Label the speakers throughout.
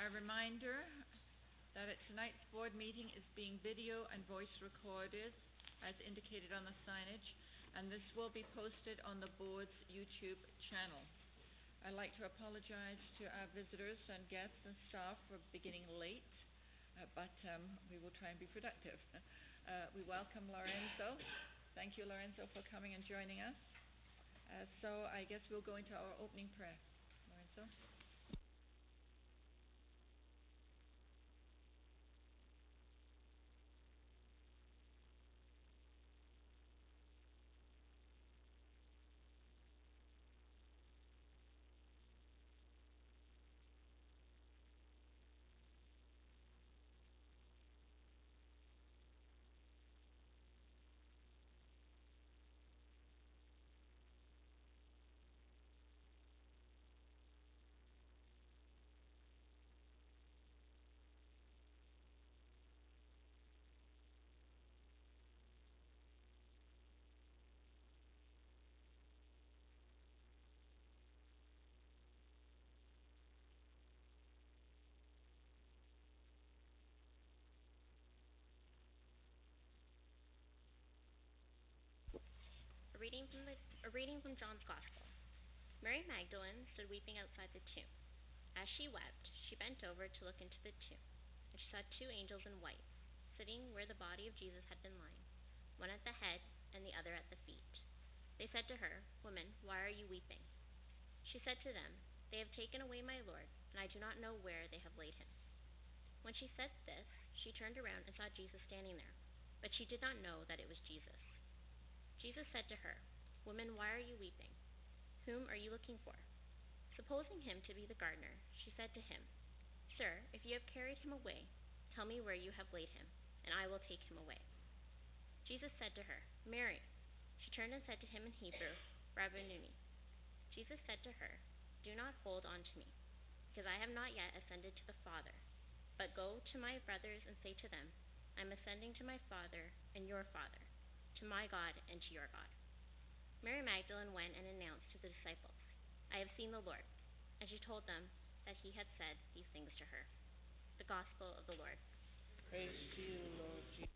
Speaker 1: A reminder that at tonight's board meeting is being video and voice recorded as indicated on the signage, and this will be posted on the board's YouTube channel. I'd like to apologize to our visitors and guests and staff for beginning late, but we will try and be productive. We welcome Lorenzo. Thank you, Lorenzo, for coming and joining us. So I guess we'll go into our opening prayer. Lorenzo?
Speaker 2: A reading from John's Gospel. Mary Magdalene stood weeping outside the tomb. As she wept, she bent over to look into the tomb, and she saw two angels in white, sitting where the body of Jesus had been lying, one at the head and the other at the feet. They said to her, "Woman, why are you weeping?" She said to them, "They have taken away my Lord, and I do not know where they have laid him." When she said this, she turned around and saw Jesus standing there, but she did not know that it was Jesus. Jesus said to her, "Woman, why are you weeping? Whom are you looking for?" Supposing him to be the gardener, she said to him, "Sir, if you have carried him away, tell me where you have laid him, and I will take him away." Jesus said to her, "Mary." She turned and said to him in Hebrew, "Rabboni." Jesus said to her, "Do not hold on to me, because I have not yet ascended to the Father, but go to my brothers and say to them, I am ascending to my Father and your Father, to my God and to your God." Mary Magdalene went and announced to the disciples, "I have seen the Lord," and she told them that he had said these things to her. The Gospel of the Lord.
Speaker 3: Praise to you, Lord Jesus.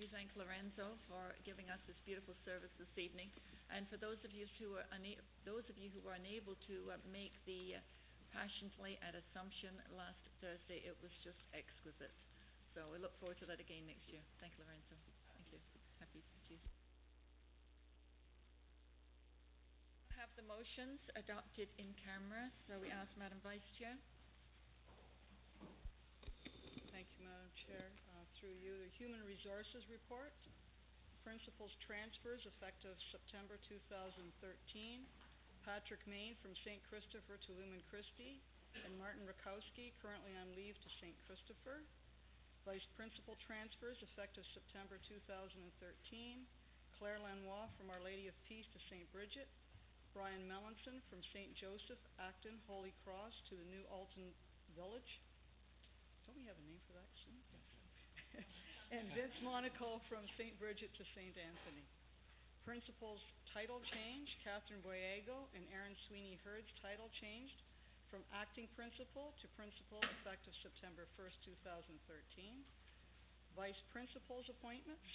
Speaker 1: we thank Lorenzo for giving us this beautiful service this evening. And for those of you who are unable to make the Passion Play at Assumption last Thursday, it was just exquisite. So we look forward to that again next year. Thank you, Lorenzo. Thank you. Happy Tuesday. Have the motions adopted in camera, so we ask Madam Vice Chair.
Speaker 3: Thank you, Madam Chair. Through you, the Human Resources Report, Principals Transfers effective September 2013, Patrick Main from St. Christopher to Lumen Christi, and Martin Rakowski, currently on leave, to St. Christopher. Vice Principal Transfers effective September 2013, Claire Lanois from Our Lady of Peace to St. Bridget, Brian Mellinson from St. Joseph, Acton, Holy Cross to the new Alton Village. Don't we have a name for that soon? Yes. And Vince Monaco from St. Bridget to St. Anthony. Principals title change, Catherine Boyego and Aaron Sweeney Hurd's title changed from acting principal to principal effective September 1st, 2013. Vice principals appointments,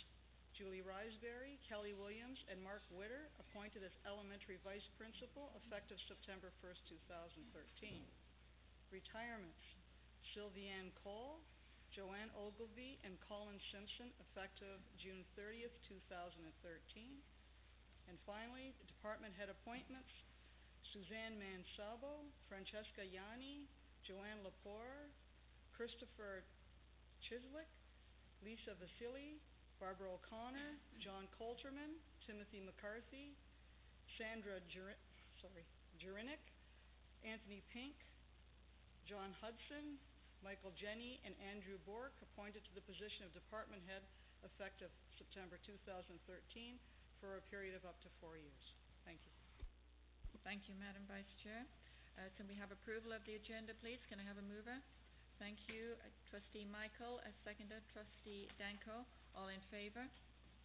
Speaker 3: Julie Risberry, Kelly Williams, and Mark Witter appointed as elementary vice principal effective September 1st, 2013. Retirements, Sylvianne Cole, Joanne Ogilvie, and Colin Simpson effective June 30th, 2013. And finally, department head appointments, Suzanne Mansabo, Francesca Yanni, Joanne Lepore, Christopher Chiswick, Lisa Vasili, Barbara O'Connor, John Coulterman, Timothy McCarthy, Sandra Jurinick, Anthony Pink, John Hudson, Michael Jenny, and Andrew Bork appointed to the position of department head effective September 2013 for a period of up to 4 years. Thank you.
Speaker 1: Thank you, Madam Vice Chair. Can we have approval of the agenda, please? Can I have a mover? Thank you. Trustee Michael, a seconder. Trustee Danko, all in favour?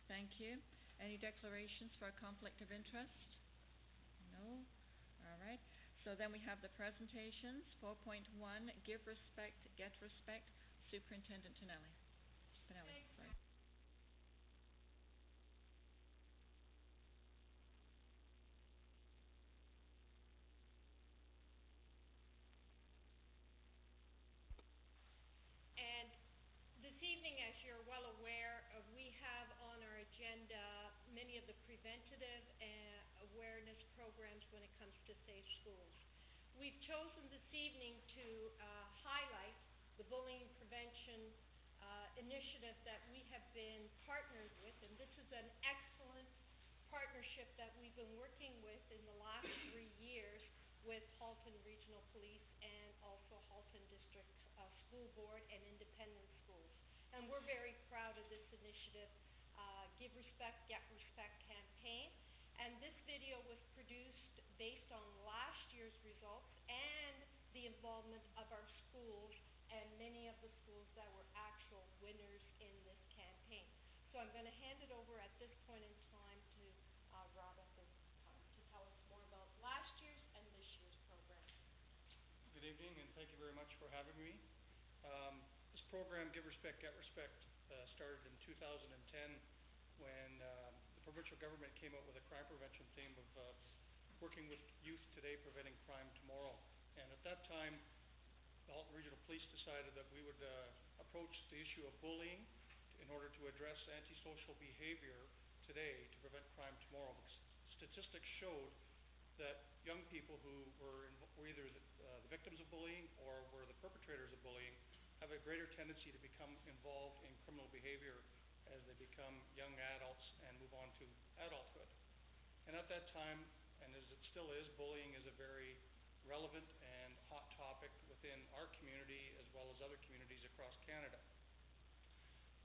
Speaker 1: Thank you. Any declarations for a conflict of interest? No? All right. So then we have the presentations. 4.1, Give Respect, Get Respect. Superintendent Spinelli. Sorry.
Speaker 4: And this evening, as you're well aware, we have on our agenda many of the preventative awareness programs when it comes to safe schools. We've chosen this evening to highlight the bullying prevention initiative that we have been partnered with, and this is an excellent partnership that we've been working with in the last 3 years with Halton Regional Police and also Halton District School Board and independent schools. And we're very proud of this initiative, Give Respect, Get Respect campaign. And this video was produced based on last year's results and the involvement of our schools and many of the schools that were actual winners in this campaign. So I'm going to hand it over at this point in time to Rob at this time to tell us more about last year's and this year's program.
Speaker 5: Good evening, and thank you very much for having me. This program, Give Respect, Get Respect, started in 2010 when the provincial government came out with a crime prevention theme of working with youth today, preventing crime tomorrow. And at that time, the Halton Regional Police decided that we would approach the issue of bullying in order to address antisocial behavior today to prevent crime tomorrow. Statistics showed that young people who were either the victims of bullying or were the perpetrators of bullying have a greater tendency to become involved in criminal behavior as they become young adults and move on to adulthood. And at that time, and as it still is, bullying is a very relevant and hot topic within our community as well as other communities across Canada.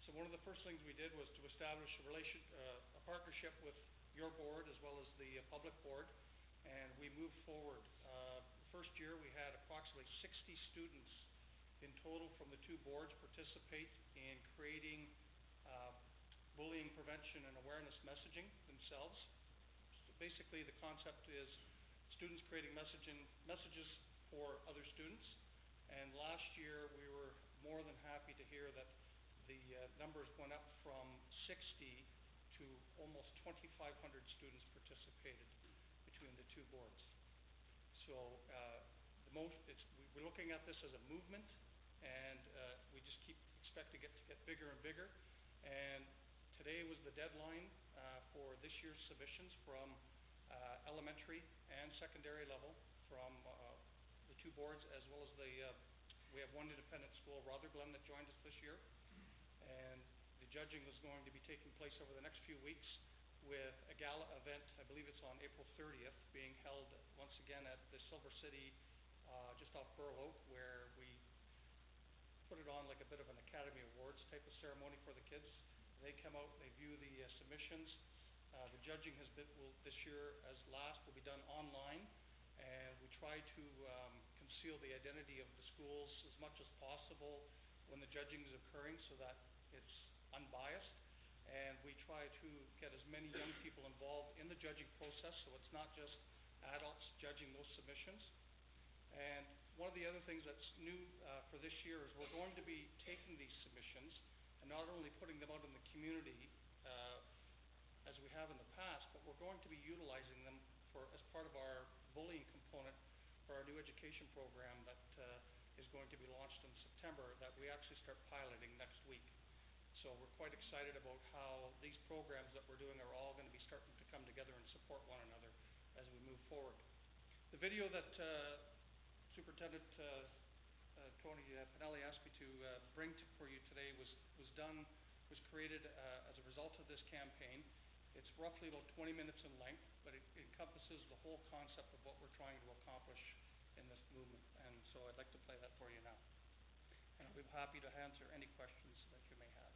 Speaker 5: So one of the first things we did was to establish a partnership with your board as well as the public board, and we moved forward. The first year we had approximately 60 students in total from the two boards participate in creating bullying prevention and awareness messaging themselves. So basically the concept is students creating messages for other students, and last year we were more than happy to hear that the numbers went up from 60 to almost 2,500 students participated between the two boards. So we're looking at this as a movement, and we just expect to get bigger and bigger. And today was the deadline for this year's submissions from elementary and secondary level from the two boards, as well as we have one independent school, Rotherglen, that joined us this year. And the judging is going to be taking place over the next few weeks with a gala event, I believe it's on April 30th, being held once again at the Silver City, just off Burl Oak, where we put it on like a bit of an Academy Awards type of ceremony for the kids. They come out, they view the submissions. The judging this year, as last, will be done online, and we try to conceal the identity of the schools as much as possible when the judging is occurring, so that it's unbiased. And we try to get as many young people involved in the judging process, so it's not just adults judging those submissions. And one of the other things that's new for this year is we're going to be taking these submissions and not only putting them out in the community as we have in the past, but we're going to be utilizing them as part of our bullying component for our new education program that is going to be launched in September, that we actually start piloting next week. So we're quite excited about how these programs that we're doing are all going to be starting to come together and support one another as we move forward. The video that Superintendent Tony Pinelli asked me to bring for you today was created as a result of this campaign. It's roughly about 20 minutes in length, but it encompasses the whole concept of what we're trying to accomplish in this movement. And so I'd like to play that for you now. And I'll be happy to answer any questions that you may have.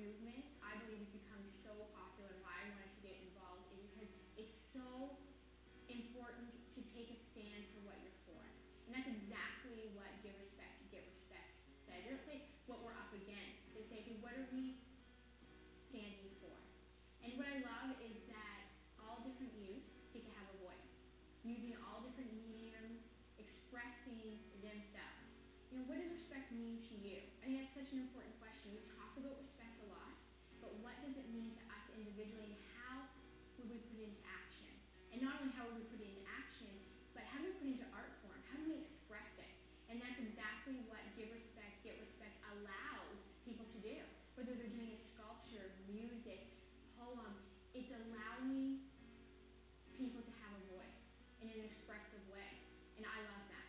Speaker 6: movement, I believe, has become so popular, and why I wanted to get involved is because it's so important to take a stand for what you're for. And that's exactly what Give Respect to Get Respect says. They don't say what we're up against. They say, okay, what are we standing for? And what I love is that all different youth get to have a voice, using all different mediums, expressing themselves. You know, what does respect mean to you? I think that's such an important question. We talk about respect a lot, but what does it mean to us individually, and how would we put it into action? And not only how would we put it into action, but how do we put it into art form? How do we express it? And that's exactly what Give Respect, Get Respect allows people to do. Whether they're doing a sculpture, music, poem, it's allowing people to have a voice in an expressive way. And I love that.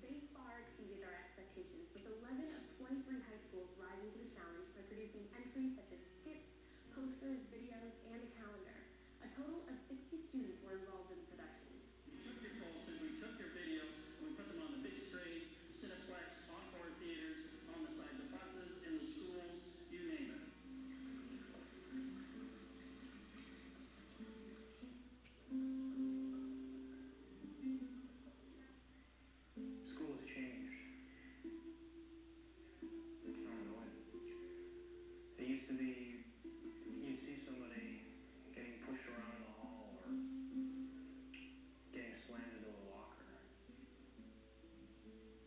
Speaker 7: They far exceeded our expectations, with 11 of 23 high schools rising to the challenge by producing entries such as skits, posters, videos, and a calendar. A total of 60 students were involved in the production.
Speaker 8: We took your posters, we took your videos, we put them on the big screen, Cineplex, Encore theaters, on the sides of buses, in the schools, you name it.
Speaker 9: School has changed. I don't know, it used to be you'd see somebody getting pushed around in the hall or getting slammed into a locker.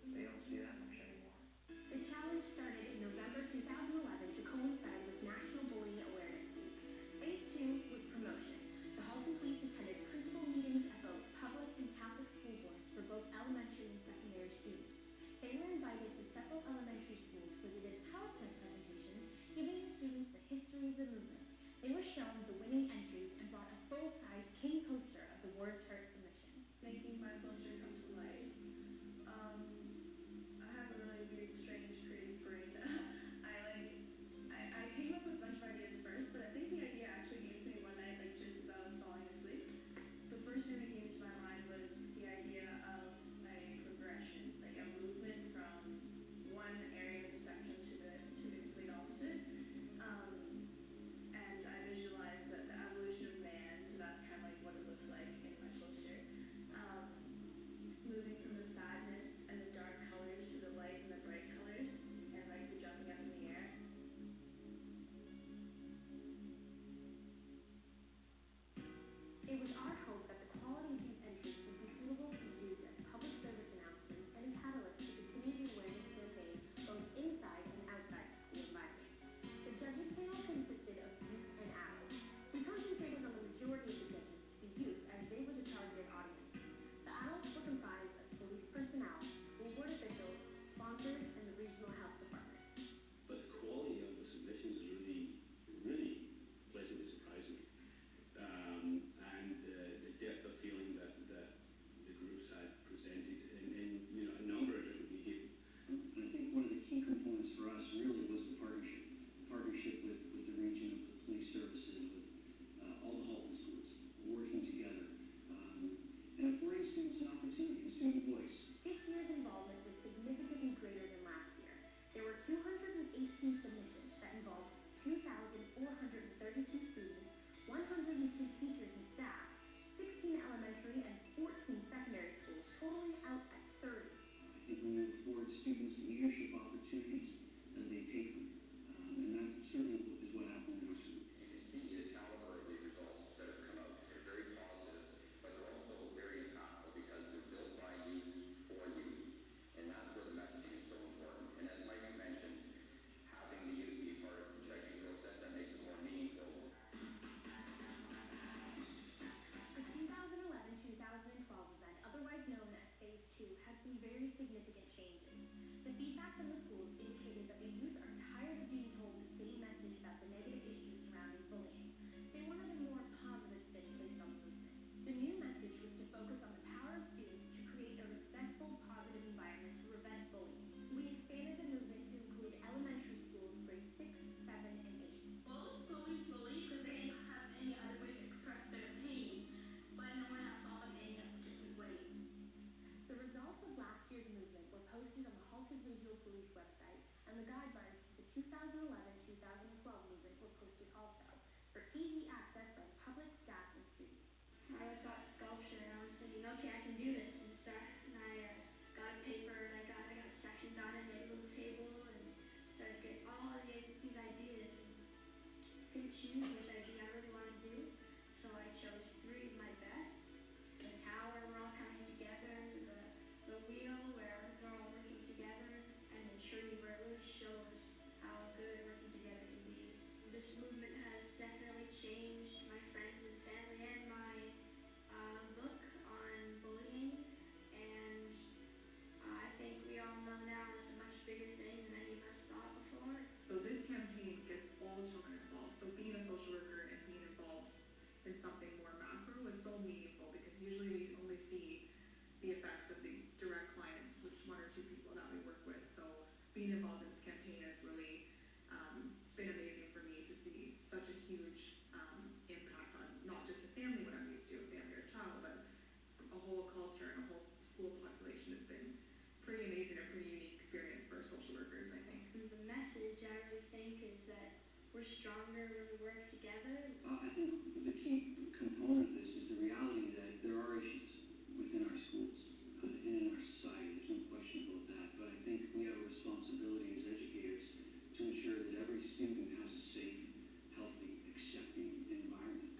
Speaker 9: But you don't see that much anymore.
Speaker 7: The challenge started in November 2011 to coincide with National Bullying Awareness Week. Phase 2 was promotion. The Halton Police attended principal meetings at both public and Catholic school boards for both elementary and secondary students. They were invited to several elementary schools where they did PowerPoint presentations, giving the students the history of the movement. They were shown the winning entries and brought a full-size king poster of the Words Heart submission.
Speaker 10: Making my poster come to life. I have a really weird, strange, creative brain. I came up with a bunch of ideas first, but I think the idea actually came to me one night, like just as I was falling asleep. The first thing that came to my mind was the idea of a progression, like a movement from one area of the spectrum to the complete opposite. And I visualized the evolution of man, so that's kind of like what it looks like in my poster. Moving from the sadness and the dark colors to the light and the bright colors, and like the jumping up in the air.
Speaker 7: It was our hope that the quality of these entries would be suitable to be used as public service announcements and a catalyst to continue the awareness campaign both inside and outside the school environment. The judges panel consisted of youth and adults. We concentrated on the majority of the judges to be youth, as they were the targeted audience. The adults were comprised of police personnel, school board officials, sponsors, and the regional health department.
Speaker 11: But the quality of the submissions really pleasantly surprised me. And the depth of feeling that the groups had presented in a number of different mediums.
Speaker 12: I think one of the key components for us really was the partnership with the region, with the police services, with all the Halton schools working together, and affording students an opportunity, a student voice.
Speaker 7: This year's involvement was significantly greater than last year. There were 218 submissions that involved 2,432 students, 102 teachers and staff, 16 elementary and 14 secondary schools, totaling out at 30.
Speaker 12: I think when you afford students leadership opportunities, they take them. And that certainly is what happened with this.
Speaker 13: You can see the caliber of the results that have come out. They're very positive, but they're also very impactful because they're built by youth for youth. And that's where the messaging is so important. And as Mike mentioned, having the youth be part of the judging process, that makes it more meaningful.
Speaker 7: The 2011-2012 event, otherwise known as Phase 2, had some very significant changes. The feedback from the schools indicated that the youth are tired of being told the same message about the negative issues surrounding bullying. They wanted a more positive spin placed on the movement. The new message was to focus on the power of students to create a respectful, positive environment to prevent bullying. We expanded the movement to include elementary schools grades 6, 7, and 8.
Speaker 10: Both bullies bully because they didn't have any other way to express their pain, but no one else thought of any different way.
Speaker 7: The results of last year's movement were posted on the Halton Regional Police website, and the guidelines for the 2011-2012 movement choose which idea I really wanted to do. So I chose 3 of my best. The tower, we're all coming together, the wheel where we're all working together, and the tree where it really shows how good working together can be. This movement has definitely changed my friends and family and my look on bullying, and I think we all know now it's a much bigger thing than any of us thought before.
Speaker 10: So this campaign gets all children involved. So being a social worker and being involved in something more macro is so meaningful because usually we only see the effects of the direct clients, which 1 or 2 people that we work with. So being involved in this campaign has really been amazing for me to see such a huge impact on not just a family, what I'm used to, a family or a child, but a whole culture and a whole school population. Has been pretty amazing, a pretty unique experience for social workers, I think.
Speaker 7: The message I really think is that we're stronger when we work together.
Speaker 12: I think the key component of this is the reality that there are issues within our schools and in our society. There's no question about that. But I think we have a responsibility as educators to ensure that every student has a safe, healthy, accepting environment.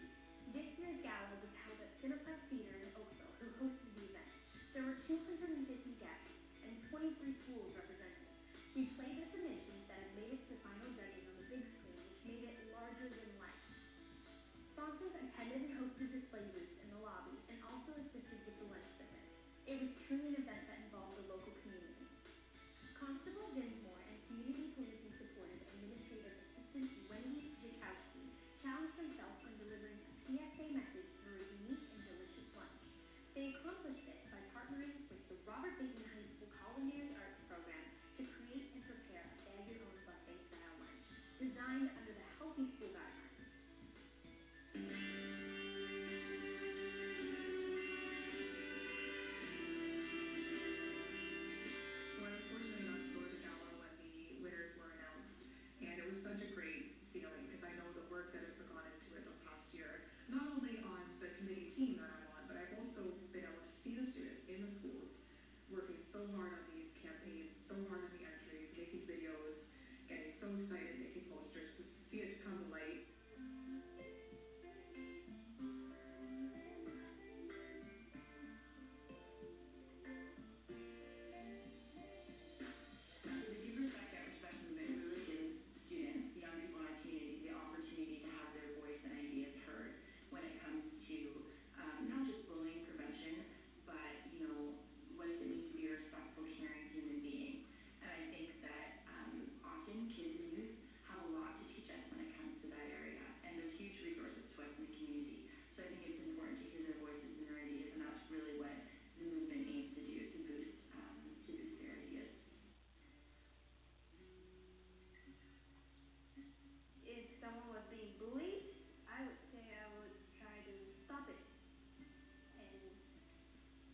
Speaker 7: This year's gala was held at Cineplex Theater in Oakville, who hosted the event. There were 250 guests and 23 schools represented. We played the submissions that had made it to the final judging on the big screen, which made it larger than life. Sponsors attended and hosted display booths in the lobby and also assisted with the lunch service. It was truly an event that involved the local community. Constable Dinsmore and Community Policing Supportive Administrative Assistant Wendy Jakowski challenged themselves on delivering a CSA message through a unique and delicious lunch. They accomplished this by partnering with the Robert Bacon High School Culinary Arts Program to create and prepare a bag-your-own buffet-style lunch, designed under the Healthy School Guidelines.
Speaker 10: So I was fortunate enough to go to the gala when the winners were announced, and it was such a great feeling because I know the work that has gone into it the past year, not only on the committee team that I'm on, but I've also been able to see the students in the schools working so hard on these campaigns, so hard on the entries, making videos, getting so excited, making posters, to see it come to light.
Speaker 14: The Give Respect, Get Respect movement really gives students, young people in our community, the opportunity to have their voice and ideas heard when it comes to not just bullying prevention, but, what does it mean to be a respectful, caring human being. And I think that often kids and youth have a lot to teach us when it comes to that area, and they're huge resources to us in the community. So I think it's important to hear their voices and their ideas, and that's really what the movement aims to do, to boost their ideas.
Speaker 7: If someone was being bullied, I would say I would try to stop it. And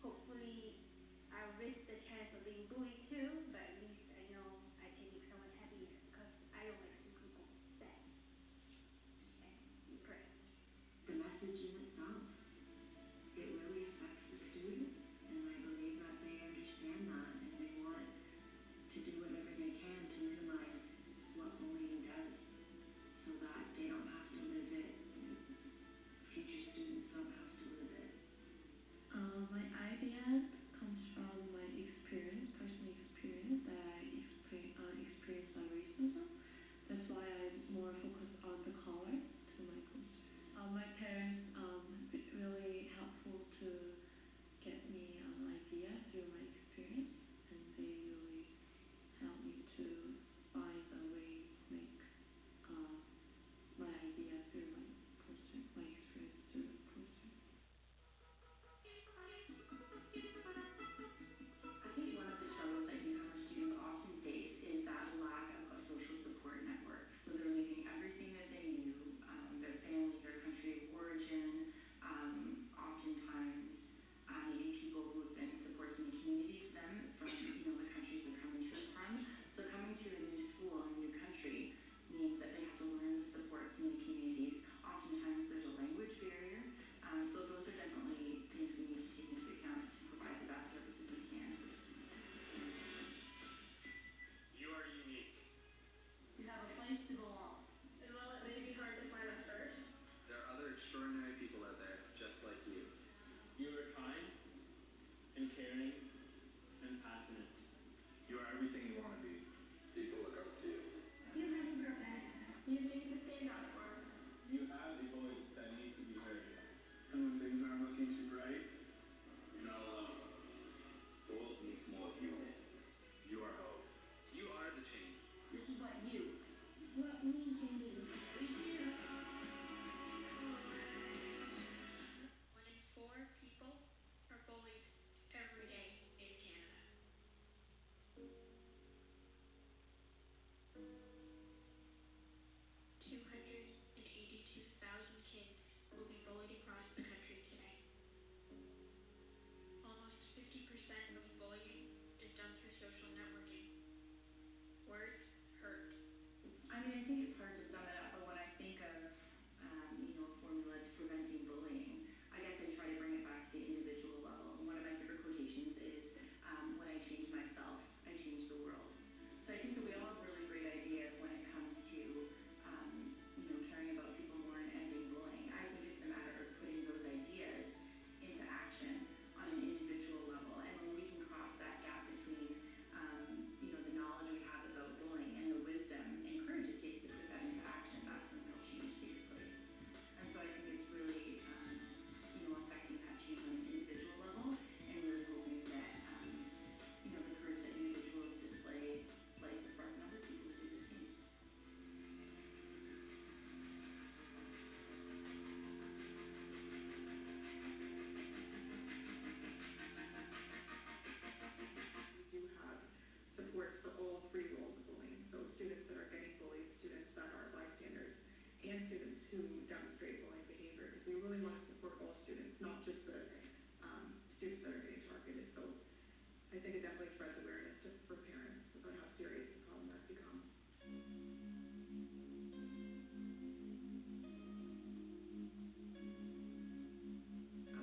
Speaker 7: hopefully I'll risk the chance of being bullied too, but at least I know I can make someone happy because I don't like seeing people sad and depressed.
Speaker 14: The message in itself, it really affects the students, and I believe that they understand that, and they want to do whatever they can to minimize what bullying does, so that they don't have to live it, future students don't have to live it.
Speaker 10: My idea comes from my personal experience
Speaker 2: will be bullied across the country today. Almost 50% of bullying is done through social networking. Words hurt.
Speaker 14: I mean, I think it's hard to sum it up, but when I think of, a formula to preventing bullying, I guess I try to bring it back to the individual level. And one of my favorite quotations is, when I change myself, I change the world. So I think that we all have really great ideas when it comes to, caring about people more and ending bullying. I think it's a matter of putting those ideas into action on an individual level. And when we can cross that gap between, the knowledge we have about bullying and the wisdom and courage it takes to put that into action, that's when real change takes place. And so I think it's really, affecting that change on an individual level and really hoping that, the courage that individuals display lights a spark in other people to do the same.
Speaker 10: We do have support for all three roles of bullying. So students that are getting bullied, students that are bystanders, and students who demonstrate bullying behavior, because we really want to support all students, not just the students that are getting targeted. So I think it definitely spreads awareness for parents about how serious the problem has become.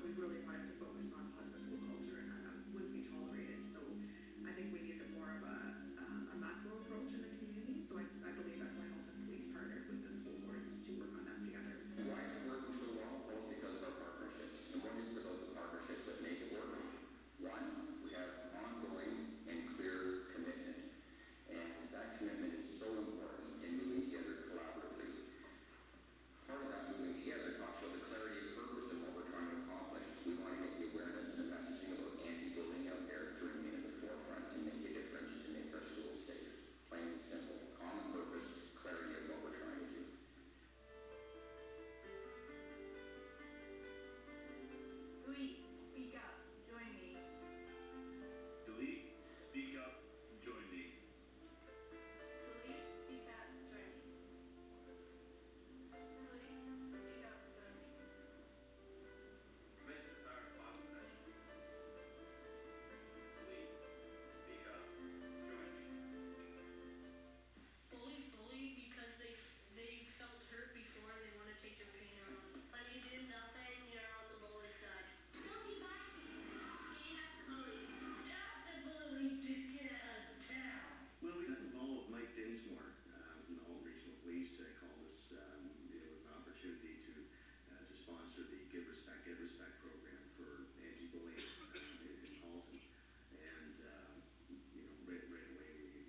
Speaker 10: We really wanted to focus on positive school culture and that wouldn't be tolerated. So I think we needed more of a macro approach in the community. So I believe that's why Halton Police partnered with the school boards to work on that together.
Speaker 13: Why is it working so well? Well, it's because of our partnerships. And what is it about the partnerships that make it work? One, we have ongoing and clear commitment. And that commitment is so important in moving together collaboratively. Part of that moving together talks about the clarity of purpose of what we're trying to accomplish. We want to get the awareness and the messaging about anti-bullying out there to remain at the forefront and make a difference to make our schools safe. Plain and simple. Common purpose, clarity of what we're trying to do.
Speaker 14: Please, speak up. Join me.
Speaker 11: Delete, speak up, join me.
Speaker 14: Delete, speak up, join me. Delete, speak up, join me.
Speaker 11: Commit to the power of positive messaging. Delete, speak up, join me.
Speaker 7: Bullies bully because they felt hurt before and they want to take their pain out on you. When you do nothing, you're on the bully side. Don't be biased. Stand up, bully. Stop the bullying. Just get out of town.
Speaker 12: Well, we got involved. Mike Dinsmore from the Halton Regional Police called us with an opportunity to sponsor the Give Respect, Get Respect program for anti-bullying in Halton. And, right away we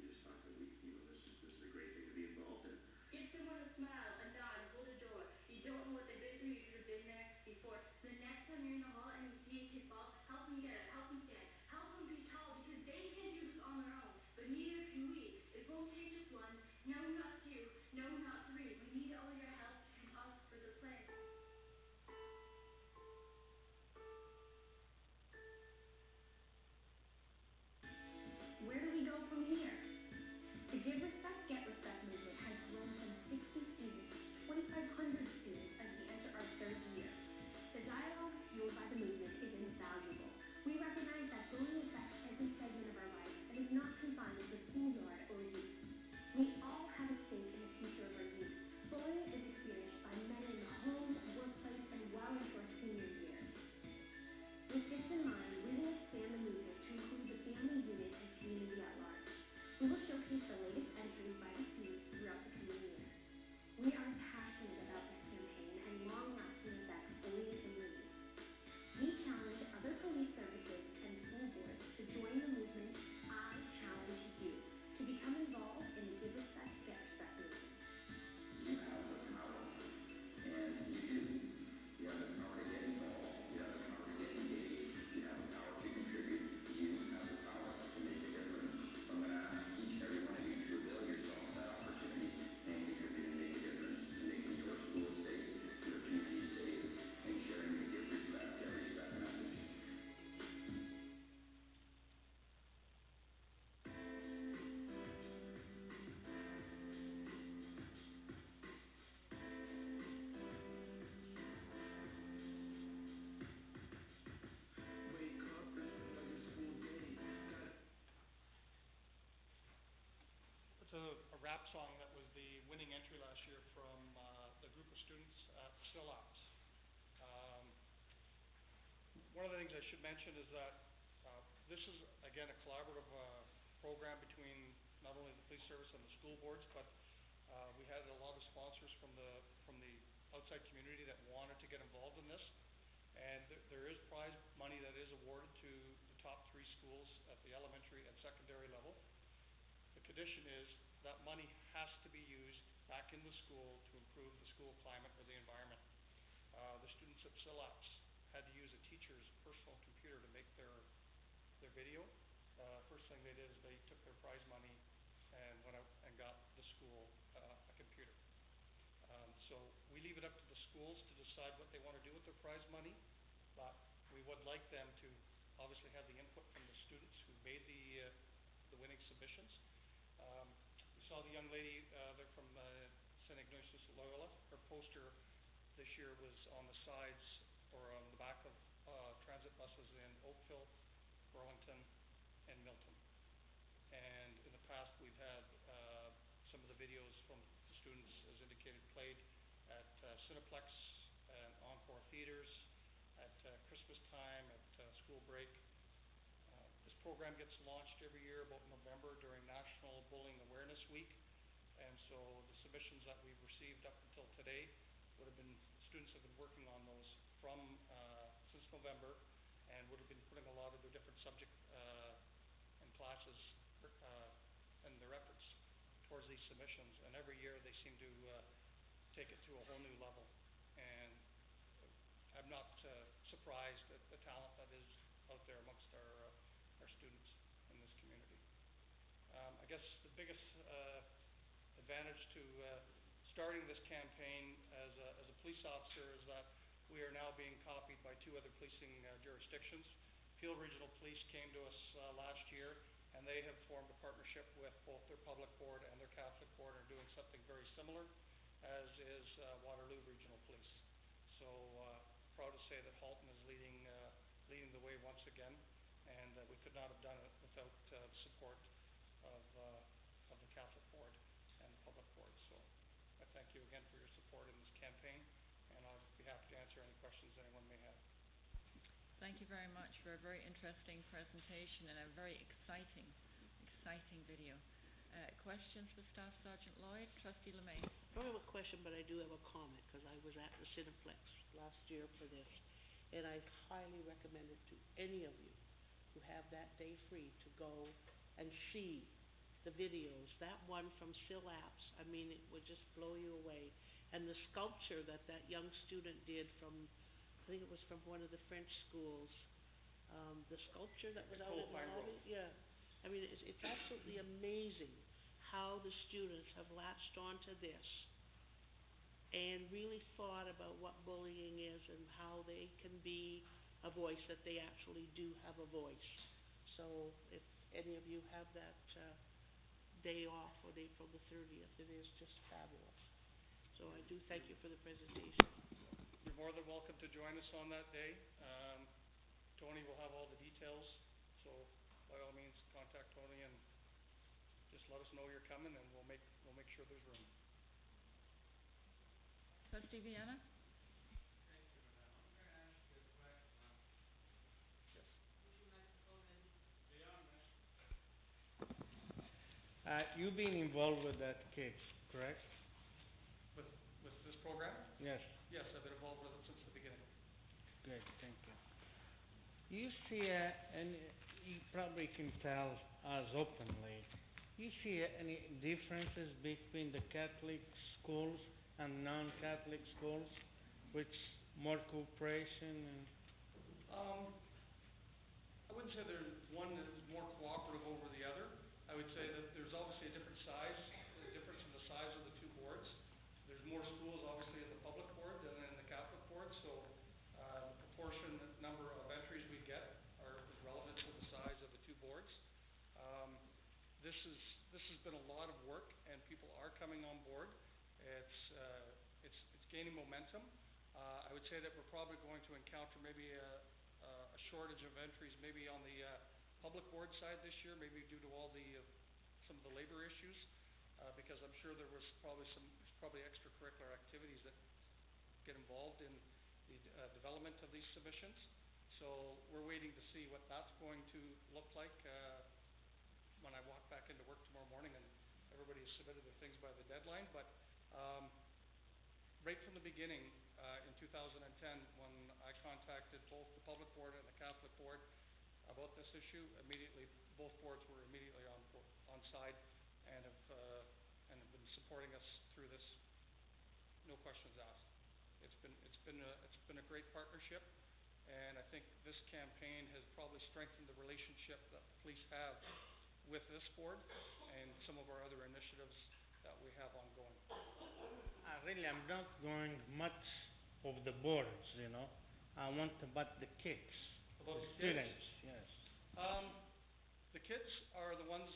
Speaker 12: just thought that this is a great thing to be involved in.
Speaker 7: Give someone a smile, a nod, hold a door. You don't know what they've been through, you could have been there before. The next time you're in the hall and you see a kid fall, help them get up, help them stand, help them be tall, because they can't do this on their own. But neither can we. It won't take just one, no, not two, no, not three. We need all your help and us for the plan. Where do we go from here? The Give Respect, Get Respect movement has grown from 60 students to 2,500 students as we enter our third year. The dialogue fueled by the movement is invaluable. We recognize that bullying affects every segment of our life and is not confined to the schoolyard or youth. We all have a
Speaker 5: SILAPs. One of the things I should mention is that this is, again, a collaborative program between not only the police service and the school boards, but we had a lot of sponsors from the outside community that wanted to get involved in this. And there is prize money that is awarded to the top 3 schools at the elementary and secondary level. The condition is that money has to be used back in the school to improve the school climate or the environment. The students at SILAPs had to use a teacher's personal computer to make their video. First thing they did is they took their prize money and went out and got the school a computer. So we leave it up to the schools to decide what they want to do with their prize money, but we would like them to obviously have the input from the students who made the winning submissions. We saw the young lady there from St. Ignatius Loyola. Her poster this year was on the sides or on the back of transit buses in Oakville, Burlington, and Milton. And in the past, we've had some of the videos from the students, as indicated, played at Cineplex and Encore Theaters, at Christmas time, at school break. This program gets launched every year about November during National Bullying Awareness Week. And so the submissions that we've received up until today would have been, students have been working on those from since November, and would have been putting a lot of their different subject and classes and their efforts towards these submissions. And every year they seem to take it to a whole new level. And I'm not surprised at the talent that is out there amongst our students in this community. I guess the biggest advantage to starting this campaign as a police officer is that we are now being copied by 2 other policing jurisdictions. Peel Regional Police came to us last year, and they have formed a partnership with both their public board and their Catholic board, and are doing something very similar, as is Waterloo Regional Police. So proud to say that Halton is leading the way once again, and we could not have done it without the support of the Catholic board and the public board. So I thank you again for your support in this campaign, and I'll be happy to answer any questions anyone may have.
Speaker 1: Thank you very much for a very interesting presentation and a very exciting video. Questions for Staff Sergeant Lloyd? Trustee Lemay.
Speaker 15: I don't have a question, but I do have a comment, because I was at the Cineplex last year for this, and I highly recommend it to any of you who have that day free to go and see the videos. That one from SILAPs, I mean, it would just blow you away. And the sculpture that young student did from, I think it was from one of the French schools, the sculpture that was out in the lobby. Yeah, I mean, it's absolutely amazing how the students have latched onto this and really thought about what bullying is and how they can be a voice, that they actually do have a voice. So if any of you have that day off on April the 30th, it is just fabulous. So I do thank you for the presentation.
Speaker 5: You're more than welcome to join us on that day. Tony will have all the details, so by all means contact Tony and just let us know you're coming, and we'll make sure there's room.
Speaker 1: Trustee Viana?
Speaker 16: Thank you, Madam. I'm going to ask you a question.
Speaker 5: Yes.
Speaker 16: Would you like to comment beyond this? You've been involved with that case, correct?
Speaker 5: With this program?
Speaker 16: Yes.
Speaker 5: Yes, I've been involved with it since the beginning.
Speaker 16: Good, thank you. You see, and you probably can tell us openly, you see any differences between the Catholic schools and non-Catholic schools, which more cooperation and...
Speaker 5: I wouldn't say there's one that is more cooperative over the other. I would say that there's obviously a difference in the size of the 2 boards. There's more schools obviously in the public board than in the Catholic board, so the proportion number of entries we get is relevant to the size of the 2 boards. This has been a lot of work, and people are coming on board. It's gaining momentum. I would say that we're probably going to encounter maybe a shortage of entries maybe on the public board side this year, maybe due to all some of the labor issues, because I'm sure there was probably extracurricular activities that get involved in the development of these submissions. So we're waiting to see what that's going to look like when I walk back into work tomorrow morning and everybody has submitted their things by the deadline. But right from the beginning, in 2010, when I contacted both the public board and the Catholic board about this issue, immediately both boards were immediately on side and have been supporting us through this, no questions asked. It's been a great partnership, and I think this campaign has probably strengthened the relationship that the police have with this board and some of our other initiatives that we have ongoing.
Speaker 16: Really, I'm not going much of the boards, I want about the kids.
Speaker 5: About
Speaker 16: the
Speaker 5: the
Speaker 16: students, yes.
Speaker 5: The kids are the ones,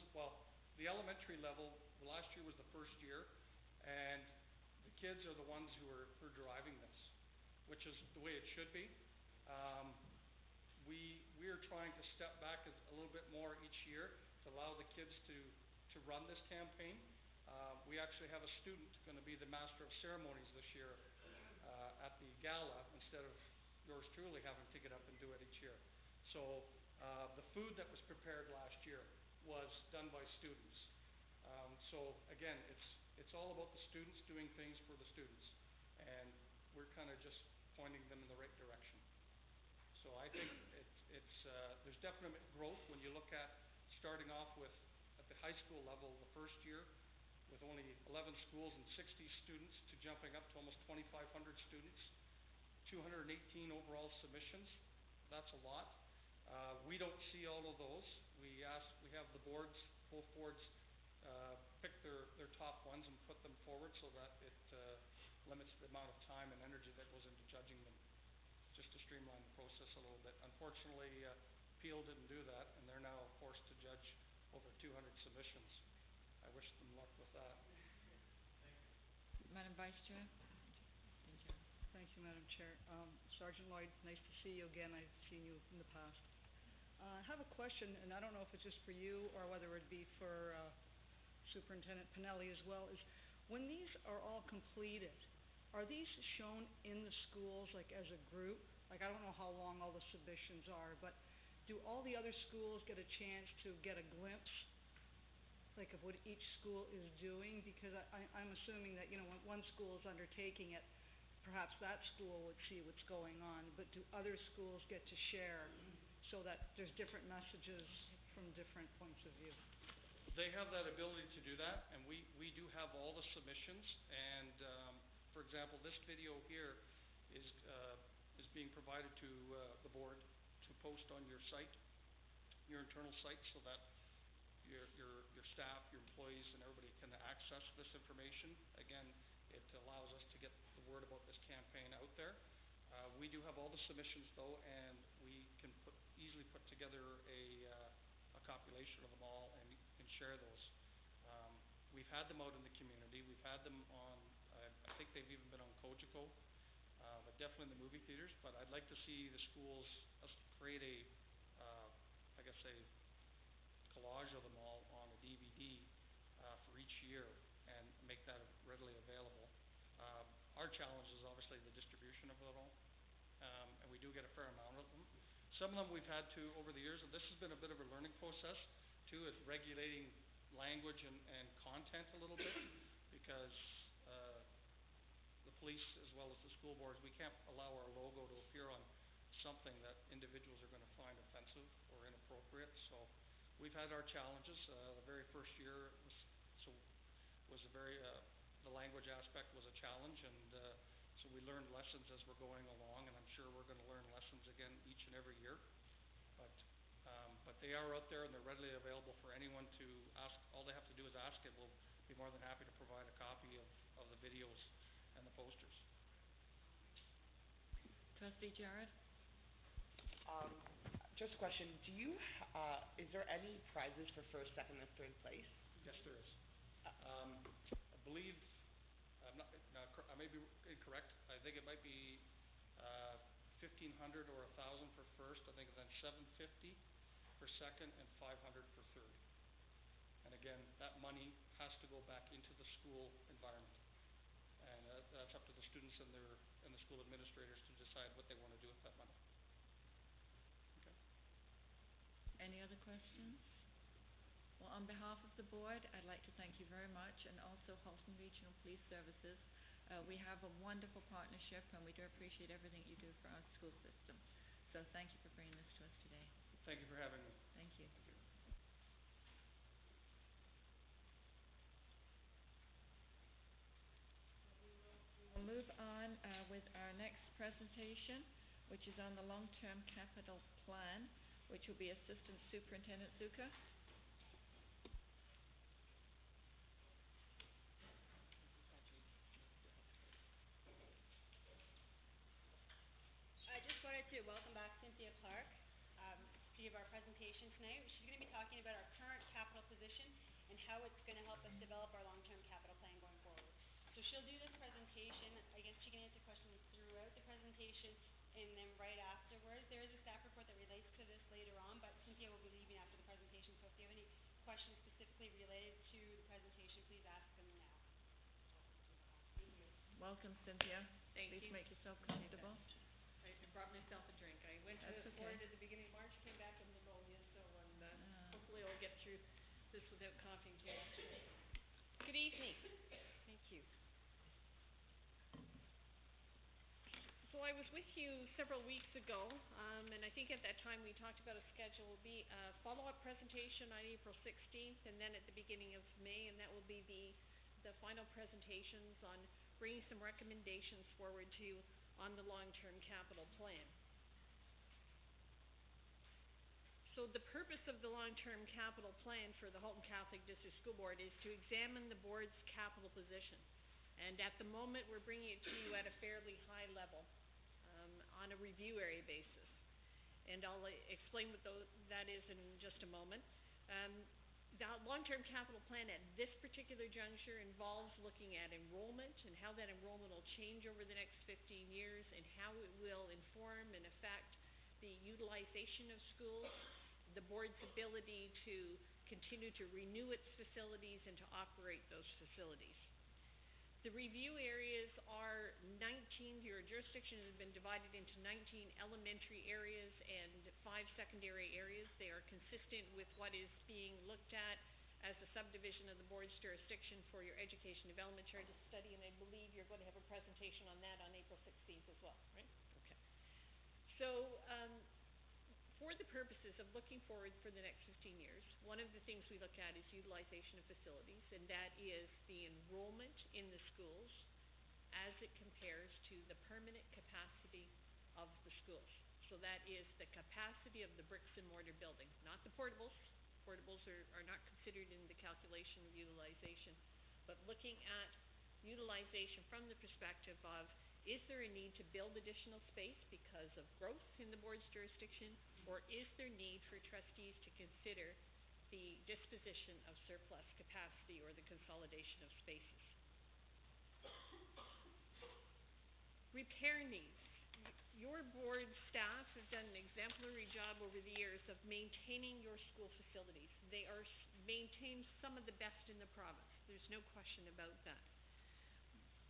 Speaker 5: the elementary level, last year was the first year, and the kids are the ones who are driving this, which is the way it should be. We are trying to step back a little bit more each year to allow the kids to run this campaign. We actually have a student going to be the master of ceremonies this year at the gala instead of yours truly having to get up and do it each year. So the food that was prepared last year was done by students. So again, it's all about the students doing things for the students, and we're kind of just pointing them in the right direction. So I think there's definite growth when you look at starting off with at the high school level the first year with only 11 schools and 60 students to jumping up to almost 2,500 students, 218 overall submissions. That's a lot. We don't see all of those. We have the boards, both boards, pick their top ones and put them forward so that it limits the amount of time and energy that goes into judging them, just to streamline the process a little bit. Unfortunately, Peel didn't do that, and they're now forced to judge over 200 submissions. I wish them luck with that.
Speaker 1: Madam Vice Chair.
Speaker 3: Thank you, Madam Chair. Sergeant Lloyd, nice to see you again. I've seen you in the past. I have a question, and I don't know if it's just for you or whether it be for Superintendent Pinelli as well, is when these are all completed, are these shown in the schools, like as a group? Like, I don't know how long all the submissions are, but do all the other schools get a chance to get a glimpse, like, of what each school is doing? Because I'm assuming that, when one school is undertaking it, perhaps that school would see what's going on, but do other schools get to share so that there's different messages from different points of view?
Speaker 5: They have that ability to do that, and we do have all the submissions. And for example, this video here is being provided to the board to post on your site, your internal site, so that your staff, your employees, and everybody can access this information. Again, it allows us to get the word about this campaign out there. We do have all the submissions though, and we can easily put together a compilation of them all and share those. We've had them out in the community. We've had them on, I think they've even been on Cogeco, but definitely in the movie theaters. But I'd like to see the schools create a collage of them all on a DVD for each year and make that readily available. Our challenge is obviously the distribution of it all, and we do get a fair amount of them. Some of them we've had to over the years, and this has been a bit of a learning process too, is regulating language and content a little bit, because the police as well as the school boards, we can't allow our logo to appear on something that individuals are going to find offensive or inappropriate. So we've had our challenges. The very first year the language aspect was a challenge, and so we learned lessons as we're going along, and I'm sure we're going to learn lessons again each and every year. But they are out there and they're readily available for anyone to ask. All they have to do is ask it. We'll be more than happy to provide a copy of the videos and the posters.
Speaker 1: Trustee Jarrett?
Speaker 17: Just a question. Is there any prizes for first, second, and third place?
Speaker 5: Yes, there is. I believe, I may be incorrect. I think it might be 1,500 or 1,000 for first. I think then 750 for second and 500 for third. And again, that money has to go back into the school environment, and that's up to the students and the school administrators to decide what they want to do with that money. Okay.
Speaker 1: Any other questions? Well, on behalf of the board, I'd like to thank you very much, and also Halton Regional Police Services. We have a wonderful partnership, and we do appreciate everything you do for our school system. So thank you for bringing this to us today.
Speaker 5: Thank you for having me.
Speaker 1: Thank you.
Speaker 5: Thank you.
Speaker 1: We'll move on with our next presentation, which is on the long-term capital plan, which will be Assistant Superintendent Zuka.
Speaker 18: I just wanted to welcome back Cynthia Clark to give our presentation tonight. She's going to be talking about our current capital position and how it's going to help us develop our long-term capital plan going forward. So she'll do this presentation. I guess she can answer questions throughout the presentation, and then right afterwards, there is a staff report that relates to this later on, but Cynthia will be leaving after the presentation, so if you have any questions specifically related to the presentation, please ask them now.
Speaker 1: Thank you. Welcome, Cynthia.
Speaker 19: Thank
Speaker 1: Please
Speaker 19: you.
Speaker 1: make yourself comfortable.
Speaker 19: I brought myself a drink. I went to Florida at the beginning of March, came back with pneumonia, so hopefully I'll get through this without coughing too much. Good evening. Thank you. So I was with you several weeks ago, and I think at that time we talked about a schedule. Will be a follow-up presentation on April 16th, and then at the beginning of May, and that will be the final presentations on bringing some recommendations forward to you on the long-term capital plan. So the purpose of the long-term capital plan for the Halton Catholic District School Board is to examine the board's capital position. And at the moment, we're bringing it to you at a fairly high level on a review area basis. And I'll explain what that is in just a moment. The long-term capital plan at this particular juncture involves looking at enrollment and how that enrollment will change over the next 15 years and how it will inform and affect the utilization of schools, the board's ability to continue to renew its facilities and to operate those facilities. The review areas are 19, your jurisdiction has been divided into 19 elementary areas and 5 secondary areas. They are consistent with what is being looked at as a subdivision of the board's jurisdiction for your education development charter study, and I believe you're going to have a presentation on that on April 16th as well, right? Okay. So, for the purposes of looking forward for the next 15 years, one of the things we look at is utilization of facilities, and that is the enrollment in the schools as it compares to the permanent capacity of the schools. So that is the capacity of the bricks and mortar building, not the portables. Portables are not considered in the calculation of utilization, but looking at utilization from the perspective of, is there a need to build additional space because of growth in the board's jurisdiction, or is there need for trustees to consider the disposition of surplus capacity or the consolidation of spaces? Repair needs. Your board staff have done an exemplary job over the years of maintaining your school facilities. They are maintained some of the best in the province. There's no question about that.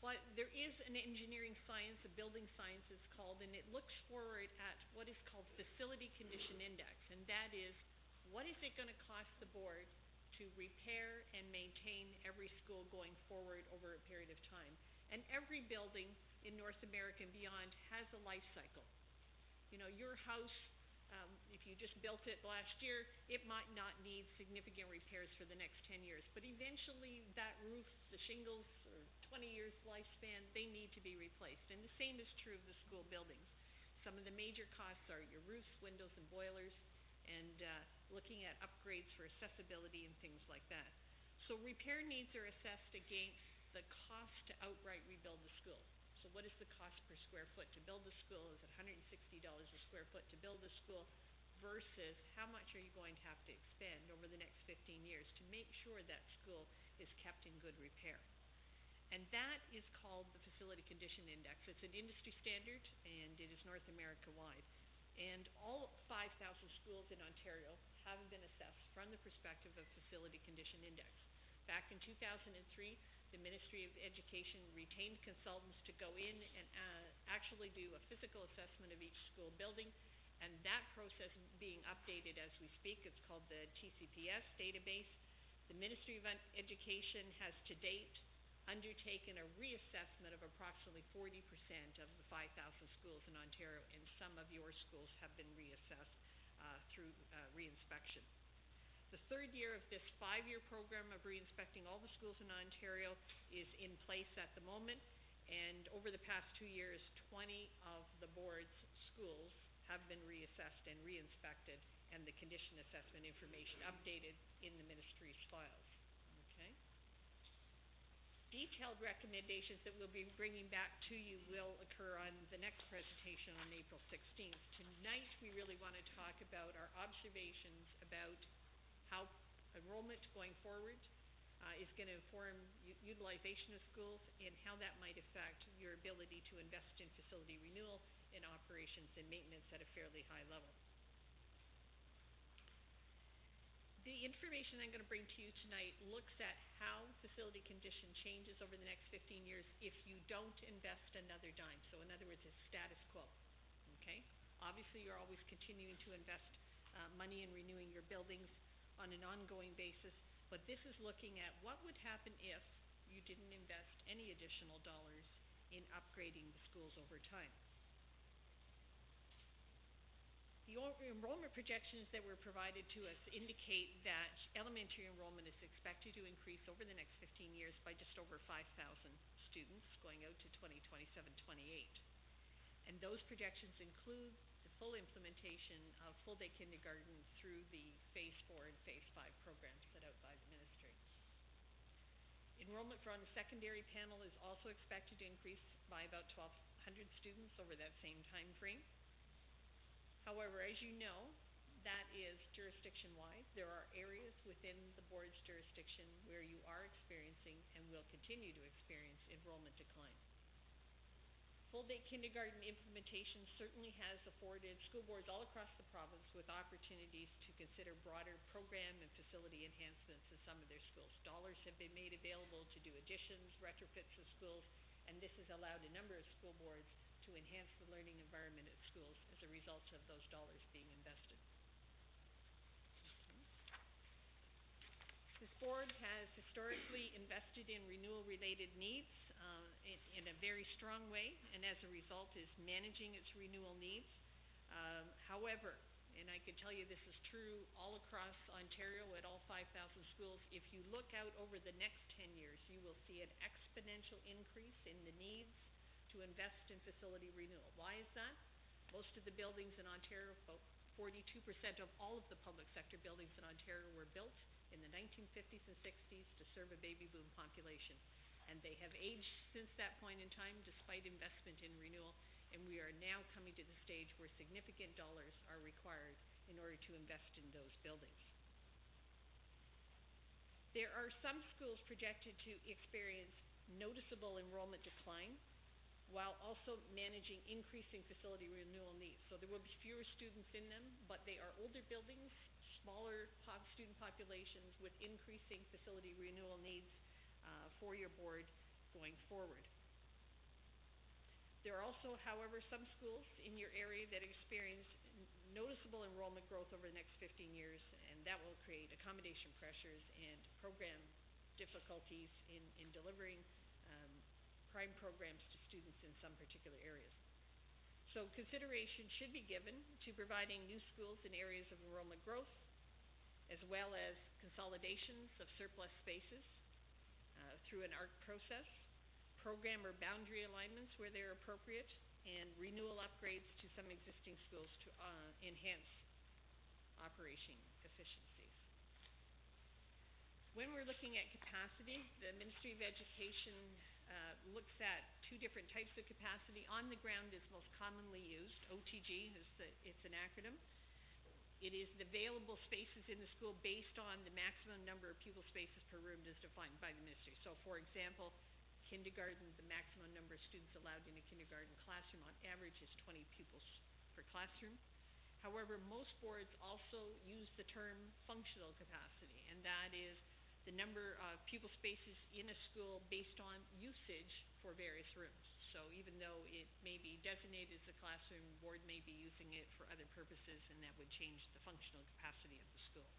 Speaker 19: But there is an engineering science, a building science is called, and it looks forward at what is called facility condition index, and that is, what is it going to cost the board to repair and maintain every school going forward over a period of time? And every building in North America and beyond has a life cycle. You know, your house, if you just built it last year, it might not need significant repairs for the next 10 years. But eventually that roof, the shingles, or 20 years lifespan, they need to be replaced. And the same is true of the school buildings. Some of the major costs are your roofs, windows, and boilers, and looking at upgrades for accessibility and things like that. So repair needs are assessed against the cost to outright rebuild the school. So what is the cost per square foot to build a school? Is it $160 a square foot to build a school versus how much are you going to have to expend over the next 15 years to make sure that school is kept in good repair? And that is called the Facility Condition Index. It's an industry standard, and it is North America-wide. And all 5,000 schools in Ontario have been assessed from the perspective of Facility Condition Index. Back in 2003, the Ministry of Education retained consultants to go in and actually do a physical assessment of each school building, and that process is being updated as we speak. It's called the TCPS database. The Ministry of Education has to date undertaken a reassessment of approximately 40% of the 5,000 schools in Ontario, and some of your schools have been reassessed through reinspection. The third year of this 5-year program of reinspecting all the schools in Ontario is in place at the moment, and over the past 2 years, 20 of the board's schools have been reassessed and reinspected, and the condition assessment information updated in the ministry's files. Okay? Detailed recommendations that we'll be bringing back to you will occur on the next presentation on April 16th. Tonight, we really want to talk about our observations about how enrollment going forward is going to inform utilization of schools and how that might affect your ability to invest in facility renewal and operations and maintenance at a fairly high level. The information I'm going to bring to you tonight looks at how facility condition changes over the next 15 years if you don't invest another dime. So in other words, it's status quo. Okay? Obviously, you're always continuing to invest money in renewing your buildings on an ongoing basis, but this is looking at what would happen if you didn't invest any additional dollars in upgrading the schools over time. The enrollment projections that were provided to us indicate that elementary enrollment is expected to increase over the next 15 years by just over 5,000 students going out to 2027-28. And those projections include the full implementation of full-day kindergarten through the Phase 4 and Phase 5 programs set out by the ministry. Enrollment for on the secondary panel is also expected to increase by about 1,200 students over that same time frame. However, as you know, that is jurisdiction-wide. There are areas within the board's jurisdiction where you are experiencing and will continue to experience enrollment decline. Full-day kindergarten implementation certainly has afforded school boards all across the province with opportunities to consider broader program and facility enhancements in some of their schools. Dollars have been made available to do additions, retrofits of schools, and this has allowed a number of school boards to enhance the learning environment at schools as a result of those dollars being invested. This board has historically invested in renewal-related needs in a very strong way, and as a result is managing its renewal needs. However, and I can tell you this is true all across Ontario at all 5,000 schools, if you look out over the next 10 years, you will see an exponential increase in the needs to invest in facility renewal. Why is that? Most of the buildings in Ontario, about 42% of all of the public sector buildings in Ontario were built in the 1950s and 60s to serve a baby boom population. And they have aged since that point in time despite investment in renewal, and we are now coming to the stage where significant dollars are required in order to invest in those buildings. There are some schools projected to experience noticeable enrollment decline while also managing increasing facility renewal needs. So there will be fewer students in them, but they are older buildings, smaller student populations with increasing facility renewal needs for your board going forward. There are also, however, some schools in your area that experience noticeable enrollment growth over the next 15 years, and that will create accommodation pressures and program difficulties in delivering prime programs to students in some particular areas. So consideration should be given to providing new schools in areas of enrollment growth, as well as consolidations of surplus spaces through an ARC process, program or boundary alignments where they're appropriate, and renewal upgrades to some existing schools to enhance operation efficiencies. When we're looking at capacity, the Ministry of Education looks at two different types of capacity. On the ground is most commonly used. OTG, it's an acronym. It is the available spaces in the school based on the maximum number of pupil spaces per room as defined by the ministry. So, for example, kindergarten, the maximum number of students allowed in a kindergarten classroom on average is 20 pupils per classroom. However, most boards also use the term functional capacity, and that is the number of pupil spaces in a school based on usage for various rooms. So even though it may be designated as a classroom, the board may be using it for other purposes, and that would change the functional capacity of the school.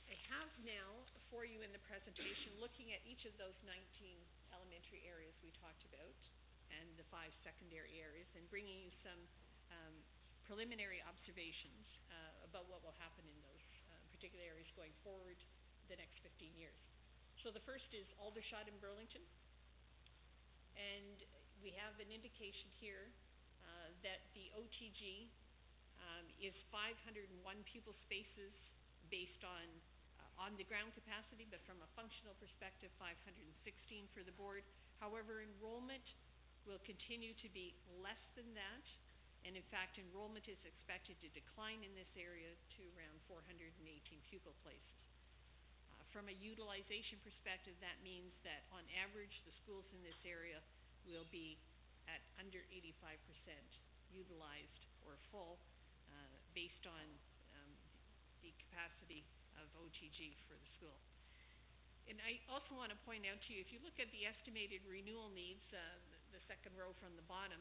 Speaker 19: I have now for you in the presentation looking at each of those 19 elementary areas we talked about and the 5 secondary areas, and bringing you some preliminary observations about what will happen in those particular areas going forward the next 15 years. So the first is Aldershot and Burlington, and we have an indication here that the OTG is 501 pupil spaces based on the ground capacity, but from a functional perspective, 516 for the board. However, enrollment will continue to be less than that, and in fact, enrollment is expected to decline in this area to around 418 pupil places. From a utilization perspective, that means that on average, the schools in this area will be at under 85% utilized or full based on the capacity of OTG for the school. And I also want to point out to you, if you look at the estimated renewal needs, the second row from the bottom,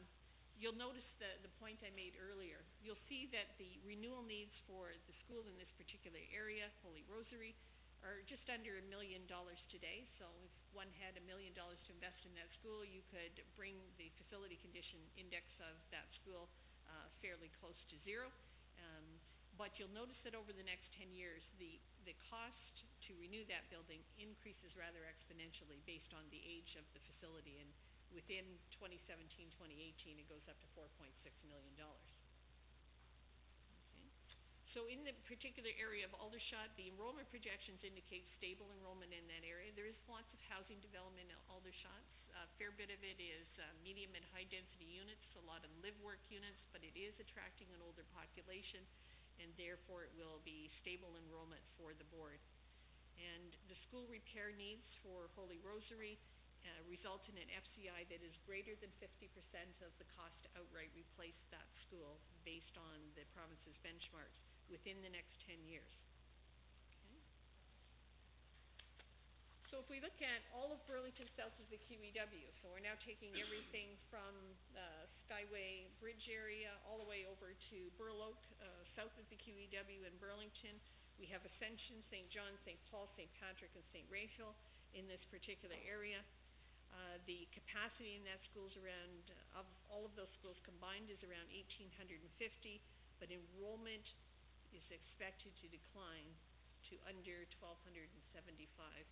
Speaker 19: you'll notice the point I made earlier. You'll see that the renewal needs for the school in this particular area, Holy Rosary, are just under $1 million today. So if one had $1 million to invest in that school, you could bring the facility condition index of that school fairly close to zero. But you'll notice that over the next 10 years, the cost to renew that building increases rather exponentially based on the age of the facility. And within 2017, 2018, it goes up to $4.6 million. So in the particular area of Aldershot, the enrollment projections indicate stable enrollment in that area. There is lots of housing development in Aldershot. A fair bit of it is medium and high density units, a lot of live-work units, but it is attracting an older population, and therefore it will be stable enrollment for the board. And the school repair needs for Holy Rosary result in an FCI that is greater than 50% of the cost to outright replace that school based on the province's benchmarks within the next 10 years. Okay. So if we look at all of Burlington south of the QEW, so we're now taking everything from the Skyway Bridge area all the way over to Burloak, south of the QEW in Burlington. We have Ascension, St. John, St. Paul, St. Patrick, and St. Raphael in this particular area. The capacity in that school is around, of all of those schools combined, is around 1,850, but enrollment is expected to decline to under 1,275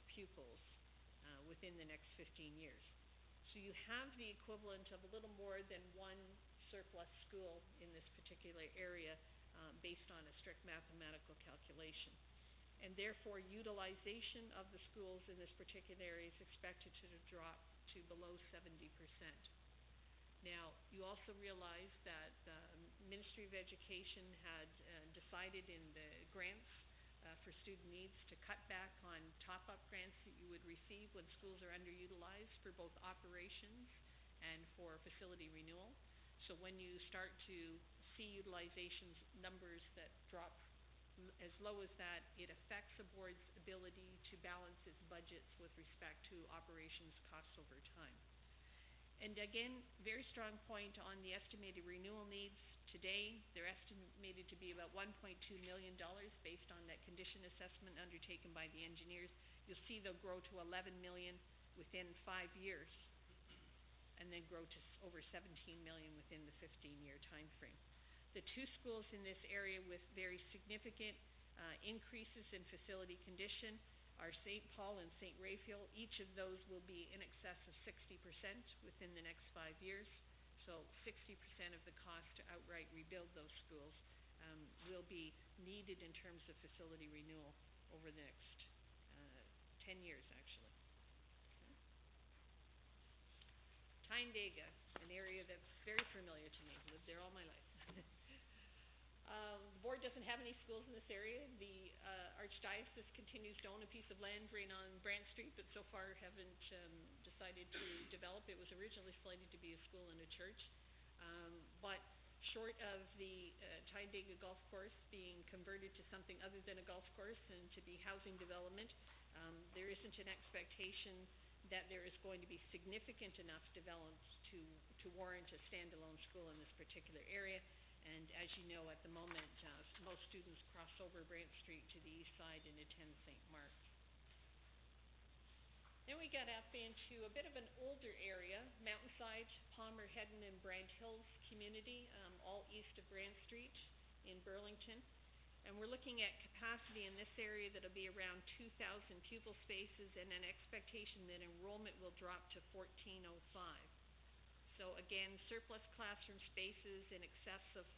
Speaker 19: pupils within the next 15 years. So you have the equivalent of a little more than one surplus school in this particular area based on a strict mathematical calculation. And therefore, utilization of the schools in this particular area is expected to drop to below 70%. Now, you also realize that the Ministry of Education had decided in the grants for student needs to cut back on top-up grants that you would receive when schools are underutilized for both operations and for facility renewal. So when you start to see utilization numbers that drop as low as that, it affects the board's ability to balance its budgets with respect to operations costs over time. And again, very strong point on the estimated renewal needs. Today, they're estimated to be about $1.2 million based on that condition assessment undertaken by the engineers. You'll see they'll grow to $11 million within 5 years, and then grow to over $17 million within the 15-year time frame. The two schools in this area with very significant increases in facility condition are St. Paul and St. Raphael. Each of those will be in excess of 60% within the next 5 years. So 60% of the cost to outright rebuild those schools will be needed in terms of facility renewal over the next 10 years, actually. Okay. Tyndega, an area that's very familiar to me. Lived there all my life. The board doesn't have any schools in this area. The Archdiocese continues to own a piece of land right on Brant Street, but so far haven't decided to develop. It was originally slated to be a school and a church. But short of the Tyndega Golf Course being converted to something other than a golf course and to be housing development, there isn't an expectation that there is going to be significant enough development to warrant a standalone school in this particular area. And as you know, at the moment, most students cross over Brant Street to the east side and attend St. Mark's. Then we got up into a bit of an older area, Mountainside, Palmer, Hedden, and Brant Hills community, all east of Brant Street in Burlington. And we're looking at capacity in this area that'll be around 2,000 pupil spaces and an expectation that enrollment will drop to 1,405. So again, surplus classroom spaces in excess of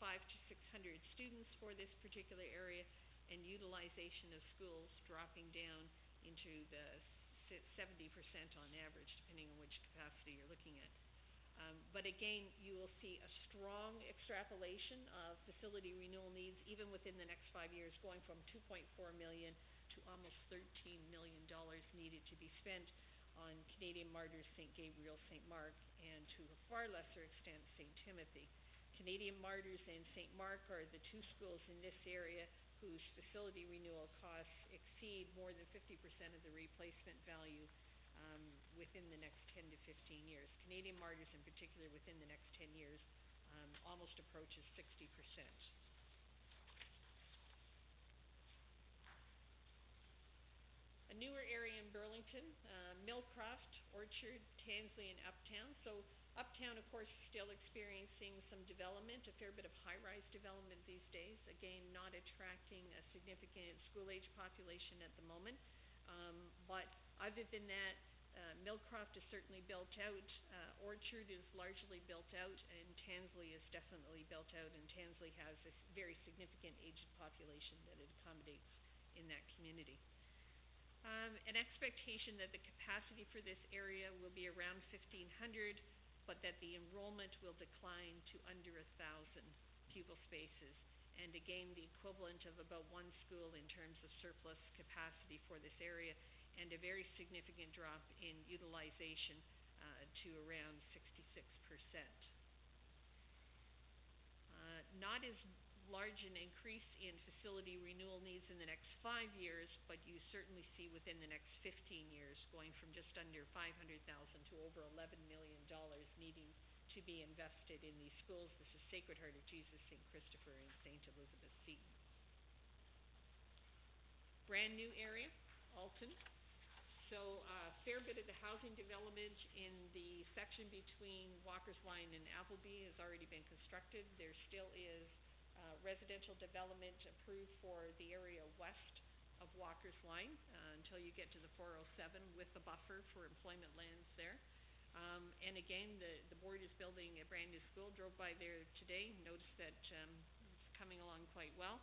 Speaker 19: 500 to 600 students for this particular area, and utilization of schools dropping down into the 70% on average, depending on which capacity you're looking at. But again, you will see a strong extrapolation of facility renewal needs even within the next 5 years, going from $2.4 million to almost $13 million needed to be spent on Canadian Martyrs, St. Gabriel, St. Mark, and to a far lesser extent, St. Timothy. Canadian Martyrs and St. Mark are the two schools in this area whose facility renewal costs exceed more than 50% of the replacement value within the next 10 to 15 years. Canadian Martyrs in particular, within the next 10 years, almost approaches 60%. A newer area in Burlington, Millcroft, Orchard, Tansley, and Uptown. So Uptown, of course, is still experiencing some development, a fair bit of high-rise development these days. Again, not attracting a significant school-age population at the moment. But other than that, Millcroft is certainly built out. Orchard is largely built out, and Tansley is definitely built out. And Tansley has a very significant aged population that it accommodates in that community. An expectation that the capacity for this area will be around 1,500, but that the enrollment will decline to under 1,000 pupil spaces. And again, the equivalent of about one school in terms of surplus capacity for this area, and a very significant drop in utilization to around 66%. Not as large an increase in facility renewal needs in the next 5 years, but you certainly see within the next 15 years going from just under $500,000 to over $11 million needing to be invested in these schools. This is Sacred Heart of Jesus, St. Christopher, and St. Elizabeth Seton. Brand new area, Halton. So a fair bit of the housing development in the section between Walker's Line and Appleby has already been constructed. There still is residential development approved for the area west of Walker's Line until you get to the 407 with the buffer for employment lands there. And again, the board is building a brand new school. Drove by there today, noticed that it's coming along quite well.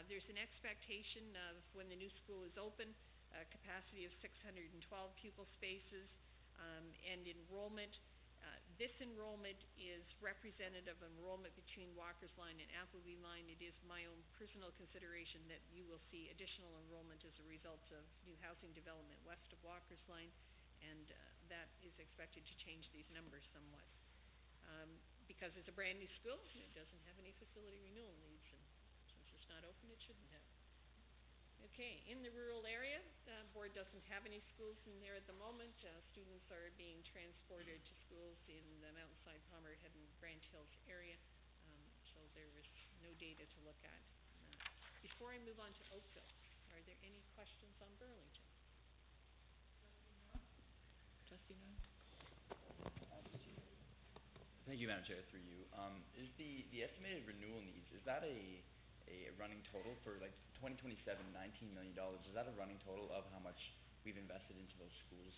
Speaker 19: There's an expectation of when the new school is open, a capacity of 612 pupil spaces, and enrollment. This enrollment is representative of enrollment between Walker's Line and Appleby Line. It is my own personal consideration that you will see additional enrollment as a result of new housing development west of Walker's Line, and that is expected to change these numbers somewhat. Because it's a brand new school, it doesn't have any facility renewal needs, and since it's not open, it shouldn't have. Okay, in the rural area, the board doesn't have any schools in there at the moment. Students are being transported to schools in the Mountainside, Palmer, Hedden, Brant Hills area, so there is no data to look at. Before I move on to Oakville, are there any questions on Burlington? Trustee Nunn?
Speaker 20: Thank you, Madam Chair, through you. Is the estimated renewal needs, is that a running total for like 2027, $19 million? Is that a running total of how much we've invested into those schools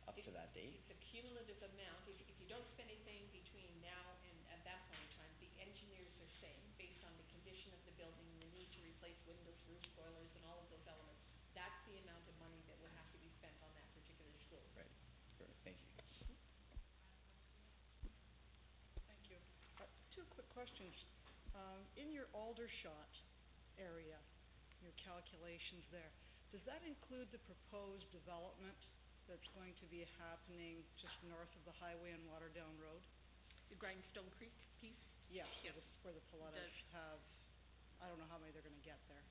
Speaker 20: up to that date?
Speaker 19: It's a cumulative amount. If you don't spend anything between now and at that point in time, the engineers are saying, based on the condition of the building and the need to replace windows, roof spoilers, and all of those elements, that's the amount of money that would have to be spent on that particular school.
Speaker 20: Right. Perfect. Thank you.
Speaker 3: Thank you. Two quick questions. In your Aldershot area, your calculations there, does that include the proposed development that's going to be happening just north of the highway on Waterdown Road?
Speaker 19: The Grindstone Creek piece?
Speaker 3: Yes,
Speaker 19: Yep.
Speaker 3: where the Pauletas
Speaker 19: Does-
Speaker 3: have, I don't know how many they're gonna get there.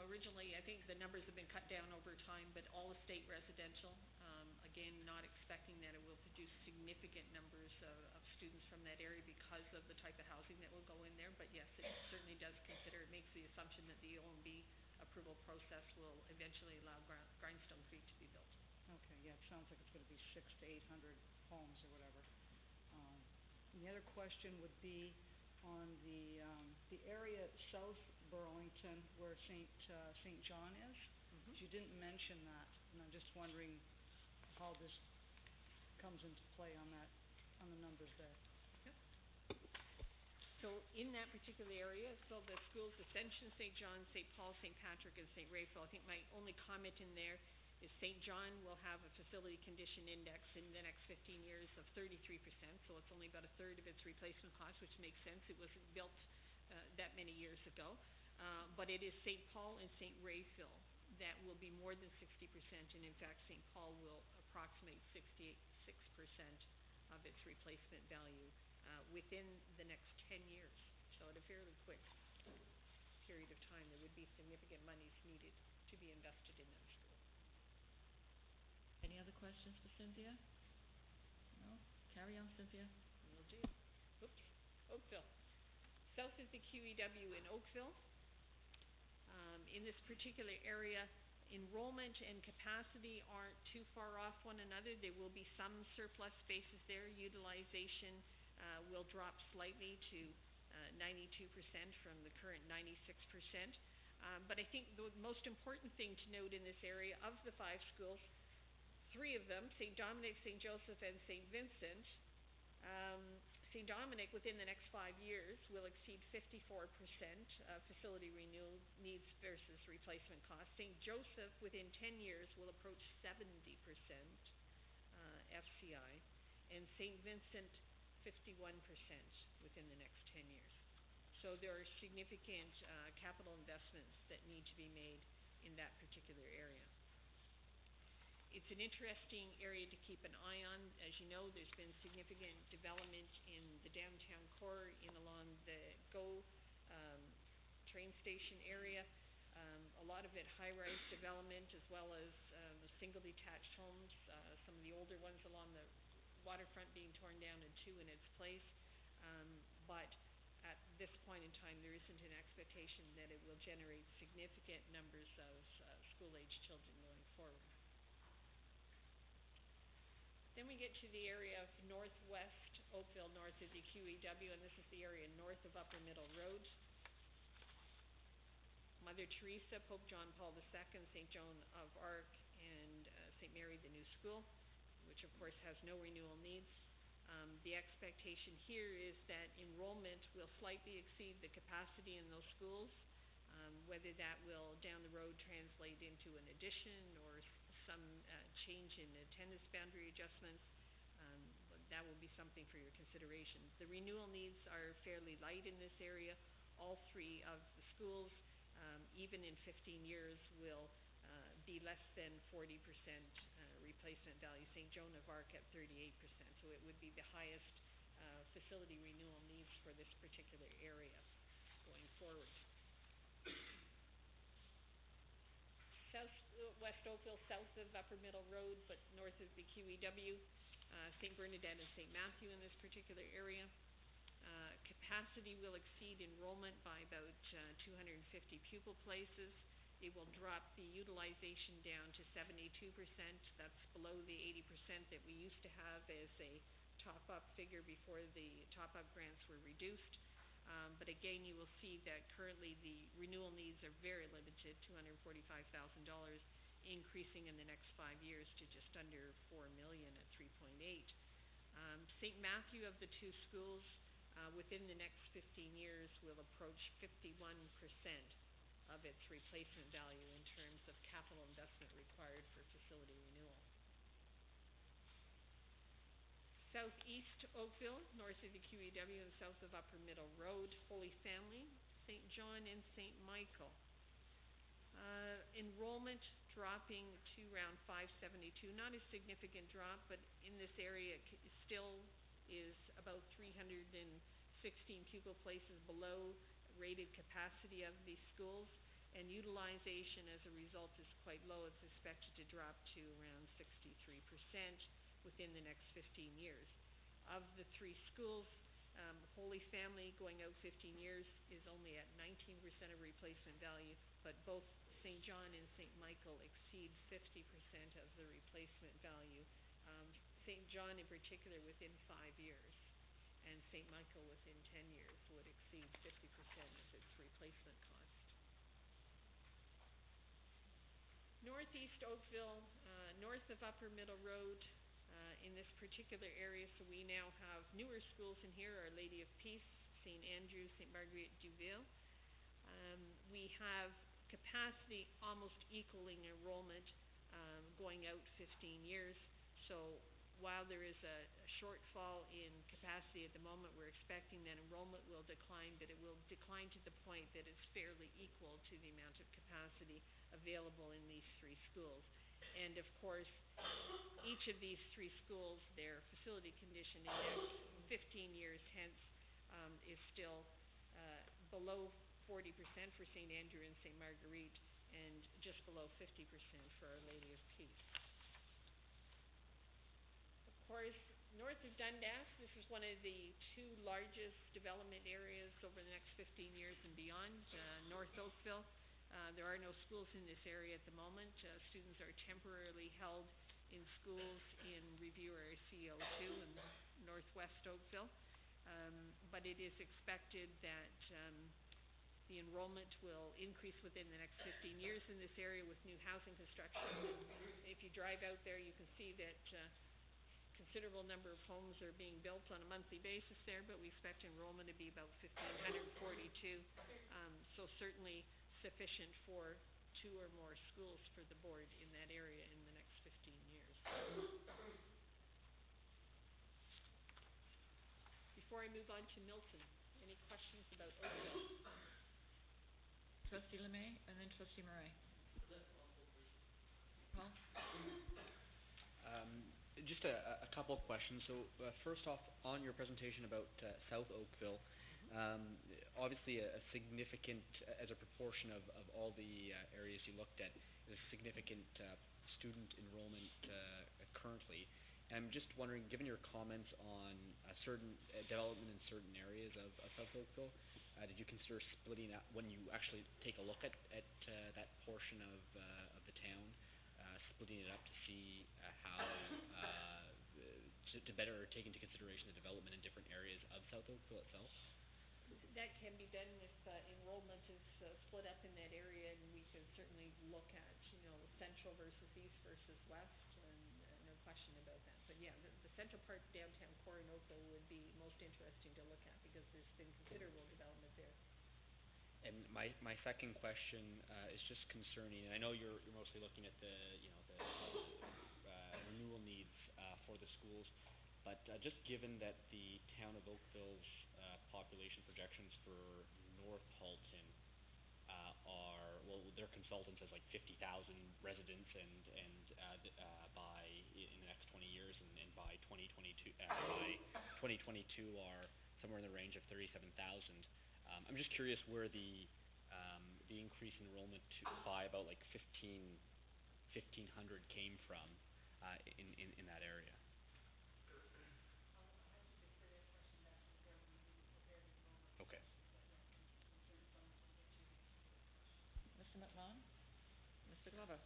Speaker 19: Originally, I think the numbers have been cut down over time, but all estate residential. Again, not expecting that it will produce significant numbers of students from that area because of the type of housing that will go in there. But yes, it certainly does consider, it makes the assumption that the OMB approval process will eventually allow Grindstone Creek to be built.
Speaker 3: Okay, yeah, it sounds like it's gonna be 600 to 800 homes or whatever. And the other question would be on the area south Burlington where St. John is.
Speaker 19: Mm-hmm.
Speaker 3: You didn't mention that, and I'm just wondering how this comes into play on the numbers there.
Speaker 19: So in that particular area, so the schools, Ascension, St. John, St. Paul, St. Patrick, and St. Raphael, I think my only comment in there is St. John will have a facility condition index in the next 15 years of 33%, so it's only about a third of its replacement cost, which makes sense. It wasn't built that many years ago. But it is St. Paul and St. Raphael that will be more than 60%, and in fact, St. Paul will approximate 66% of its replacement value within the next 10 years. So at a fairly quick period of time, there would be significant monies needed to be invested in that school.
Speaker 1: Any other questions for Cynthia? No? Carry on, Cynthia.
Speaker 19: Will do. Oops. Oakville. South is the QEW in Oakville. In this particular area, enrollment and capacity aren't too far off one another. There will be some surplus spaces there. Utilization will drop slightly to 92% from the current 96%. But I think the most important thing to note in this area, of the 5 schools, 3 of them, St. Dominic, St. Joseph, and St. Vincent, St. Dominic within the next 5 years will exceed 54% facility renewal needs versus replacement cost. St. Joseph within 10 years will approach 70% FCI, and St. Vincent 51% within the next 10 years. So there are significant capital investments that need to be made in that particular area. It's an interesting area to keep an eye on. As you know, there's been significant development in the downtown core in along the GO train station area. A lot of it high-rise development, as well as single detached homes, some of the older ones along the waterfront being torn down and 2 in its place. But at this point in time, there isn't an expectation that it will generate significant numbers of school-age children going forward. Then we get to the area of northwest Oakville, north of the QEW, and this is the area north of Upper Middle Road. Mother Teresa, Pope John Paul II, St. Joan of Arc, and St. Mary the New School, which of course has no renewal needs. The expectation here is that enrollment will slightly exceed the capacity in those schools. Whether that will down the road translate into an addition or some change in attendance boundary adjustments, that will be something for your consideration. The renewal needs are fairly light in this area. All 3 of the schools, even in 15 years, will be less than 40% replacement value. St. Joan of Arc at 38%, so it would be the highest facility renewal needs for this particular area going forward. West Oakville, south of Upper Middle Road, but north of the QEW, St. Bernadette and St. Matthew in this particular area. Capacity will exceed enrollment by about 250 pupil places. It will drop the utilization down to 72%. That's below the 80% that we used to have as a top-up figure before the top-up grants were reduced. But again, you will see that currently the renewal needs are very limited, $245,000, increasing in the next 5 years to just under $4 million at 3.8. St. Matthew, of the 2 schools, within the next 15 years will approach 51% of its replacement value in terms of capital investment required for facility renewal. Southeast Oakville, north of the QEW and south of Upper Middle Road, Holy Family, St. John and St. Michael. Enrollment dropping to around 572, not a significant drop, but in this area is still is about 316 pupil places below rated capacity of these schools, and utilization as a result is quite low. It's expected to drop to around 63% within the next 15 years. Of the 3 schools, Holy Family going out 15 years is only at 19% of replacement value, but both St. John and St. Michael exceed 50% of the replacement value. St. John in particular within 5 years, and St. Michael within 10 years would exceed 50% of its replacement cost. Northeast Oakville, north of Upper Middle Road, in this particular area, so we now have newer schools in here, Our Lady of Peace, St. Andrew, St. Marguerite Duville. We have capacity almost equaling enrollment going out 15 years. So while there is a shortfall in capacity at the moment, we're expecting that enrollment will decline, but it will decline to the point that it's fairly equal to the amount of capacity available in these 3 schools. And of course, each of these 3 schools, their facility condition index 15 years hence is still below 40% for St. Andrew and St. Marguerite, and just below 50% for Our Lady of Peace. Of course, north of Dundas, this is one of the 2 largest development areas over the next 15 years and beyond. North Oakville, there are no schools in this area at the moment. Students are temporarily held in schools in Review Area CO2 in Northwest Oakville, but it is expected that the enrollment will increase within the next 15 years in this area with new housing construction. And if you drive out there, you can see that considerable number of homes are being built on a monthly basis there, but we expect enrollment to be about 1,542, so certainly sufficient for 2 or more schools for the board in that area in the next 15 years. Before I move on to Milton, any questions about Oakville?
Speaker 1: Trustee Lemay and then Trustee Murray. Paul?
Speaker 21: Just a couple of questions. So first off, on your presentation about South Oakville, obviously a significant, as a proportion of all the areas you looked at, is a significant student enrollment currently. I'm just wondering, given your comments on a certain development in certain areas of South Oakville, did you consider splitting up, when you actually take a look at that portion of the town, splitting it up to see how to better take into consideration the development in different areas of South Oakville itself?
Speaker 19: That can be done if enrollment is split up in that area, and we can certainly look at, central versus east versus west, and no question about that. But yeah, the central part, downtown core in Oakville, would be most interesting to look at because there's been considerable development there.
Speaker 21: And my second question is just concerning, and I know you're mostly looking at the renewal needs for the schools, but just given that the town of Oakville's population projections for North Halton their consultant says like 50,000 residents, and by in the next 20 years, and by 2022 are somewhere in the range of 37,000. I'm just curious where the increase in enrollment by about like 1,500 came from in that area. Okay.
Speaker 1: Mr. McMahon? Mr. Glover?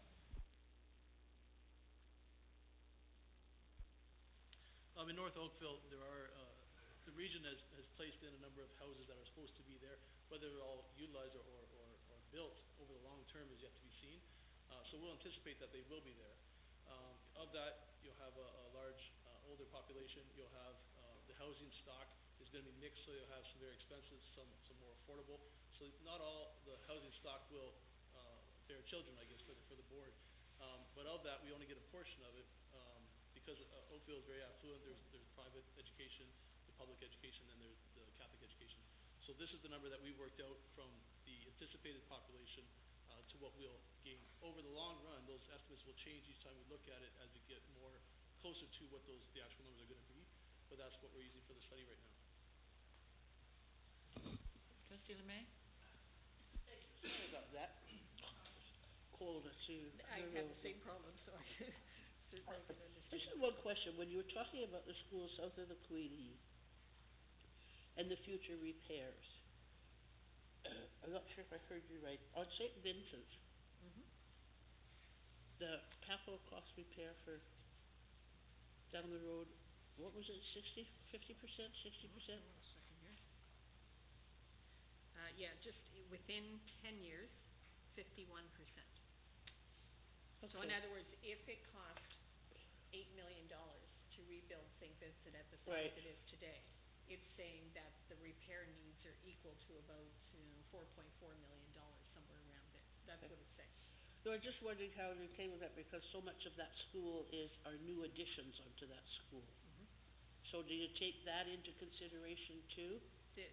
Speaker 8: In North Oakville, there are the region has placed in a number of houses that are supposed to be there. Whether they're all utilized or built over the long term is yet to be seen. So we'll anticipate that they will be there. Of that, you'll have a large older population. You'll have the housing stock is going to be mixed, so you'll have some very expensive, some more affordable. So not all the housing stock will bear children, I guess, for the board. But of that, we only get a portion of it because Oakville is very affluent. There's private education, the public education, and there's the Catholic education. So this is the number that we worked out from the anticipated population to what we'll gain. Over the long run, those estimates will change each time we look at it as we get more closer to what the actual numbers are going to be. but that's what we're using for the study right now.
Speaker 1: Trustee Lemay?
Speaker 15: Sorry about that. Cold, I see.
Speaker 19: I have the same problem, so I certainly can understand.
Speaker 15: Just one question. When you were talking about the school south of the Queenie and the future repairs, I'm not sure if I heard you right. On St. Vincent's,
Speaker 19: Mhm.
Speaker 15: the capital cost repair for down the road, what was it, 50%, 60%?
Speaker 19: Hold on a second here. Yeah, just within 10 years, 51%. So in
Speaker 15: Okay.
Speaker 19: other words, if it cost $8 million to rebuild St. Vincent at the
Speaker 15: Right.
Speaker 19: size it is today, it's saying that the repair needs are equal to about $4.4 million, somewhere around there. That's what it's saying.
Speaker 15: No, I'm just wondering how you came with that, because so much of that school are new additions onto that school.
Speaker 19: Mhm.
Speaker 15: So do you take that into consideration too?
Speaker 19: The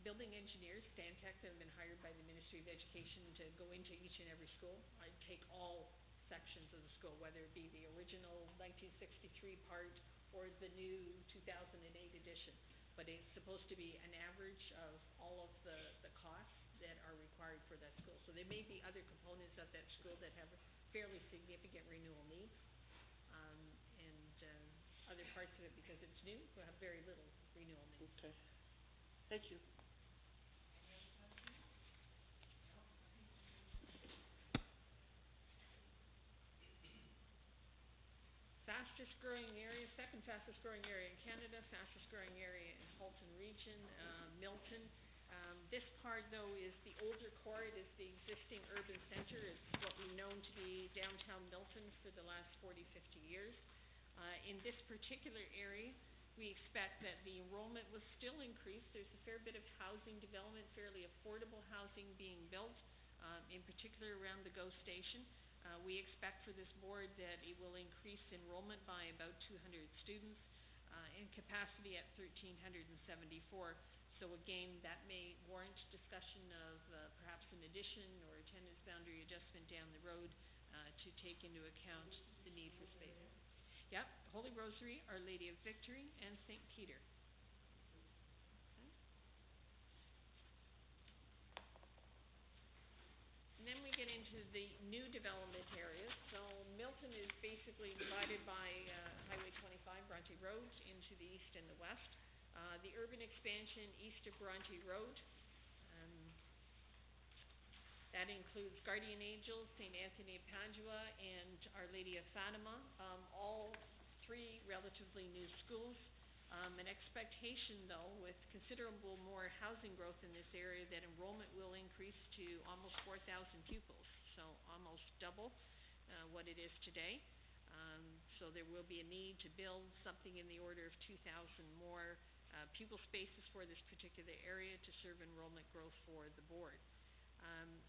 Speaker 19: building engineers, Stantec, that have been hired by the Ministry of Education to go into each and every school, I'd take all sections of the school, whether it be the original 1963 part or the new 2008 edition. But it's supposed to be an average of all of the costs that are required for that school. So there may be other components of that school that have fairly significant renewal needs, and other parts of it, because it's new, will have very little renewal needs.
Speaker 15: Okay. Thank you.
Speaker 19: Fastest growing area, second fastest growing area in Canada, fastest growing area in Halton region, Milton. This part, though, is the older core. It is the existing urban center. It's what we've known to be downtown Milton for the last 40, 50 years. In this particular area, we expect that the enrollment will still increase. There's a fair bit of housing development, fairly affordable housing being built, in particular around the GO station. We expect for this board that it will increase enrollment by about 200 students, and capacity at 1,374. So again, that may warrant discussion of perhaps an addition or attendance boundary adjustment down the road to take into account the need for space. Yep, Holy Rosary, Our Lady of Victory, and St. Peter. And then we get into the new development areas. So Milton is basically divided by Highway 25, Bronte Road, into the east and the west. The urban expansion east of Bronte Road, that includes Guardian Angels, St. Anthony of Padua, and Our Lady of Fatima, all three relatively new schools. An expectation, though, with considerable more housing growth in this area, that enrollment will increase to almost 4,000 pupils, so almost double what it is today. So there will be a need to build something in the order of 2,000 more pupil spaces for this particular area to serve enrollment growth for the board.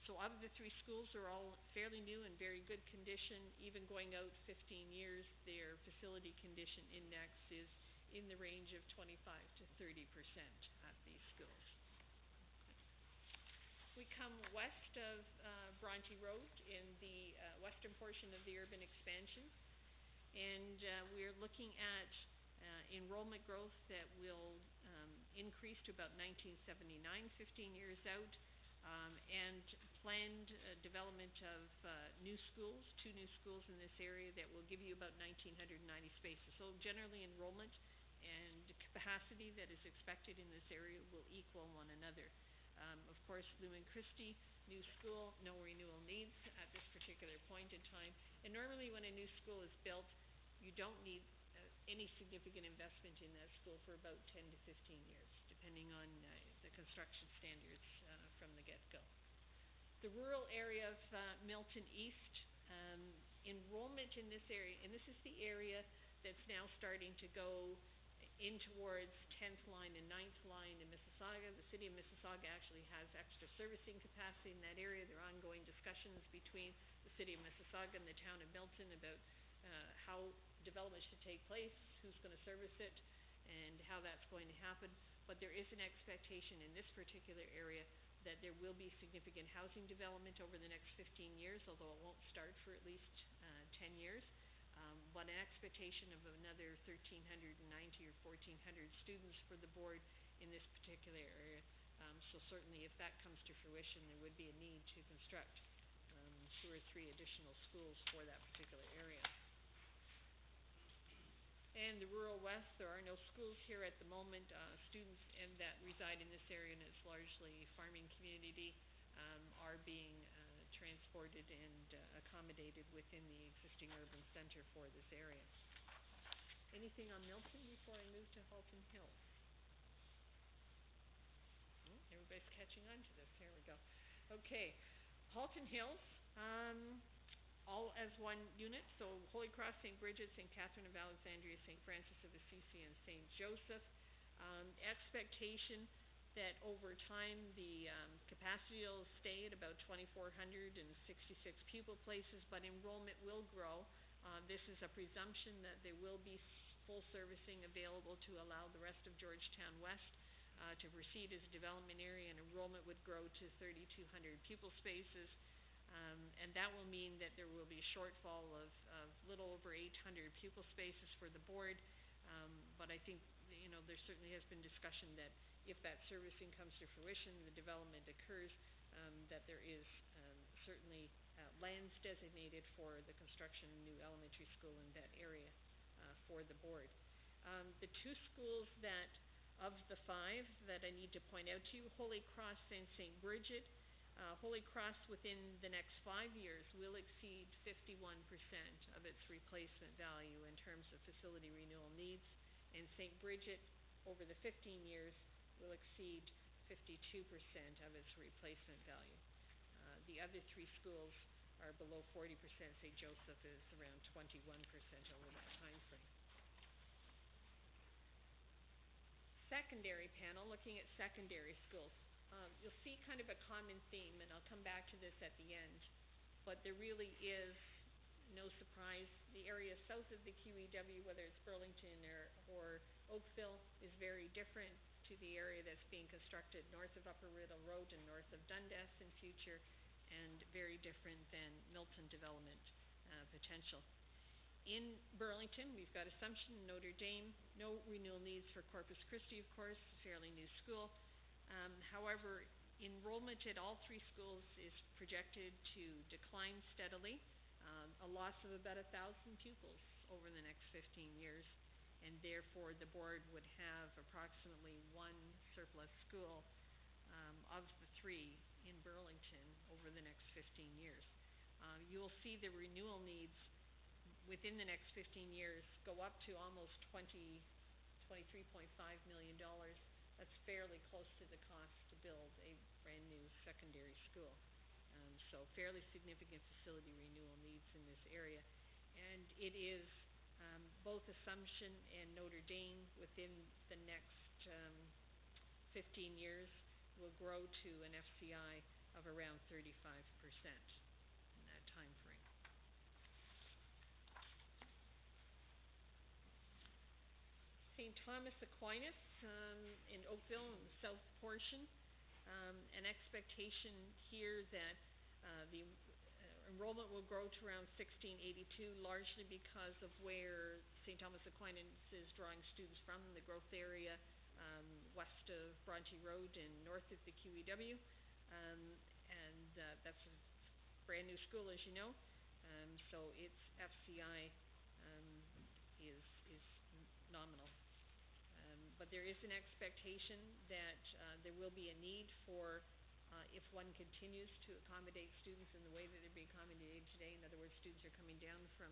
Speaker 19: So out of the three schools, are all fairly new and very good condition. Even going out 15 years, their facility condition index is in the range of 25 to 30% at these schools. We come west of Bronte Road in the western portion of the urban expansion, and we're looking at enrollment growth that will increase to about 1979, 15 years out, and planned development of new schools, 2 new schools in this area that will give you about 1,990 spaces. So generally enrollment and capacity that is expected in this area will equal one another. Of course, Lumen Christi, new school, no renewal needs at this particular point in time. And normally when a new school is built, you don't need any significant investment in that school for about 10 to 15 years, depending on the construction standards from the get-go. The rural area of Milton East, enrollment in this area, and this is the area that's now starting to go in towards 10th line and 9th line in Mississauga. The city of Mississauga actually has extra servicing capacity in that area. There are ongoing discussions between the city of Mississauga and the town of Milton about how development should take place, who's going to service it, and how that's going to happen. But there is an expectation in this particular area that there will be significant housing development over the next 15 years, although it won't start for at least 10 years. But an expectation expectation of another 1,390 or 1,400 students for the board in this particular area. So certainly if that comes to fruition, there would be a need to construct 2 or 3 additional schools for that particular area. And the rural west, there are no schools here at the moment. Students that reside in this area, and it's largely farming community, are being transported and accommodated within the existing urban center for this area. Anything on Milton before I move to Halton Hills? Everybody's catching on to this. Here we go. Okay, Halton Hills, all as one unit. So Holy Cross, St. Bridget, St. Catherine of Alexandria, St. Francis of Assisi, and St. Joseph. Expectation that over time the capacity will stay at about 2,466 pupil places, but enrollment will grow. This is a presumption that there will be full servicing available to allow the rest of Georgetown West to proceed as a development area, and enrollment would grow to 3,200 pupil spaces. And that will mean that there will be a shortfall of little over 800 pupil spaces for the board. But I think, there certainly has been discussion that if that servicing comes to fruition, the development occurs, that there is certainly lands designated for the construction of a new elementary school in that area for the board. The 2 schools that, of the 5 that I need to point out to you, Holy Cross and St. Bridget. Holy Cross within the next 5 years will exceed 51% of its replacement value in terms of facility renewal needs, and St. Bridget over the 15 years will exceed 52% of its replacement value. The other 3 schools are below 40%. St. Joseph is around 21% over that time frame. Secondary panel, looking at secondary schools. You'll see kind of a common theme, and I'll come back to this at the end, but there really is no surprise. The area south of the QEW, whether it's Burlington or Oakville, is very different to the area that's being constructed north of Upper Riddle Road and north of Dundas in future, and very different than Milton development potential. In Burlington, we've got Assumption, Notre Dame, no renewal needs for Corpus Christi, of course, a fairly new school. However, enrollment at all 3 schools is projected to decline steadily, a loss of about 1,000 pupils over the next 15 years, and therefore the board would have approximately 1 surplus school of the 3 in Burlington over the next 15 years. You'll see the renewal needs within the next 15 years go up to almost $23.5 million. That's fairly close to the cost to build a brand new secondary school. So fairly significant facility renewal needs in this area. And it is both Assumption and Notre Dame within the next 15 years will grow to an FCI of around 35% in that time frame. St. Thomas Aquinas in Oakville in the south portion, an expectation here that the enrollment will grow to around 1,682, largely because of where St. Thomas Aquinas is drawing students from, the growth area west of Bronte Road and north of the QEW, and that's a brand new school, as you know, so its FCI is nominal. But there is an expectation that there will be a need for, if one continues to accommodate students in the way that they're being accommodated today, in other words, students are coming down from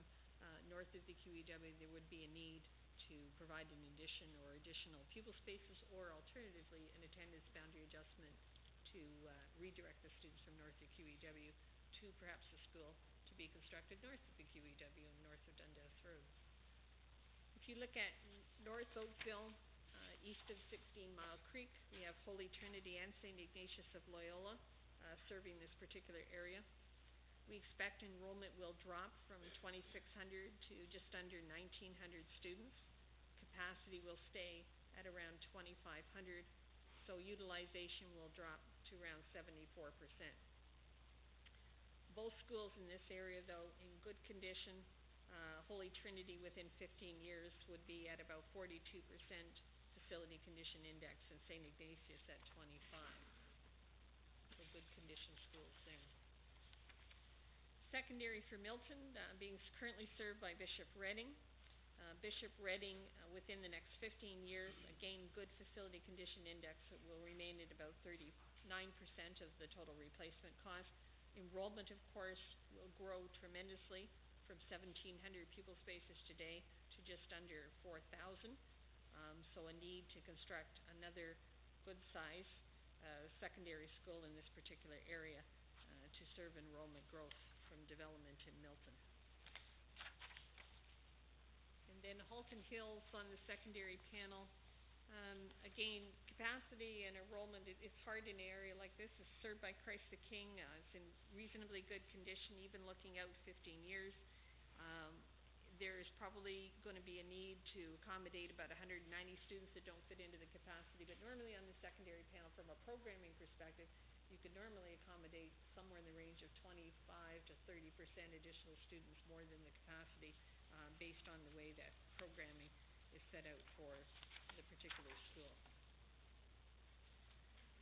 Speaker 19: north of the QEW, there would be a need to provide an addition or additional pupil spaces, or alternatively an attendance boundary adjustment to redirect the students from north of QEW to perhaps a school to be constructed north of the QEW and north of Dundas Road. If you look at North Oakville, east of 16 Mile Creek, we have Holy Trinity and St. Ignatius of Loyola serving this particular area. We expect enrollment will drop from 2,600 to just under 1,900 students. Capacity will stay at around 2,500, so utilization will drop to around 74%. Both schools in this area, though, in good condition, Holy Trinity within 15 years would be at about 42% facility condition index, and St. Ignatius at 25. So good condition schools there. Secondary for Milton, being currently served by Bishop Redding. Bishop Redding, within the next 15 years, again, good facility condition index, it will remain at about 39% of the total replacement cost. Enrollment, of course, will grow tremendously from 1,700 pupil spaces today to just under 4,000. So a need to construct another good size secondary school in this particular area to serve enrollment growth from development in Milton. And then Halton Hills on the secondary panel. Again, capacity and enrollment, it's hard in an area like this. It's served by Christ the King. It's in reasonably good condition, even looking out 15 years. There's probably going to be a need to accommodate about 190 students that don't fit into the capacity, but normally on the secondary panel, from a programming perspective, you could normally accommodate somewhere in the range of 25 to 30% additional students more than the capacity based on the way that programming is set out for the particular school.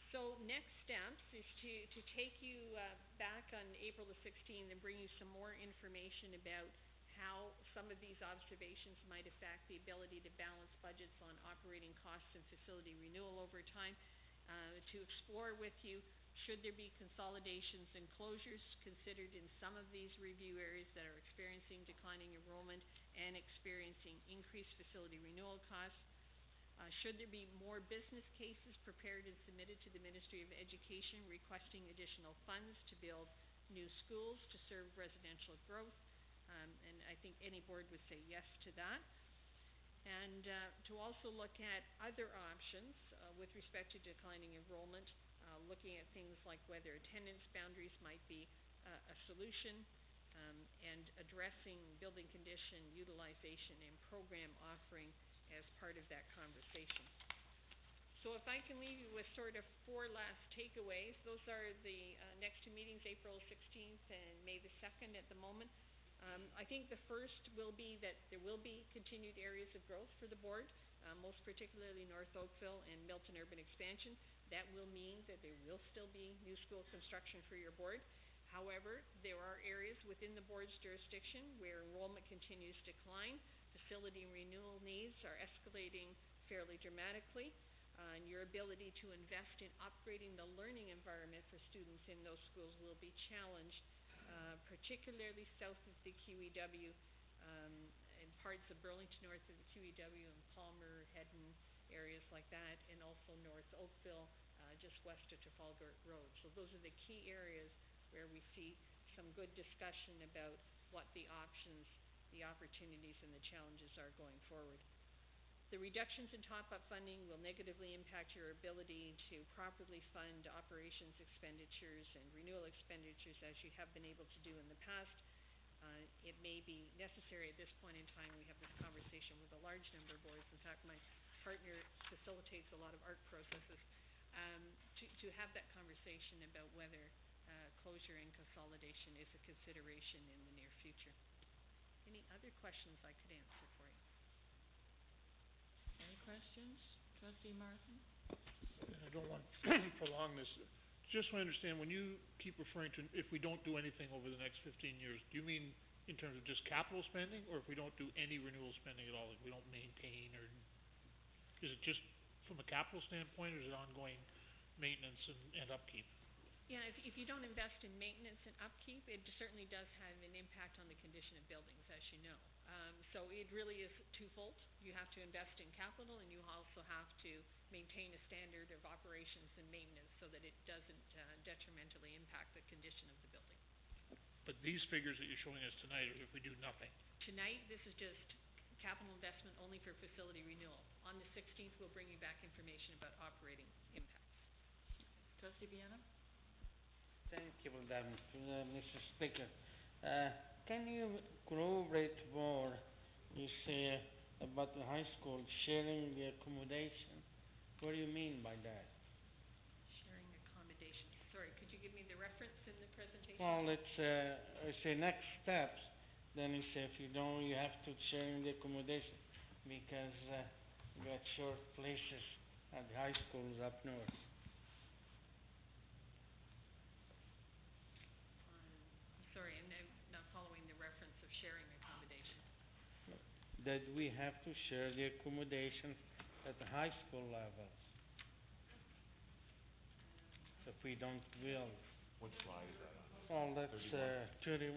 Speaker 19: So next steps is to take you back on April the 16th and bring you some more information about how some of these observations might affect the ability to balance budgets on operating costs and facility renewal over time, to explore with you should there be consolidations and closures considered in some of these review areas that are experiencing declining enrollment and experiencing increased facility renewal costs. Should there be more business cases prepared and submitted to the Ministry of Education requesting additional funds to build new schools to serve residential growth? And I think any board would say yes to that. And to also look at other options with respect to declining enrollment, looking at things like whether attendance boundaries might be a solution, and addressing building condition, utilization, and program offering as part of that conversation. So if I can leave you with sort of 4 last takeaways, those are the next 2 meetings, April 16th and May the 2nd at the moment. I think the first will be that there will be continued areas of growth for the board, most particularly North Oakville and Milton urban expansion. That will mean that there will still be new school construction for your board. However, there are areas within the board's jurisdiction where enrollment continues to decline, facility renewal needs are escalating fairly dramatically, and your ability to invest in upgrading the learning environment for students in those schools will be challenged, particularly south of the QEW, in parts of Burlington north of the QEW and Palmer, Hedden, areas like that, and also North Oakville, just west of Trafalgar Road. So those are the key areas where we see some good discussion about what the options, the opportunities, and the challenges are going forward. The reductions in top-up funding will negatively impact your ability to properly fund operations expenditures and renewal expenditures as you have been able to do in the past. It may be necessary at this point in time, we have this conversation with a large number of boards. In fact, my partner facilitates a lot of ARC processes, to have that conversation about whether closure and consolidation is a consideration in the near future. Any other questions I could answer for you? Any questions? Trustee Martin?
Speaker 4: I don't want to prolong this. Just want to understand, when you keep referring to if we don't do anything over the next 15 years, do you mean in terms of just capital spending, or if we don't do any renewal spending at all, if we don't maintain, or is it just from a capital standpoint, or is it ongoing maintenance and upkeep?
Speaker 19: Yeah, if you don't invest in maintenance and upkeep, it certainly does have an impact on the condition of buildings, as you know. So it really is twofold. You have to invest in capital, and you also have to maintain a standard of operations and maintenance so that it doesn't detrimentally impact the condition of the building.
Speaker 4: But these figures that you're showing us tonight are if we do nothing.
Speaker 19: Tonight, this is just capital investment only for facility renewal. On the 16th, we'll bring you back information about operating impacts.
Speaker 1: Trustee Viana?
Speaker 16: Thank you, Madam Mr. Speaker. Can you corroborate more, you say, about the high school sharing the accommodation? What do you mean by that?
Speaker 19: Sharing accommodation. Sorry, could you give me the reference in the presentation?
Speaker 16: Well, it's next steps then he said, if you don't, you have to share in the accommodation, because, we got short places at the high schools up north.
Speaker 19: I'm sorry, I'm not following the reference of sharing accommodation.
Speaker 16: That we have to share the accommodation at the high school level. If we don't build.
Speaker 6: What slide is that on?
Speaker 16: Oh, that's, 31.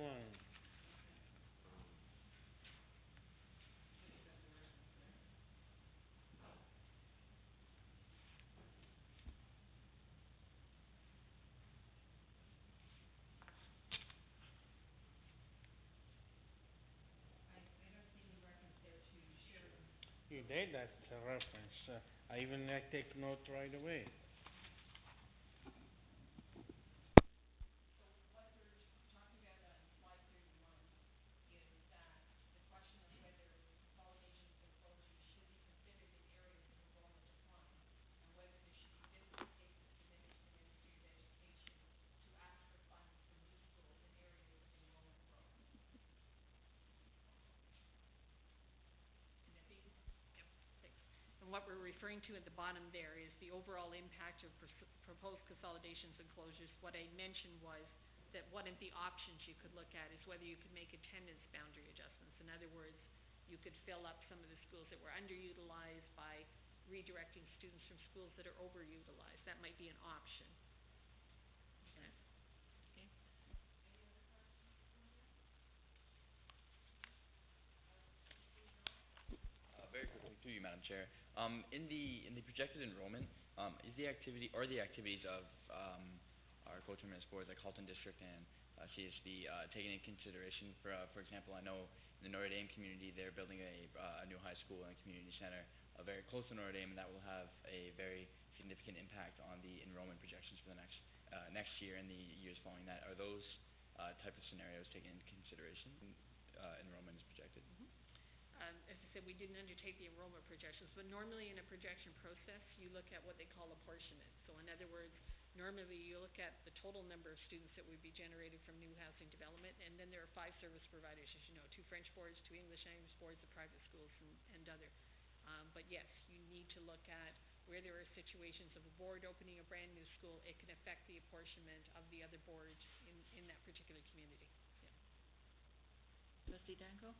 Speaker 16: You did that reference. I even take note right away.
Speaker 19: So what we're talking about on slide 31 is that the question of whether consolidations and closures should be considered in areas of enrollment decline, and whether there should be business cases submitted to the Ministry of Education to ask for funds for new schools in areas of enrollment growth. And I think, yep, thanks. And what we're referring to at the bottom there is the overall impact of proposed consolidations and closures. What I mentioned was that one of the options you could look at is whether you could make attendance boundary adjustments. In other words, you could fill up some of the schools that were underutilized by redirecting students from schools that are overutilized. That might be an option. Okay. Okay. Any other questions, Cynthia?
Speaker 20: Very quickly through you, Madam Chair. In the projected enrollment, is the activity or the activities of our coterminous boards like Halton District and CSB taken into consideration? For example, I know in the Notre Dame community they're building a new high school and a community center very close to Notre Dame, and that will have a very significant impact on the enrollment projections for the next year and the years following that. Are those type of scenarios taken into consideration when enrollment is projected?
Speaker 19: Mm-hmm. As I said, we didn't undertake the enrollment projections, but normally in a projection process, you look at what they call apportionment. So in other words, normally you look at the total number of students that would be generated from new housing development, and then there are 5 service providers, as you know, 2 French boards, 2 English language boards, the private schools, and other. But yes, you need to look at where there are situations of a board opening a brand new school, it can affect the apportionment of the other boards in that particular community. Yeah.
Speaker 1: Trustee Danko?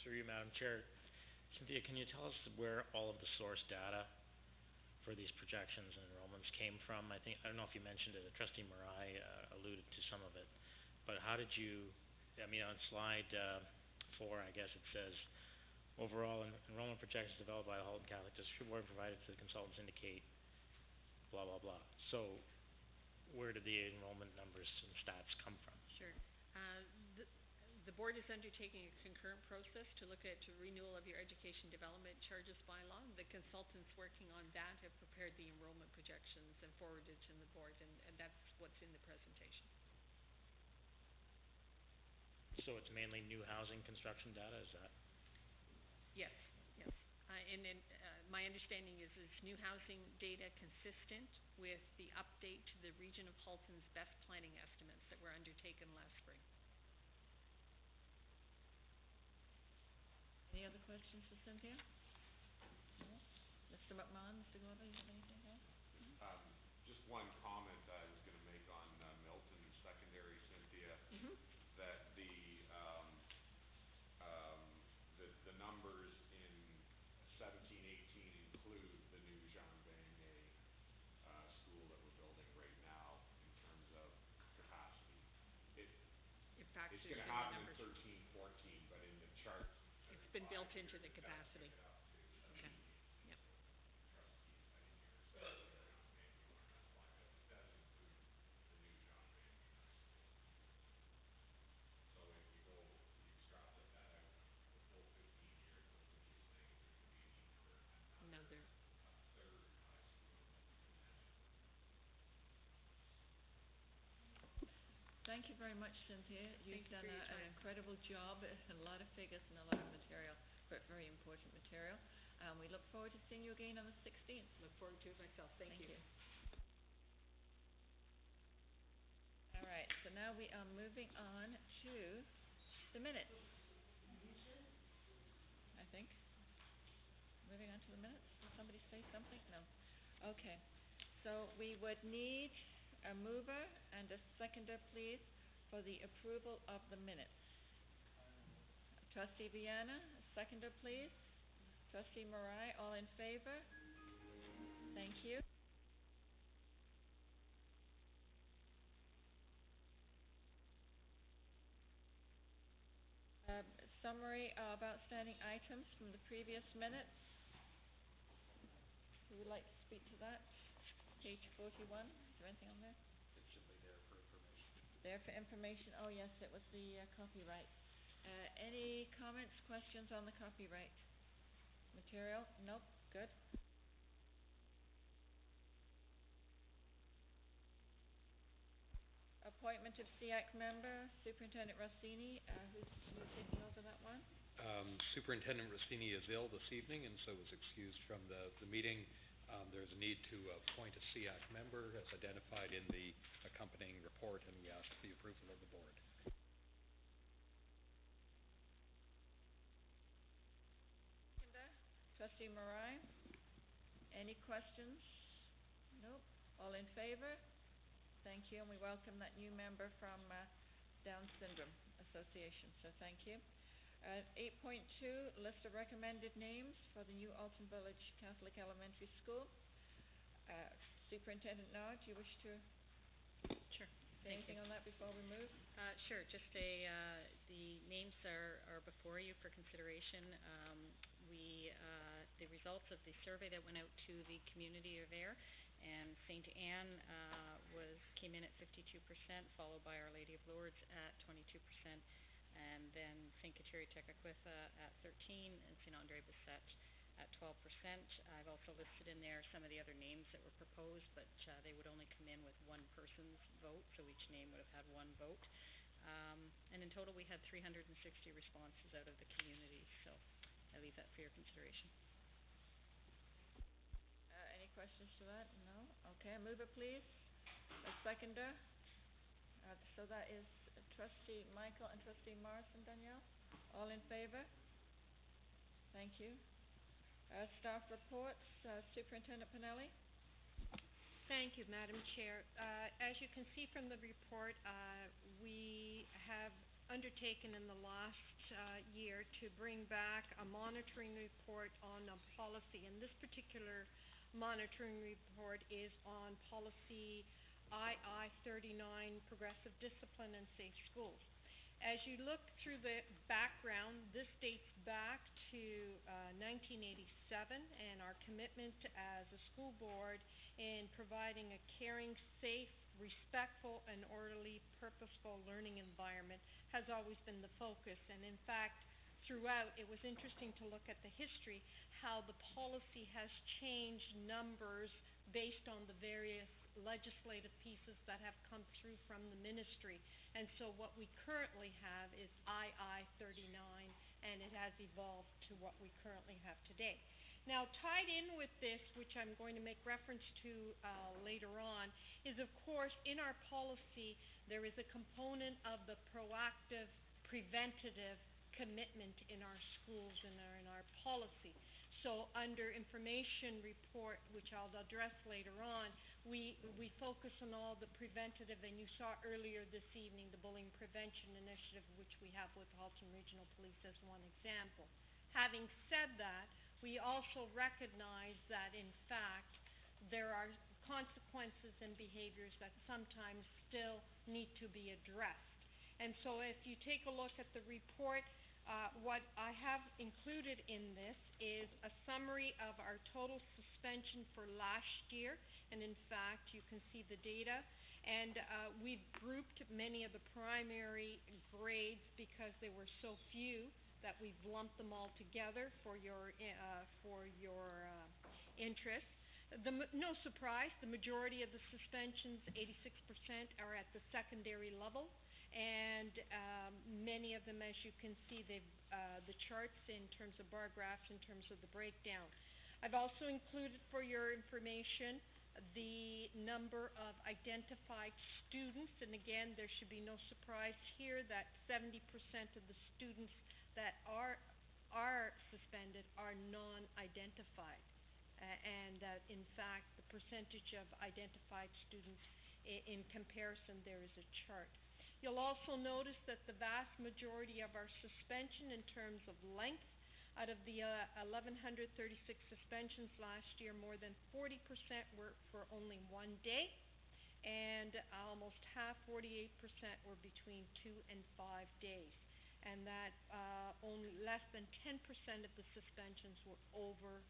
Speaker 22: Through you, Madam Chair. Cynthia, can you tell us where all of the source data for these projections and enrollments came from? I don't know if you mentioned it, Trustee Marai alluded to some of it, but how did you, on slide 4, I guess it says, overall enrollment projections developed by the Halton Catholic District Board provided to the consultants indicate blah, blah, blah. So where did the enrollment numbers and stats come from?
Speaker 19: Sure. The board is undertaking a concurrent process to look at renewal of your education development charges bylaw. The consultants working on that have prepared the enrollment projections and forwarded to the board, and that's what's in the presentation.
Speaker 22: So it's mainly new housing construction data, is that?
Speaker 19: Yes, yes. My understanding is new housing data consistent with the update to the Region of Halton's best planning estimates that were undertaken last spring.
Speaker 1: Any other questions for Cynthia? No? Mr. McMahon, Mr. Glover, you have anything else?
Speaker 6: Just one comment I was going to make on Milton Secondary, Cynthia, that the numbers in 17-18 include the new Jean Vanier school that we're building right now in terms of capacity. It's going to happen in 13-14, but in the chart.
Speaker 19: It's been built into the capacity. Okay. Yep.
Speaker 6: Trustees, I didn't hear her say Jean Vanier, that's why, but it does include the new Jean Vanier school. So if you extrapolate that out the full 15 years, what Cynthia's saying is there's going to be a need for another third high school potentially.
Speaker 1: Thank you very much, Cynthia. You've done an incredible job, a lot of figures and a lot of material, but very important material. We look forward to seeing you again on the 16th.
Speaker 19: Look forward to it myself. Thank you.
Speaker 1: All right, so now we are moving on to The minutes. I think. Moving on to the minutes. Did somebody say something? No. Okay. So we would need a mover and a seconder, please, for the approval of the minutes. Trustee Viana, seconder, please. Trustee Marai, all in favor? Thank you. Summary of outstanding items from the previous minutes. Who would like to speak to that? Page 41, is there anything on there?
Speaker 2: It's simply there for information.
Speaker 1: There for information, oh yes, it was the copyright. Any comments, questions on the copyright material? Nope, good. Appointment of SEAC member, Superintendent Rossini, who's taking over that one?
Speaker 2: Superintendent Rossini is ill this evening and so was excused from the meeting. There's a need to appoint a SEAC member as identified in the accompanying report, and we ask the approval of the board.
Speaker 1: Trustee Marai, any questions? Nope. All in favor? Thank you, and we welcome that new member from Down Syndrome Association, so thank you. 8.2, list of recommended names for the new Alton Village Catholic Elementary School. Superintendent Nod, do you wish to
Speaker 9: Sure.
Speaker 1: say anything on that before we move?
Speaker 9: Sure, just the names are before you for consideration. The results of the survey that went out to the community are there, and St. Anne came in at 52%, followed by Our Lady of Lourdes at 22%, and then St. Kateri Tekakwitha at 13%, and St. Andre Bessette at 12%. I've also listed in there some of the other names that were proposed, but they would only come in with one person's vote, so each name would have had one vote. And in total, we had 360 responses out of the community, so I leave that for your consideration.
Speaker 1: Any questions to that? No? Okay, a mover, please. A seconder. So that is Trustee Michael and Trustee Morrison. Danielle? All in favor? Thank you. Staff reports. Superintendent Pinelli?
Speaker 19: Thank you, Madam Chair. As you can see from the report, we have undertaken in the last year to bring back a monitoring report on a policy, and this particular monitoring report is on policy II-39, Progressive Discipline and Safe Schools. As you look through the background, this dates back to 1987 and our commitment as a school board in providing a caring, safe, respectful, and orderly, purposeful learning environment has always been the focus. And in fact, throughout, it was interesting to look at the history, how the policy has changed numbers based on the various legislative pieces that have come through from the ministry. And so what we currently have is II-39, and it has evolved to what we currently have today. Now, tied in with this, which I'm going to make reference to later on, is of course in our policy there is a component of the proactive, preventative commitment in our schools and in our policy. So under information report, which I'll address later on, we focus on all the preventative, and you saw earlier this evening the bullying prevention initiative, which we have with Halton Regional Police as one example. Having said that, we also recognize that in fact there are consequences and behaviors that sometimes still need to be addressed. And so if you take a look at the report, what I have included in this is a summary of our total suspension for last year, and in fact you can see the data, and we've grouped many of the primary grades because there were so few that we've lumped them all together for your interest. No surprise, the majority of the suspensions, 86%, are at the secondary level. And many of them, as you can see, the charts in terms of bar graphs, in terms of the breakdown. I've also included for your information the number of identified students, and again, there should be no surprise here that 70% of the students that are suspended are non-identified, and that in fact the percentage of identified students in comparison, there is a chart. You'll also notice that the vast majority of our suspension in terms of length, out of the 1,136 suspensions last year, more than 40% were for only 1 day, and almost half, 48%, were between 2 and 5 days. And that only less than 10% of the suspensions were over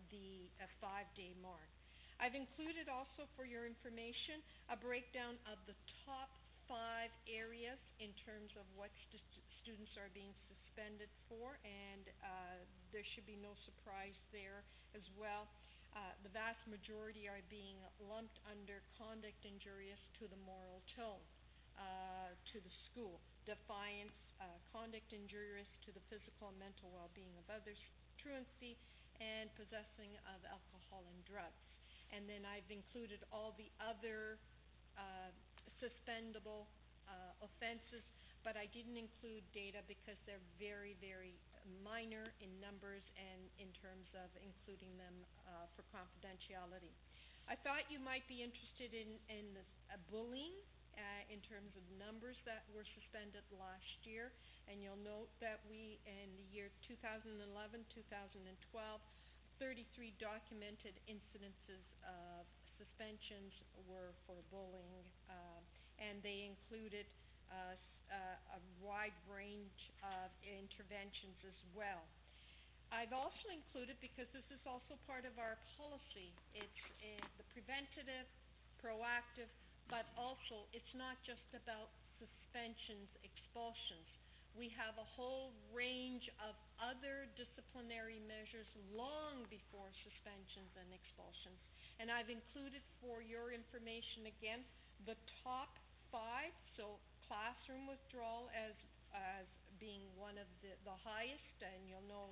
Speaker 19: the 5-day mark. I've included also for your information a breakdown of the top 5 areas in terms of what students are being suspended for, and there should be no surprise there as well. The vast majority are being lumped under conduct injurious to the moral tone, to the school, defiance, conduct injurious to the physical and mental well-being of others, truancy, and possessing of alcohol and drugs. And then I've included all the other suspendable offenses, but I didn't include data because they're very, very minor in numbers and in terms of including them for confidentiality. I thought you might be interested in the bullying in terms of numbers that were suspended last year, and you'll note that we, in the year 2011, 2012, 33 documented incidences of suspensions were for bullying, and they included a wide range of interventions as well. I've also included, because this is also part of our policy, it's the preventative, proactive, but also it's not just about suspensions, expulsions. We have a whole range of other disciplinary measures long before suspensions and expulsions. And I've included for your information again the top 5, so classroom withdrawal as being one of the highest, and you'll know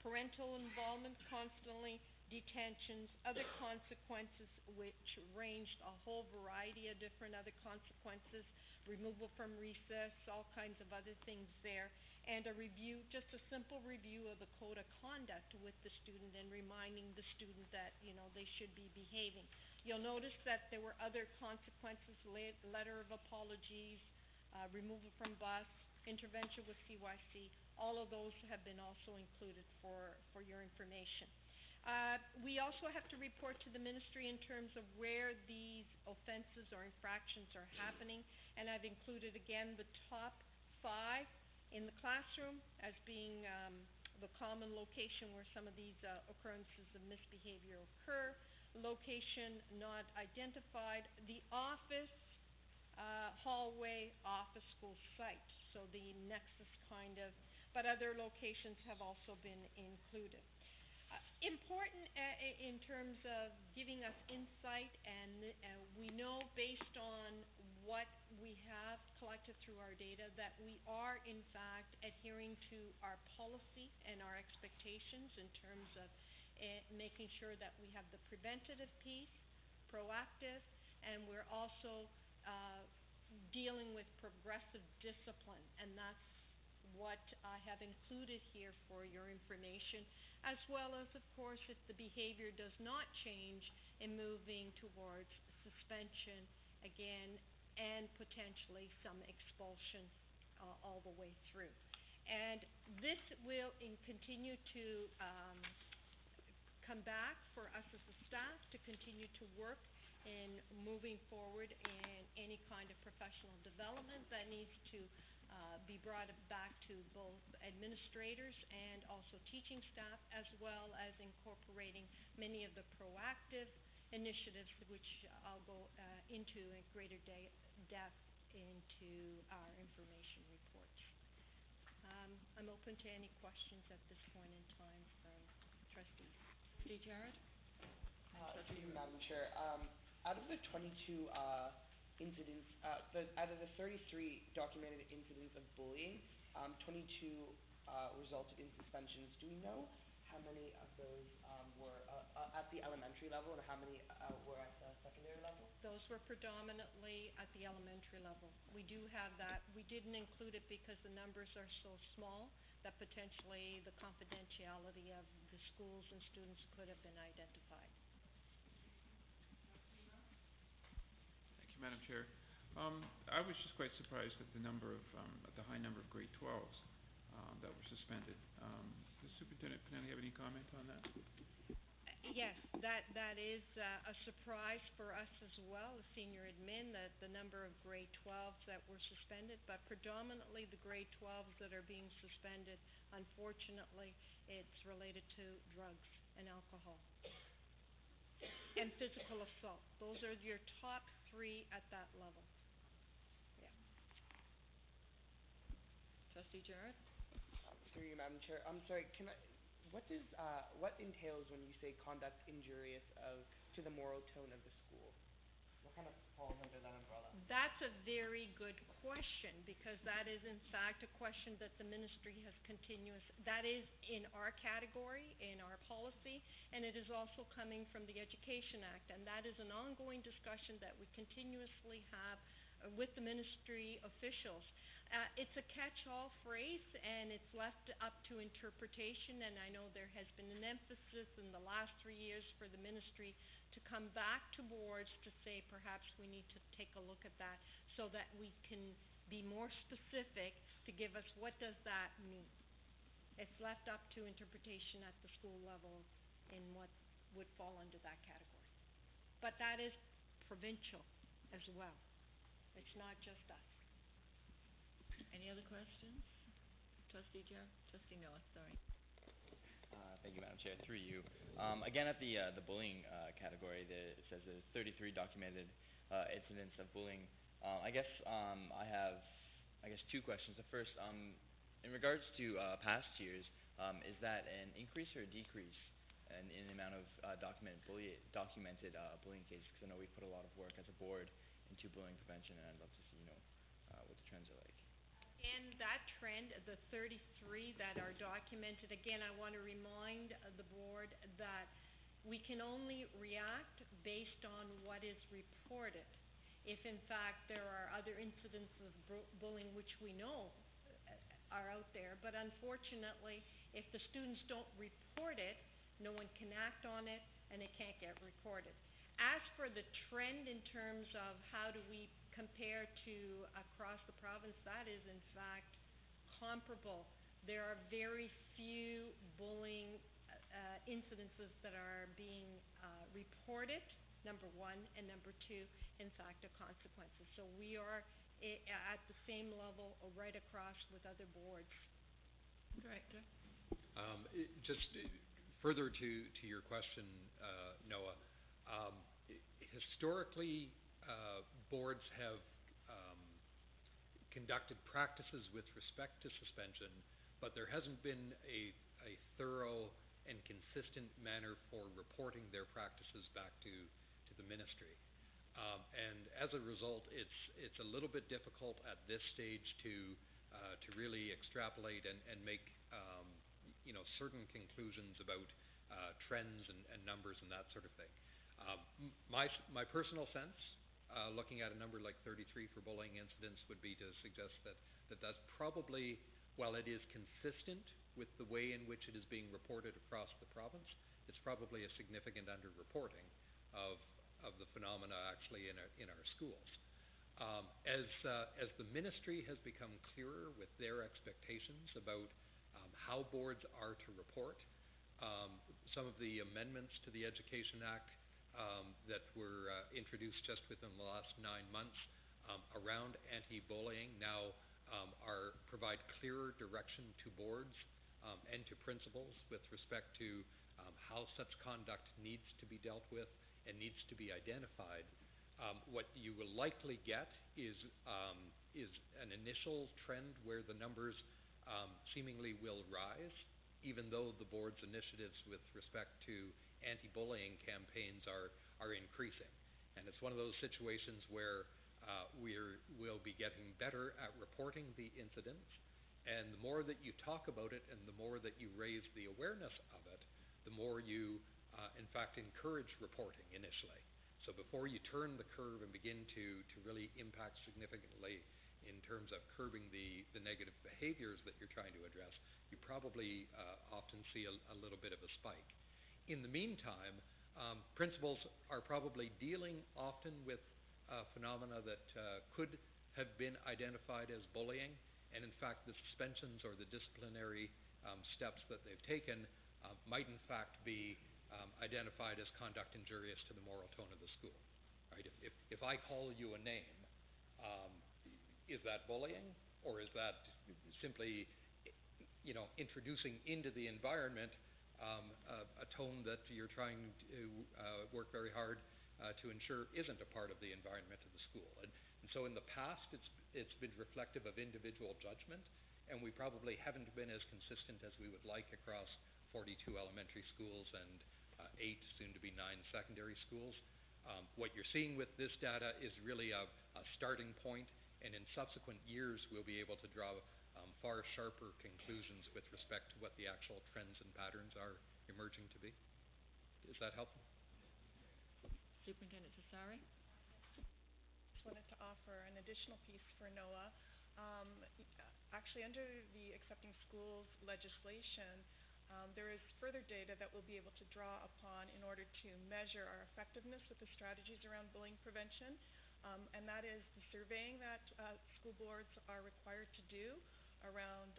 Speaker 19: parental involvement constantly, detentions, other consequences which ranged a whole variety of different other consequences, removal from recess, all kinds of other things there, and a review, just a simple review of the code of conduct with the student and reminding the student that, you know, they should be behaving. You'll notice that there were other consequences, letter of apologies, removal from bus, intervention with CYC. All of those have been also included for your information. We also have to report to the ministry in terms of where these offenses or infractions are happening, and I've included again the top 5 in the classroom as being the common location where some of these occurrences of misbehavior occur, location not identified, the office, hallway, office, school site, so the nexus kind of, but other locations have also been included. Important in terms of giving us insight, and we know based on what we have collected through our data that we are in fact adhering to our policy and our expectations in terms of making sure that we have the preventative piece, proactive, and we're also dealing with progressive discipline, and that's what I have included here for your information, as well as, of course, if the behavior does not change in moving towards suspension again and potentially some expulsion all the way through. And this will continue to come back for us as a staff to continue to work in moving forward in any kind of professional development that needs to be brought back to both administrators and also teaching staff, as well as incorporating many of the proactive initiatives which I'll go into in greater depth into our information reports. I'm open to any questions at this point in time from trustees. Trustee Jarrett?
Speaker 17: Through you, Madam Chair. Out of the 22 incidents, out of the 33 documented incidents of bullying, 22 resulted in suspensions. Do we know how many of those were at the elementary level and how many were at the secondary level?
Speaker 19: Those were predominantly at the elementary level. We do have that. We didn't include it because the numbers are so small that potentially the confidentiality of the schools and students could have been identified.
Speaker 10: Thank you, Madam Chair. I was just quite surprised at the number of, at the high number of grade 12s that were suspended. Does Superintendent Pinelli have any comment on that?
Speaker 19: Yes, that is a surprise for us as well, the senior admin, that the number of grade 12s that were suspended, but predominantly the grade 12s that are being suspended, unfortunately, it's related to drugs and alcohol and physical assault. Those are your top three at that level. Yeah.
Speaker 1: Trustee Jarrett?
Speaker 17: Through you, Madam Chair. I'm sorry, what entails when you say conduct injurious to the moral tone of the school? What kind of falls under that umbrella?
Speaker 19: That's a very good question, because that is in fact a question that the ministry has that is in our category, in our policy, and it is also coming from the Education Act, and that is an ongoing discussion that we continuously have with the ministry officials. It's a catch-all phrase, and it's left up to interpretation, and I know there has been an emphasis in the last 3 years for the ministry to come back to boards to say perhaps we need to take a look at that so that we can be more specific to give us what does that mean. It's left up to interpretation at the school level in what would fall under that category. But that is provincial as well. It's not just us.
Speaker 1: Any other questions? Trustee Jarrett? Trustee Noah, sorry.
Speaker 20: Thank you, Madam Chair. Through you. Again, at the bullying category, it says there's 33 documented incidents of bullying. I guess I have two questions. The first, in regards to past years, is that an increase or a decrease in the amount of documented bullying cases? Because I know we put a lot of work as a board into bullying prevention, and I'd love to see, what the trends are like.
Speaker 19: In that trend, the 33 that are documented, again, I want to remind the board that we can only react based on what is reported. If, in fact, there are other incidents of bullying which we know are out there, but unfortunately, if the students don't report it, no one can act on it, and it can't get reported. As for the trend in terms of how do we compare to across the province, that is in fact comparable. There are very few bullying incidences that are being reported, number one, and number two, in fact, the consequences. So we are at the same level right across with other boards.
Speaker 1: Director?
Speaker 2: Just further to your question, Noah, historically, boards have conducted practices with respect to suspension, but there hasn't been a thorough and consistent manner for reporting their practices back to the ministry. And as a result, it's a little bit difficult at this stage to really extrapolate and make certain conclusions about trends and numbers and that sort of thing. My personal sense, looking at a number like 33 for bullying incidents, would be to suggest that that's probably, while it is consistent with the way in which it is being reported across the province, it's probably a significant underreporting of the phenomena actually in our schools. As the ministry has become clearer with their expectations about how boards are to report, some of the amendments to the Education Act that were introduced just within the last 9 months around anti-bullying now provide clearer direction to boards and to principals with respect to how such conduct needs to be dealt with and needs to be identified. What you will likely get is an initial trend where the numbers seemingly will rise, even though the board's initiatives with respect to anti-bullying campaigns are increasing. And it's one of those situations where we'll be getting better at reporting the incidents, And the more that you talk about it and the more that you raise the awareness of it, the more you, in fact, encourage reporting initially. So before you turn the curve and begin to really impact significantly in terms of curbing the negative behaviors that you're trying to address, you probably often see a little bit of a spike. In the meantime, principals are probably dealing often with phenomena that could have been identified as bullying, and in fact the suspensions or the disciplinary steps that they've taken might in fact be identified as conduct injurious to the moral tone of the school. Right? If I call you a name, is that bullying, or is that simply, introducing into the environment a tone that you're trying to work very hard to ensure isn't a part of the environment of the school? And so in the past, it's been reflective of individual judgment, and we probably haven't been as consistent as we would like across 42 elementary schools and 8, soon to be 9 secondary schools. What you're seeing with this data is really a starting point, and in subsequent years we'll be able to draw far sharper conclusions with respect to what the actual trends and patterns are emerging to be. Is that helpful?
Speaker 1: Superintendent Cesari?
Speaker 13: Just wanted to offer an additional piece for NOAA. Actually, under the Accepting Schools legislation, there is further data that we'll be able to draw upon in order to measure our effectiveness with the strategies around bullying prevention, and that is the surveying that school boards are required to do around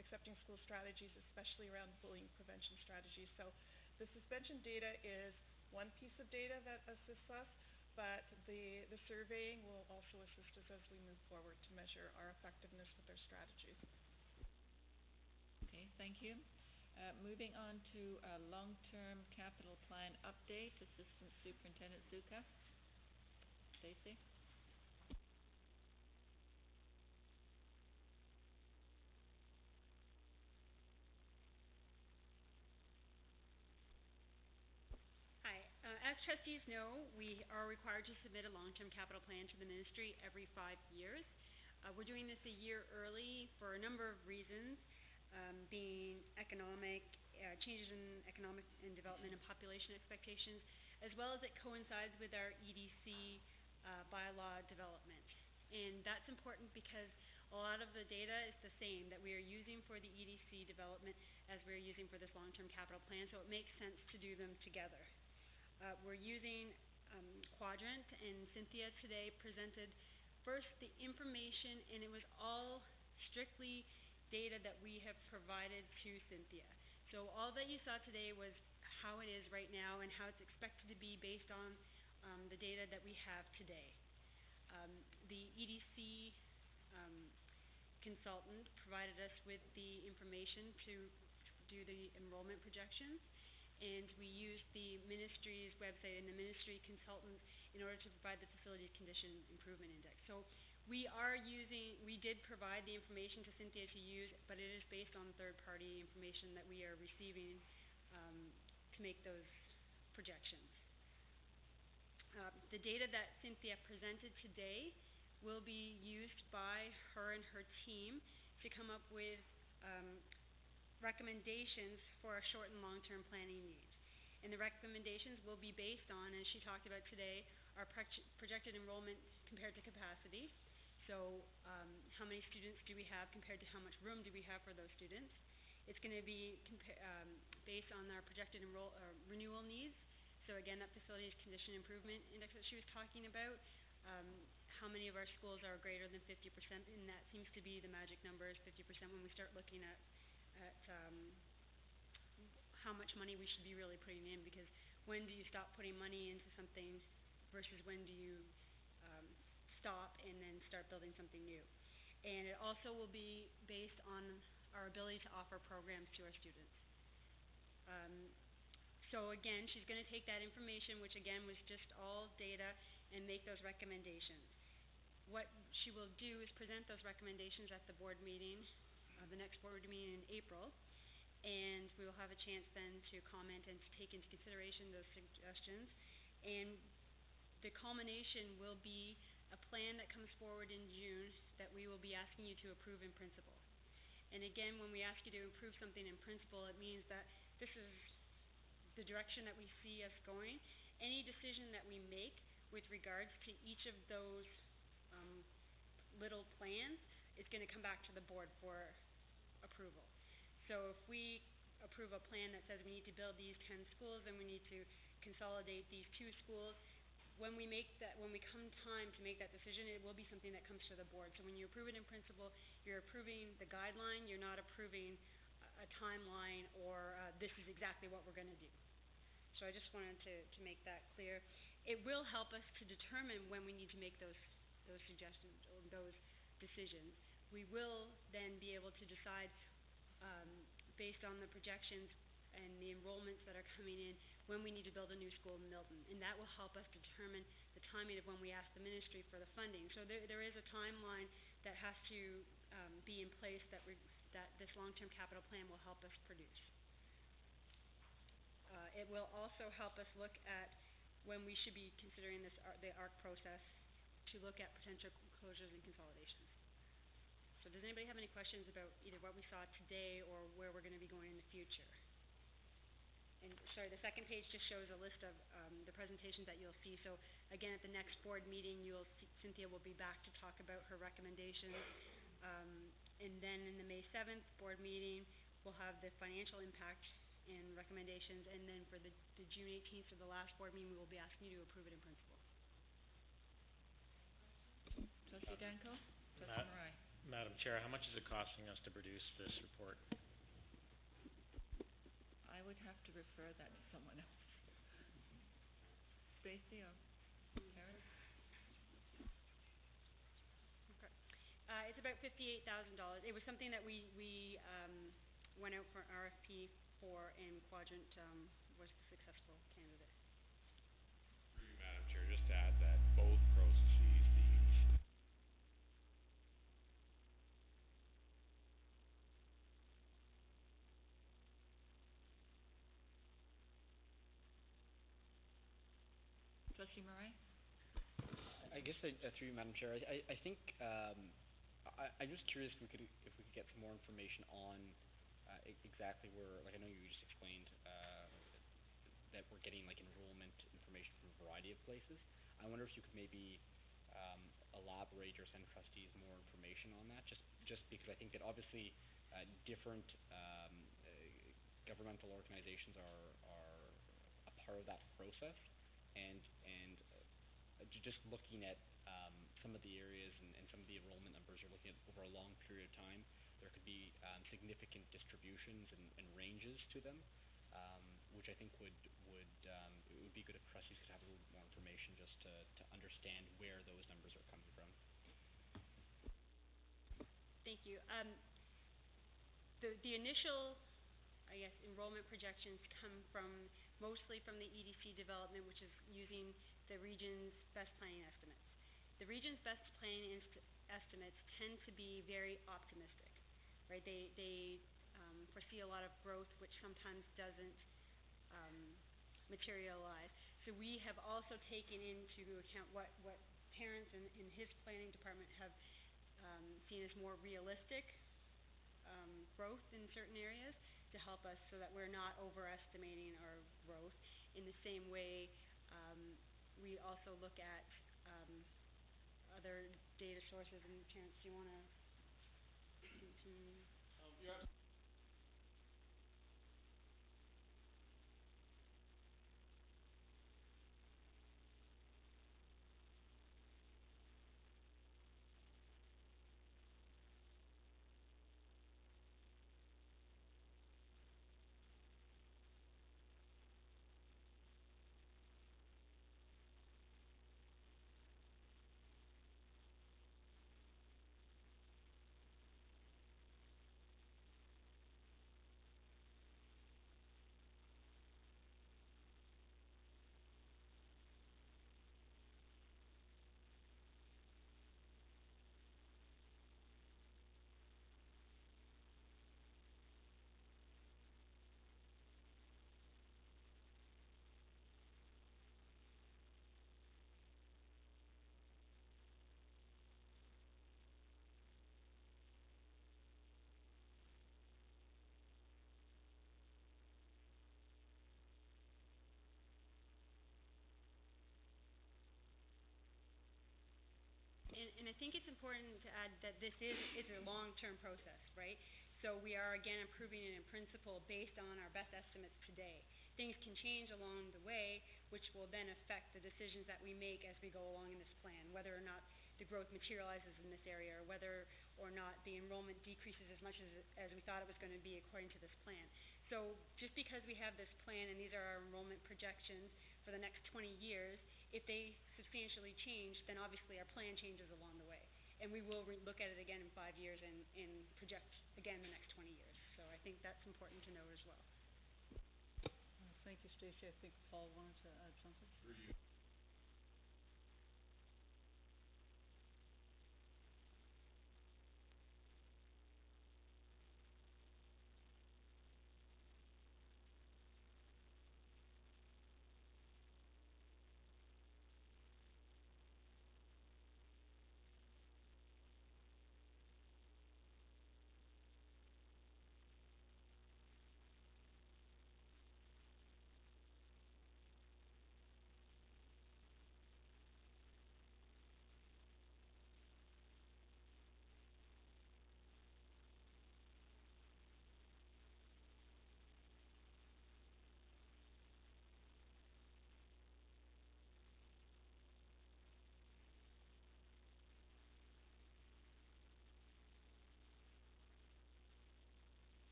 Speaker 13: accepting school strategies, especially around bullying prevention strategies. So the suspension data is one piece of data that assists us, but the surveying will also assist us as we move forward to measure our effectiveness with our strategies.
Speaker 1: Okay, thank you. Moving on to a long-term capital plan update, Assistant Superintendent Zuka. Stacey?
Speaker 18: Hi. As trustees know, we are required to submit a long-term capital plan to the ministry every 5 years. We're doing this a year early for a number of reasons, being economic changes in economic and development and population expectations, as well as it coincides with our EDC bylaw development. And that's important because a lot of the data is the same that we are using for the EDC development as we're using for this long-term capital plan, so it makes sense to do them together. We're using Quadrant, and Cynthia today presented first the information, and it was all strictly data that we have provided to Cynthia. So all that you saw today was how it is right now and how it's expected to be based on the data that we have today. The EDC consultant provided us with the information to do the enrollment projections, and we used the ministry's website and the ministry consultant in order to provide the Facility Condition Improvement Index. So we did provide the information to Cynthia to use, but it is based on third-party information that we are receiving to make those projections. The data that Cynthia presented today will be used by her and her team to come up with recommendations for our short and long-term planning needs. And the recommendations will be based on, as she talked about today, our projected enrollment compared to capacity. So how many students do we have compared to how much room do we have for those students? It's going to be based on our projected renewal needs. So again, that Facilities Condition Improvement Index that she was talking about, how many of our schools are greater than 50%, and that seems to be the magic number is 50% when we start looking at how much money we should be really putting in, because when do you stop putting money into something versus when do you stop and then start building something new. And it also will be based on our ability to offer programs to our students. So again, she's going to take that information, which again was just all data, and make those recommendations. What she will do is present those recommendations at the board meeting, the next board meeting in April, and we will have a chance then to comment and to take into consideration those suggestions. And the culmination will be a plan that comes forward in June that we will be asking you to approve in principle. And again, when we ask you to improve something in principle, it means that this is the direction that we see us going. Any decision that we make with regards to each of those little plans is going to come back to the board for approval. So if we approve a plan that says we need to build these 10 schools and we need to consolidate these 2 schools, when we come time to make that decision, it will be something that comes to the board. So when you approve it in principle, you're approving the guideline, you're not approving a timeline or this is exactly what we're going to do. So I just wanted to make that clear. It will help us to determine when we need to make those suggestions or those decisions. We will then be able to decide based on the projections and the enrollments that are coming in when we need to build a new school in Milton. And that will help us determine the timing of when we ask the ministry for the funding. So there is a timeline that has to be in place that this long-term capital plan will help us produce. It will also help us look at when we should be considering the ARC process to look at potential closures and consolidations. So does anybody have any questions about either what we saw today or where we're going to be going in the future? And sorry, the second page just shows a list of the presentations that you'll see. So again, at the next board meeting, Cynthia will be back to talk about her recommendations. And then in the May 7th board meeting, we'll have the financial impact and recommendations. And then for the June 18th, for the last board meeting, we will be asking you to approve it in principle.
Speaker 1: Trustee Danko? Trustee Marai?
Speaker 22: Madam Chair, how much is it costing us to produce this report?
Speaker 1: I would have to refer that to someone else. Stacy or Karen?
Speaker 18: Okay. It's about $58,000. It was something that we went out for RFP for, and Quadrant was the successful candidate.
Speaker 6: Through you, Madam Chair, just to add that both processes,
Speaker 1: Trustee Marai?
Speaker 21: I guess through you, Madam Chair, I think I'm just curious if we could get some more information on exactly where, like I know you just explained that we're getting like enrollment information from a variety of places. I wonder if you could maybe elaborate or send trustees more information on that, just because I think that obviously different governmental organizations are a part of that process, and just looking at some of the areas and some of the enrollment numbers, you're looking at over a long period of time, there could be significant distributions and ranges to them, which I think it would be good if trustees could have a little bit more information just to understand where those numbers are coming from.
Speaker 18: Thank you. The initial, I guess, enrollment projections come mostly from the EDC development, which is using the region's best planning estimates. The region's best planning estimates tend to be very optimistic, right? They foresee a lot of growth, which sometimes doesn't materialize. So we have also taken into account what parents in his planning department have seen as more realistic growth in certain areas to help us so that we're not overestimating our growth. In the same way, we also look at other data sources. And Terrence, do you want to? I think it's important to add that this is a long-term process, right? So we are again approving it in principle based on our best estimates today. Things can change along the way, which will then affect the decisions that we make as we go along in this plan, whether or not the growth materializes in this area, or whether or not the enrollment decreases as much as we thought it was going to be according to this plan. So just because we have this plan and these are our enrollment projections for the next 20 years, if they substantially change, then obviously our plan changes along the way. And we will look at it again in 5 years and project again the next 20 years. So I think that's important to note as well.
Speaker 3: Thank you, Stacy. I think Paul wanted to add something.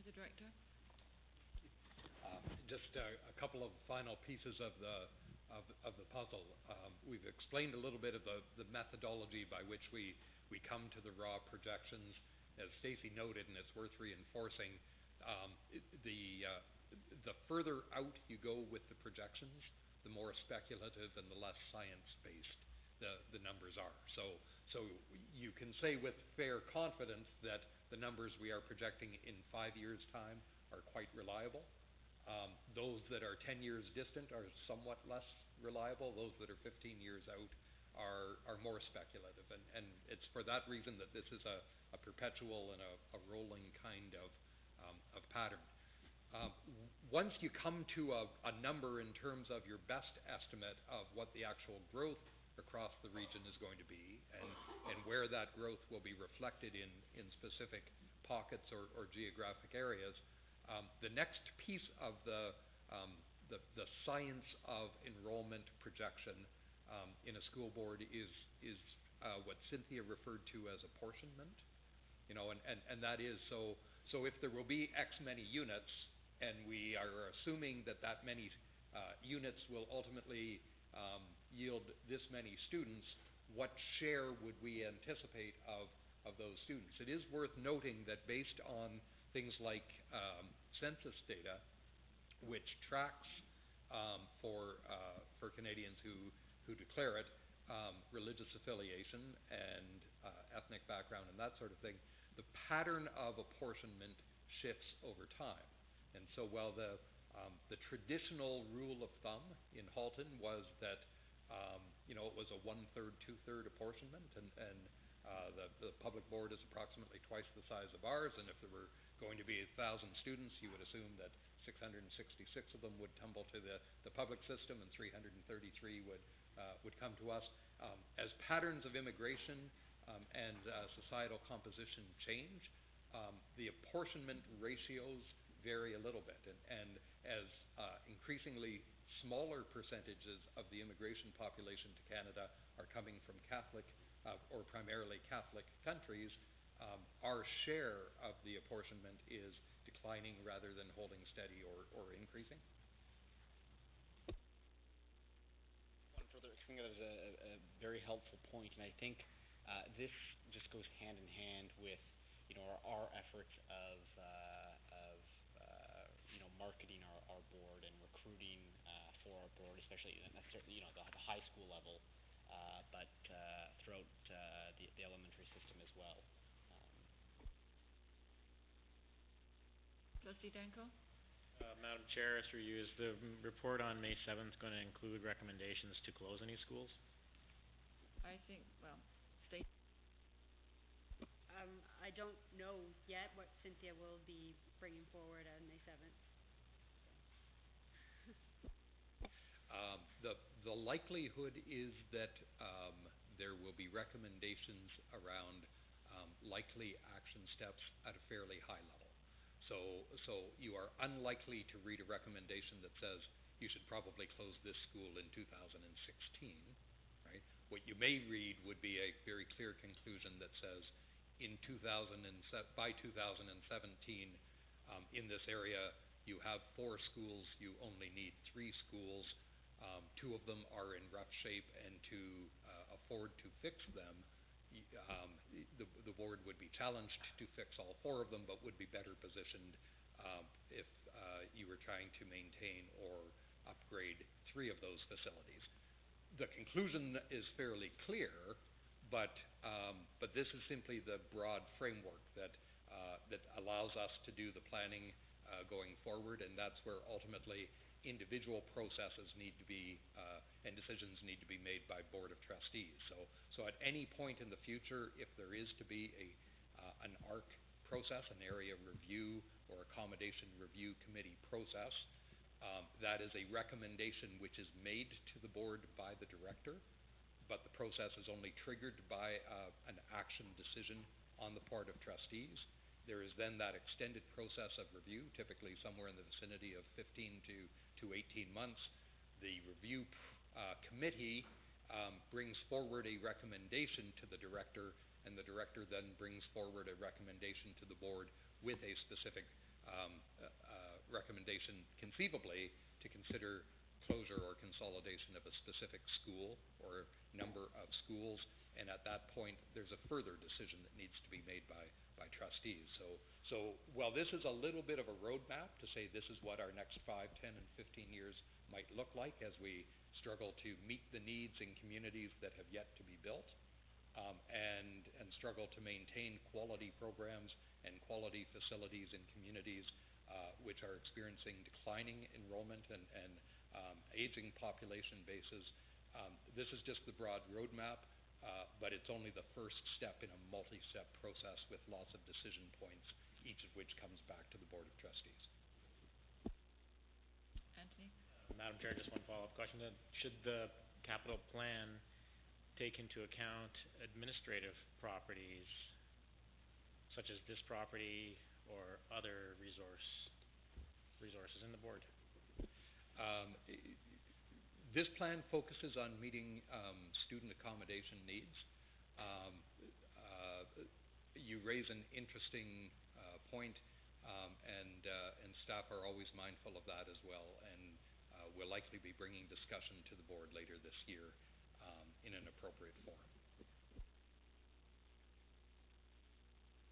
Speaker 1: The Director.
Speaker 2: Just a couple of final pieces of the puzzle. We've explained a little bit of the methodology by which we come to the raw projections. As Stacy noted, and it's worth reinforcing, the further out you go with the projections, the more speculative and the less science-based the numbers are. So you can say with fair confidence that the numbers we are projecting in 5 years' time are quite reliable. Those that are 10 years distant are somewhat less reliable. Those that are 15 years out are more speculative. And it's for that reason that this is a perpetual and a rolling kind of pattern. Once you come to a number in terms of your best estimate of what the actual growth across the region is going to be, and where that growth will be reflected in specific pockets or geographic areas, the next piece of the science of enrollment projection in a school board is what Cynthia referred to as apportionment. And that is so if there will be X many units, and we are assuming that many units will ultimately yield this many students, what share would we anticipate of those students? It is worth noting that based on things like census data, which tracks for Canadians who declare it, religious affiliation and ethnic background and that sort of thing, the pattern of apportionment shifts over time. And so while the traditional rule of thumb in Halton was that it was a 1/3, 2/3 apportionment, and the public board is approximately twice the size of ours, and if there were going to be 1,000 students, you would assume that 666 of them would tumble to the public system and 333 would come to us. As patterns of immigration and societal composition change, the apportionment ratios vary a little bit, and as increasingly smaller percentages of the immigration population to Canada are coming from Catholic or primarily Catholic countries, our share of the apportionment is declining rather than holding steady or increasing.
Speaker 21: One further, I think that was a very helpful point, and I think this just goes hand in hand with our efforts of marketing our board and recruiting for our board, especially not necessarily the high school level, but throughout the elementary system as well.
Speaker 1: Trustee Danko?
Speaker 22: Madam Chair, through you, is the report on May 7th going to include recommendations to close any schools?
Speaker 1: I think, Stacy?
Speaker 18: I don't know yet what Cynthia will be bringing forward on May 7th.
Speaker 2: The likelihood is that there will be recommendations around likely action steps at a fairly high level. So you are unlikely to read a recommendation that says you should probably close this school in 2016, right? What you may read would be a very clear conclusion that says by 2017 in this area you have 4 schools, you only need 3 schools. 2 of them are in rough shape, and to afford to fix them, the board would be challenged to fix all 4 of them, but would be better positioned if you were trying to maintain or upgrade 3 of those facilities. The conclusion is fairly clear, but this is simply the broad framework that allows us to do the planning going forward, and that's where ultimately individual processes need to be and decisions need to be made by Board of Trustees. So at any point in the future, if there is to be an ARC process, an area review or accommodation review committee process, that is a recommendation which is made to the board by the director, but the process is only triggered by an action decision on the part of trustees. There is then that extended process of review, typically somewhere in the vicinity of 15 to 18 months. The review committee brings forward a recommendation to the director, and the director then brings forward a recommendation to the board with a specific recommendation, conceivably, to consider closure or consolidation of a specific school or number of schools. And at that point, there's a further decision that needs to be made by trustees. So while this is a little bit of a roadmap to say this is what our next 5, 10, and 15 years might look like as we struggle to meet the needs in communities that have yet to be built, and struggle to maintain quality programs and quality facilities in communities which are experiencing declining enrollment and aging population bases, this is just the broad roadmap. But it's only the first step in a multi-step process with lots of decision points, each of which comes back to the Board of Trustees.
Speaker 1: Anthony?
Speaker 22: Madam Chair, just one follow-up question. Should the capital plan take into account administrative properties, such as this property or other resources in the board? This plan focuses on meeting student accommodation needs. You raise an interesting point, and staff are always mindful of that as well, and we'll likely be bringing discussion to the board later this year in an appropriate forum.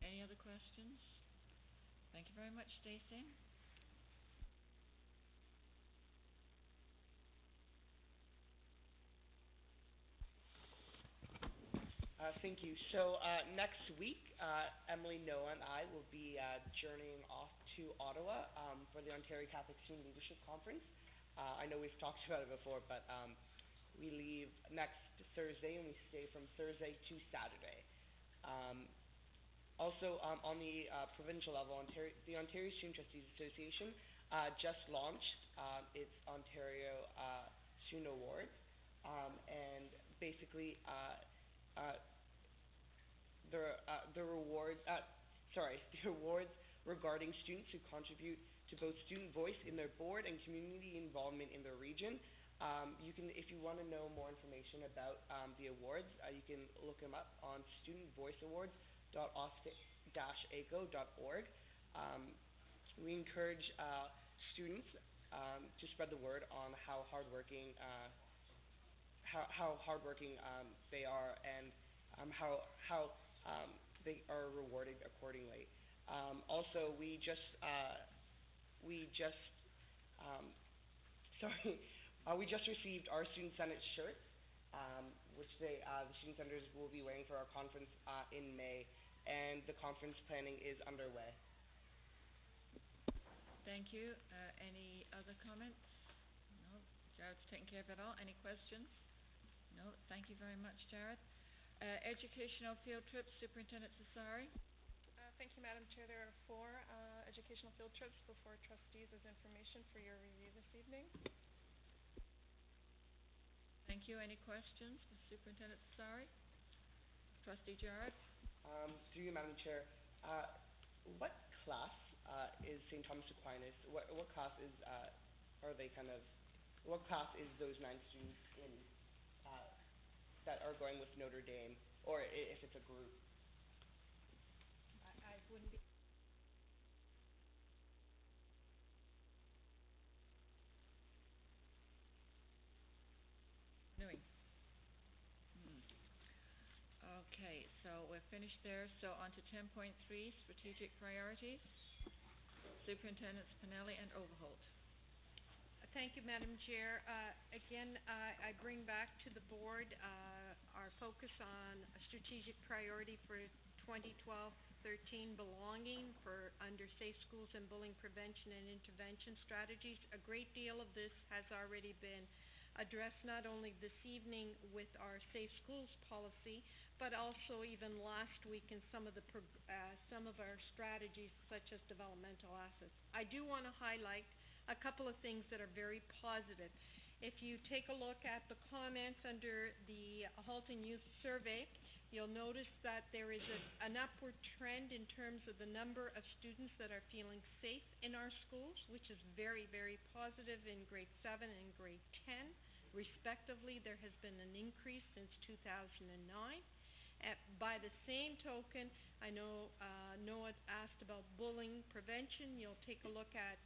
Speaker 1: Any other questions? Thank you very much, Stacey.
Speaker 17: Thank you. So next week, Emily, Noah, and I will be journeying off to Ottawa for the Ontario Catholic Student Leadership Conference. I know we've talked about it before, but we leave next Thursday, and we stay from Thursday to Saturday. Also, on the provincial level, the Ontario Student Trustees Association just launched its Ontario Student Awards, and basically the awards regarding students who contribute to both student voice in their board and community involvement in their region. If you want to know more information about the awards, you can look them up on studentvoiceawards.osc-aco.org. We encourage students to spread the word on how hardworking they are, and how they are rewarded accordingly. Also, we just received our Student Senate shirts, which the Student Senators will be wearing for our conference in May, and the conference planning is underway.
Speaker 1: Thank you. Any other comments? No. Jared's taking care of it all. Any questions? No. Thank you very much, Jared. Educational field trips, Superintendent Cesari.
Speaker 13: Thank you, Madam Chair. There are 4 educational field trips before trustees as information for your review this evening.
Speaker 1: Thank you. Any questions for Superintendent Sassari? Trustee Jarrett?
Speaker 17: Through you, Madam Chair, what class is St. Thomas Aquinas? What class is what class is those 9 students in that are going with Notre Dame, or if it's a group?
Speaker 19: I wouldn't be...
Speaker 1: Newing. Okay, so we're finished there. So on to 10.3, strategic priorities. Superintendents Pinelli and Overholt.
Speaker 19: Thank you, Madam Chair. Again, I bring back to the board our focus on a strategic priority for 2012-13, belonging for under Safe Schools and Bullying Prevention and Intervention Strategies. A great deal of this has already been addressed not only this evening with our Safe Schools policy, but also even last week in some of our strategies, such as developmental assets. I do want to highlight a couple of things that are very positive. If you take a look at the comments under the Halton Youth Survey, you'll notice that there is an upward trend in terms of the number of students that are feeling safe in our schools, which is very, very positive in grade 7 and grade 10. Respectively, there has been an increase since 2009. By the same token, I know Noah asked about bullying prevention. You'll take a look at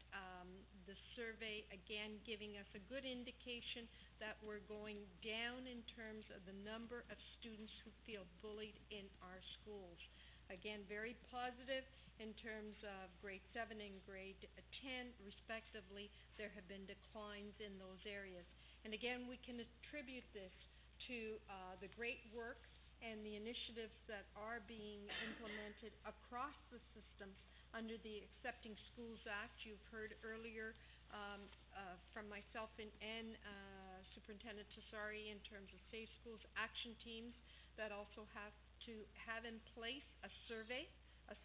Speaker 19: the survey, again giving us a good indication that we're going down in terms of the number of students who feel bullied in our schools. Again, very positive in terms of grade 7 and grade 10, respectively. There have been declines in those areas. And again, we can attribute this to the great work and the initiatives that are being implemented across the systems under the Accepting Schools Act. You've heard earlier from myself and Superintendent Sassari in terms of Safe Schools action teams that also have to have in place a survey, a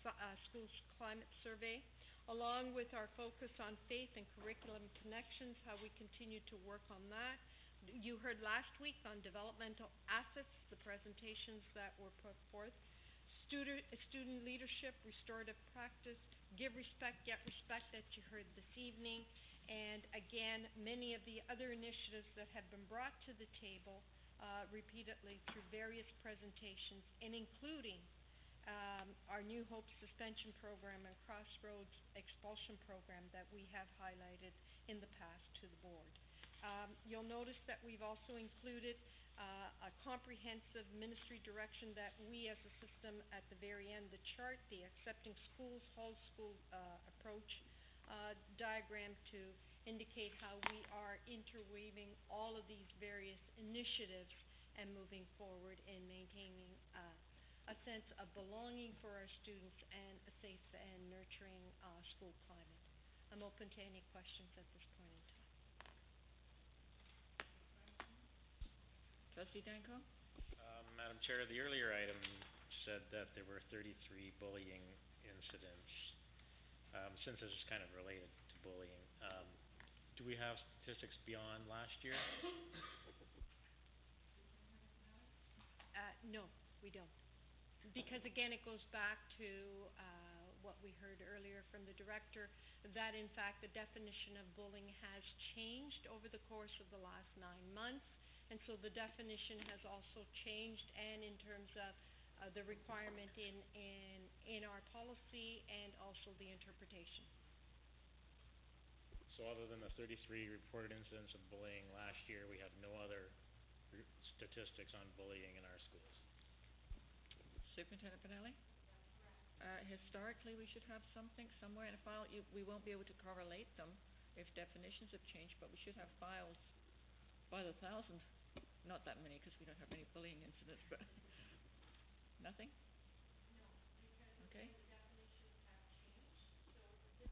Speaker 19: schools climate survey, along with our focus on faith and curriculum connections, how we continue to work on that. You heard last week on developmental assets, the presentations that were put forth. Student leadership, restorative practice, give respect, get respect that you heard this evening. And again, many of the other initiatives that have been brought to the table repeatedly through various presentations, and including our New Hope suspension program and Crossroads expulsion program that we have highlighted in the past to the board. You'll notice that we've also included a comprehensive ministry direction that we as a system at the very end, the chart, the Accepting Schools, whole school approach diagram to indicate how we are interweaving all of these various initiatives and moving forward in maintaining a sense of belonging for our students and a safe and nurturing school climate. I'm open to any questions at this point in time.
Speaker 1: Trustee Danko?
Speaker 22: Madam Chair, the earlier item said that there were 33 bullying incidents. Since this is kind of related to bullying, do we have statistics beyond last year?
Speaker 19: No, we don't. Because again, it goes back to what we heard earlier from the director, that in fact the definition of bullying has changed over the course of the last 9 months. And so the definition has also changed, and in terms of the requirement in our policy and also the interpretation.
Speaker 22: So other than the 33 reported incidents of bullying last year, we have no other statistics on bullying in our schools?
Speaker 1: Superintendent Pinelli? Historically, we should have something somewhere in a file. We won't be able to correlate them if definitions have changed, but we should have files by the thousand. Not that many, because we don't have any bullying incidents, but nothing?
Speaker 19: No, because
Speaker 1: okay.
Speaker 19: The definitions have changed, so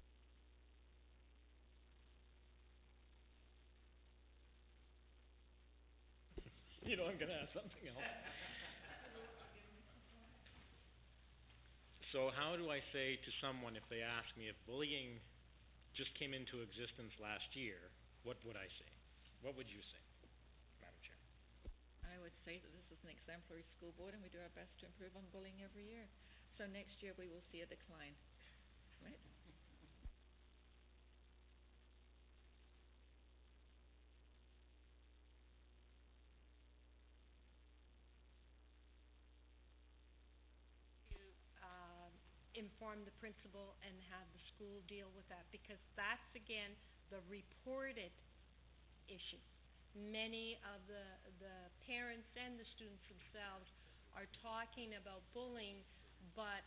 Speaker 22: You know I'm going to ask something else. So how do I say to someone, if they ask me if bullying just came into existence last year, what would I say? What would you say, Madam Chair?
Speaker 1: would say that this is an exemplary school board, and we do our best to improve on bullying every year. So next year, we will see a decline, right?
Speaker 19: Inform the principal and have the school deal with that, because that's, again, the reported issue. Many of the parents and the students themselves are talking about bullying, but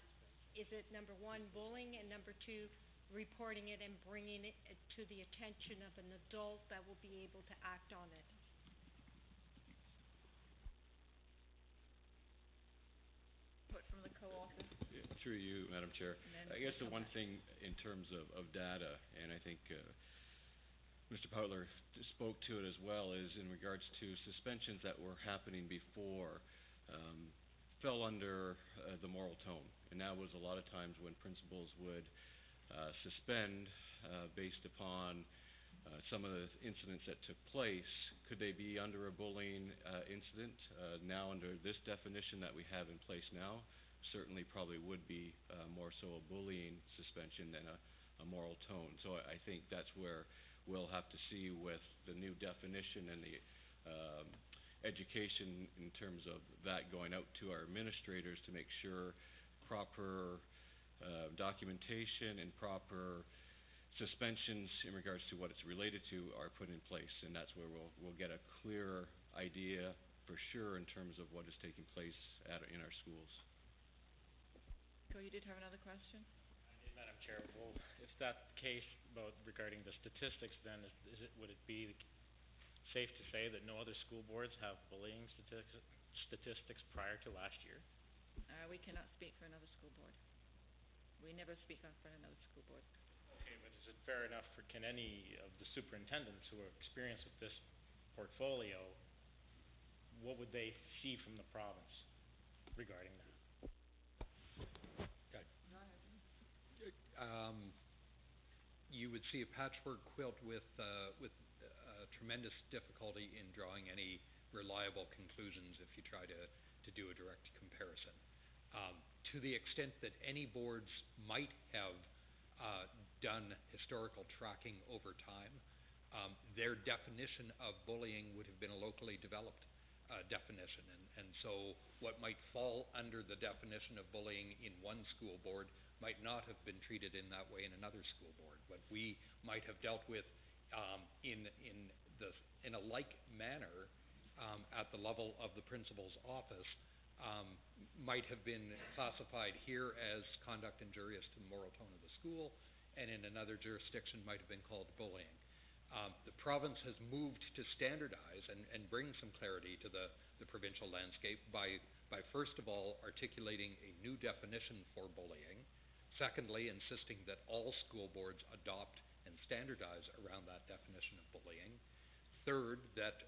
Speaker 19: is it, number one, bullying, and number two, reporting it and bringing it to the attention of an adult that will be able to act on it? Put from the co-author.
Speaker 11: Through you, Madam Chair. I guess the one thing in terms of data, and I think Mr. Poutler spoke to it as well, is in regards to suspensions that were happening before fell under the moral tone. And that was a lot of times when principals would suspend based upon some of the incidents that took place. Could they be under a bullying incident? Now under this definition that we have in place now, certainly probably would be more so a bullying suspension than a moral tone. So I think that's where we'll have to see with the new definition and the education in terms of that going out to our administrators to make sure proper documentation and proper suspensions in regards to what it's related to are put in place, and that's where we'll get a clearer idea for sure in terms of what is taking place in our schools.
Speaker 1: You did have another question?
Speaker 22: I did, Madam Chair. Well, if that's the case regarding the statistics, then would it be safe to say that no other school boards have bullying statistics prior to last year?
Speaker 1: We cannot speak for another school board. We never speak for another school board.
Speaker 22: Okay, but is it fair enough can any of the superintendents who are experienced with this portfolio, what would they see from the province regarding that?
Speaker 2: You would see a patchwork quilt with tremendous difficulty in drawing any reliable conclusions if you try to do a direct comparison. To the extent that any boards might have done historical tracking over time, their definition of bullying would have been a locally developed definition. And so what might fall under the definition of bullying in one school board might not have been treated in that way in another school board. What we might have dealt with in a like manner at the level of the principal's office might have been classified here as conduct injurious to the moral tone of the school, and in another jurisdiction might have been called bullying. The province has moved to standardize and bring some clarity to the provincial landscape by first of all articulating a new definition for bullying, secondly insisting that all school boards adopt and standardize around that definition of bullying, third that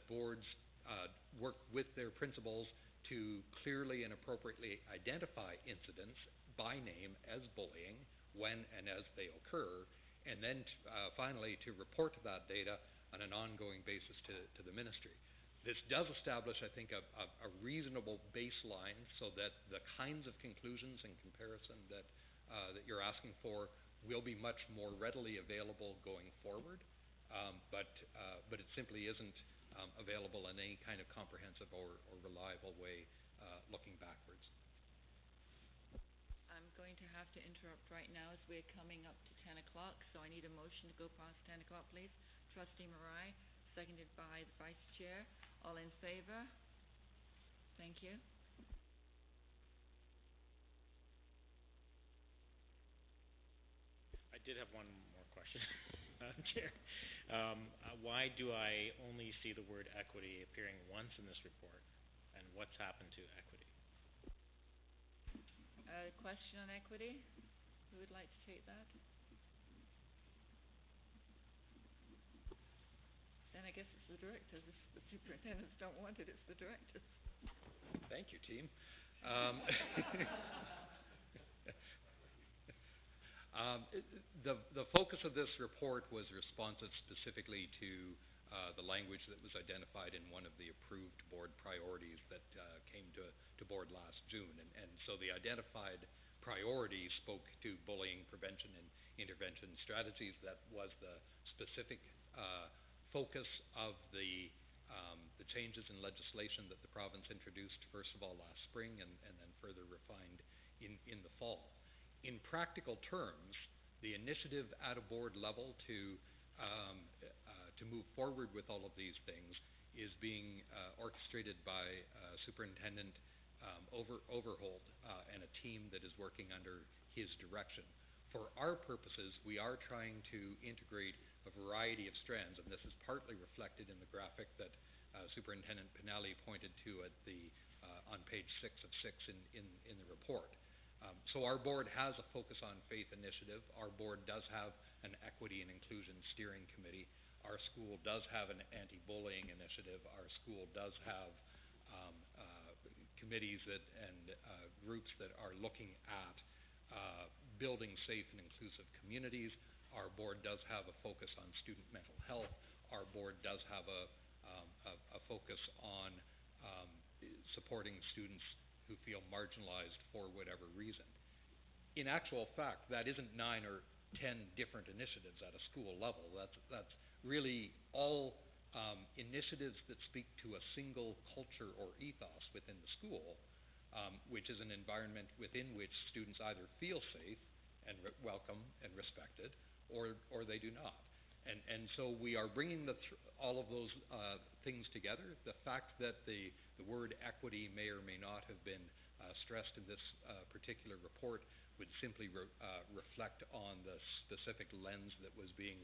Speaker 2: boards work with their principals to clearly and appropriately identify incidents by name as bullying when and as they occur, and then finally to report that data on an ongoing basis to the ministry. This does establish, I think, a reasonable baseline so that the kinds of conclusions and comparison that you're asking for will be much more readily available going forward, but it simply isn't available in any kind of comprehensive or reliable way looking backwards.
Speaker 1: I'm going to have to interrupt right now as we're coming up to 10 o'clock, so I need a motion to go past 10 o'clock, please. Trustee Marai, seconded by the Vice Chair. All in favor? Thank you.
Speaker 22: I did have one more question, Madam Chair. Why do I only see the word equity appearing once in this report, and what's happened to equity?
Speaker 1: A question on equity? Who would like to take that? Then I guess it's the directors. If the superintendents don't want it, it's the directors.
Speaker 2: Thank you, team. The focus of this report was responsive specifically to the language that was identified in one of the approved board priorities that came to board last June. And so the identified priority spoke to bullying prevention and intervention strategies. That was the specific focus of the changes in legislation that the province introduced, first of all last spring and then further refined in the fall. In practical terms, the initiative at a board level to move forward with all of these things is being orchestrated by Superintendent Overhold and a team that is working under his direction. For our purposes, we are trying to integrate a variety of strands, and this is partly reflected in the graphic that Superintendent Pinelli pointed to at on page 6 of 6 in the report. So our board has a focus on faith initiative. Our board does have an equity and inclusion steering committee. Our school does have an anti-bullying initiative. Our school does have committees and groups that are looking at building safe and inclusive communities. Our board does have a focus on student mental health. Our board does have a focus on supporting students who feel marginalized for whatever reason. In actual fact, that isn't 9 or 10 different initiatives at a school level. That's really all initiatives that speak to a single culture or ethos within the school, which is an environment within which students either feel safe and welcome and respected, or they do not. And so we are bringing all of those things together. The fact that the word equity may or may not have been stressed in this particular report would simply reflect on the specific lens that was being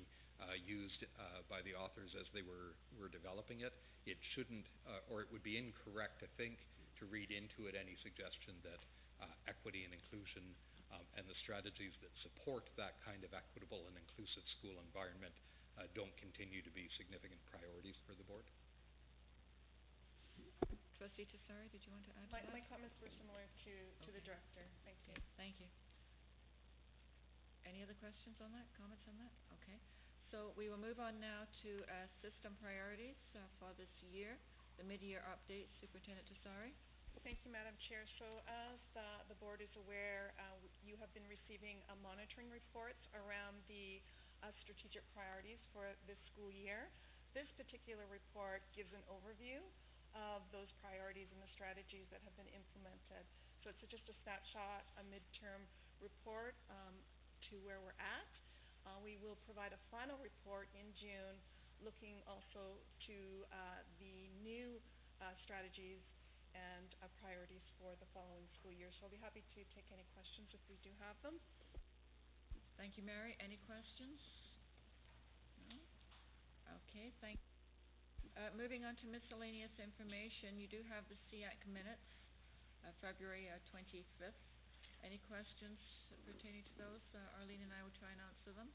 Speaker 2: used by the authors as they were developing it. It shouldn't, or it would be incorrect to think, to read into it any suggestion that equity and inclusion and the strategies that support that kind of equitable and inclusive school environment don't continue to be significant priorities for the board.
Speaker 1: Trustee Tessari, did you want to add to that?
Speaker 13: My comments were similar to the director. Thank you.
Speaker 1: Thank you. Any other questions on that, comments on that? Okay. So we will move on now to system priorities for this year, the mid-year update. Superintendent Tessari.
Speaker 13: Thank you, Madam Chair. So as the board is aware, you have been receiving monitoring reports around the strategic priorities for this school year. This particular report gives an overview of those priorities and the strategies that have been implemented. So it's just a snapshot, a midterm report to where we're at. We will provide a final report in June looking also to the new strategies and priorities for the following school year. So I'll be happy to take any questions if we do have them.
Speaker 1: Thank you, Mary. Any questions? No? Okay, thank you. Moving on to miscellaneous information, you do have the SEAC minutes, February 25th. Any questions pertaining to those? Arlene and I will try and answer them.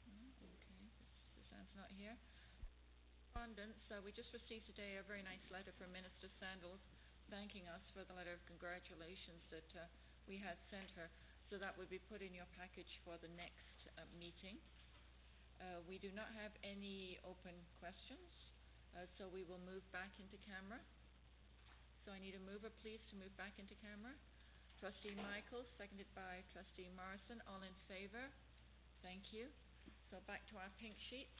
Speaker 1: No? Okay, Suzanne's not here. Correspondence, we just received today a very nice letter from Minister Sandals thanking us for the letter of congratulations that we had sent her. So that would be put in your package for the next meeting. We do not have any open questions, so we will move back into camera. So I need a mover, please, to move back into camera. Trustee Michaels, seconded by Trustee Morrison. All in favour? Thank you. So back to our pink sheets.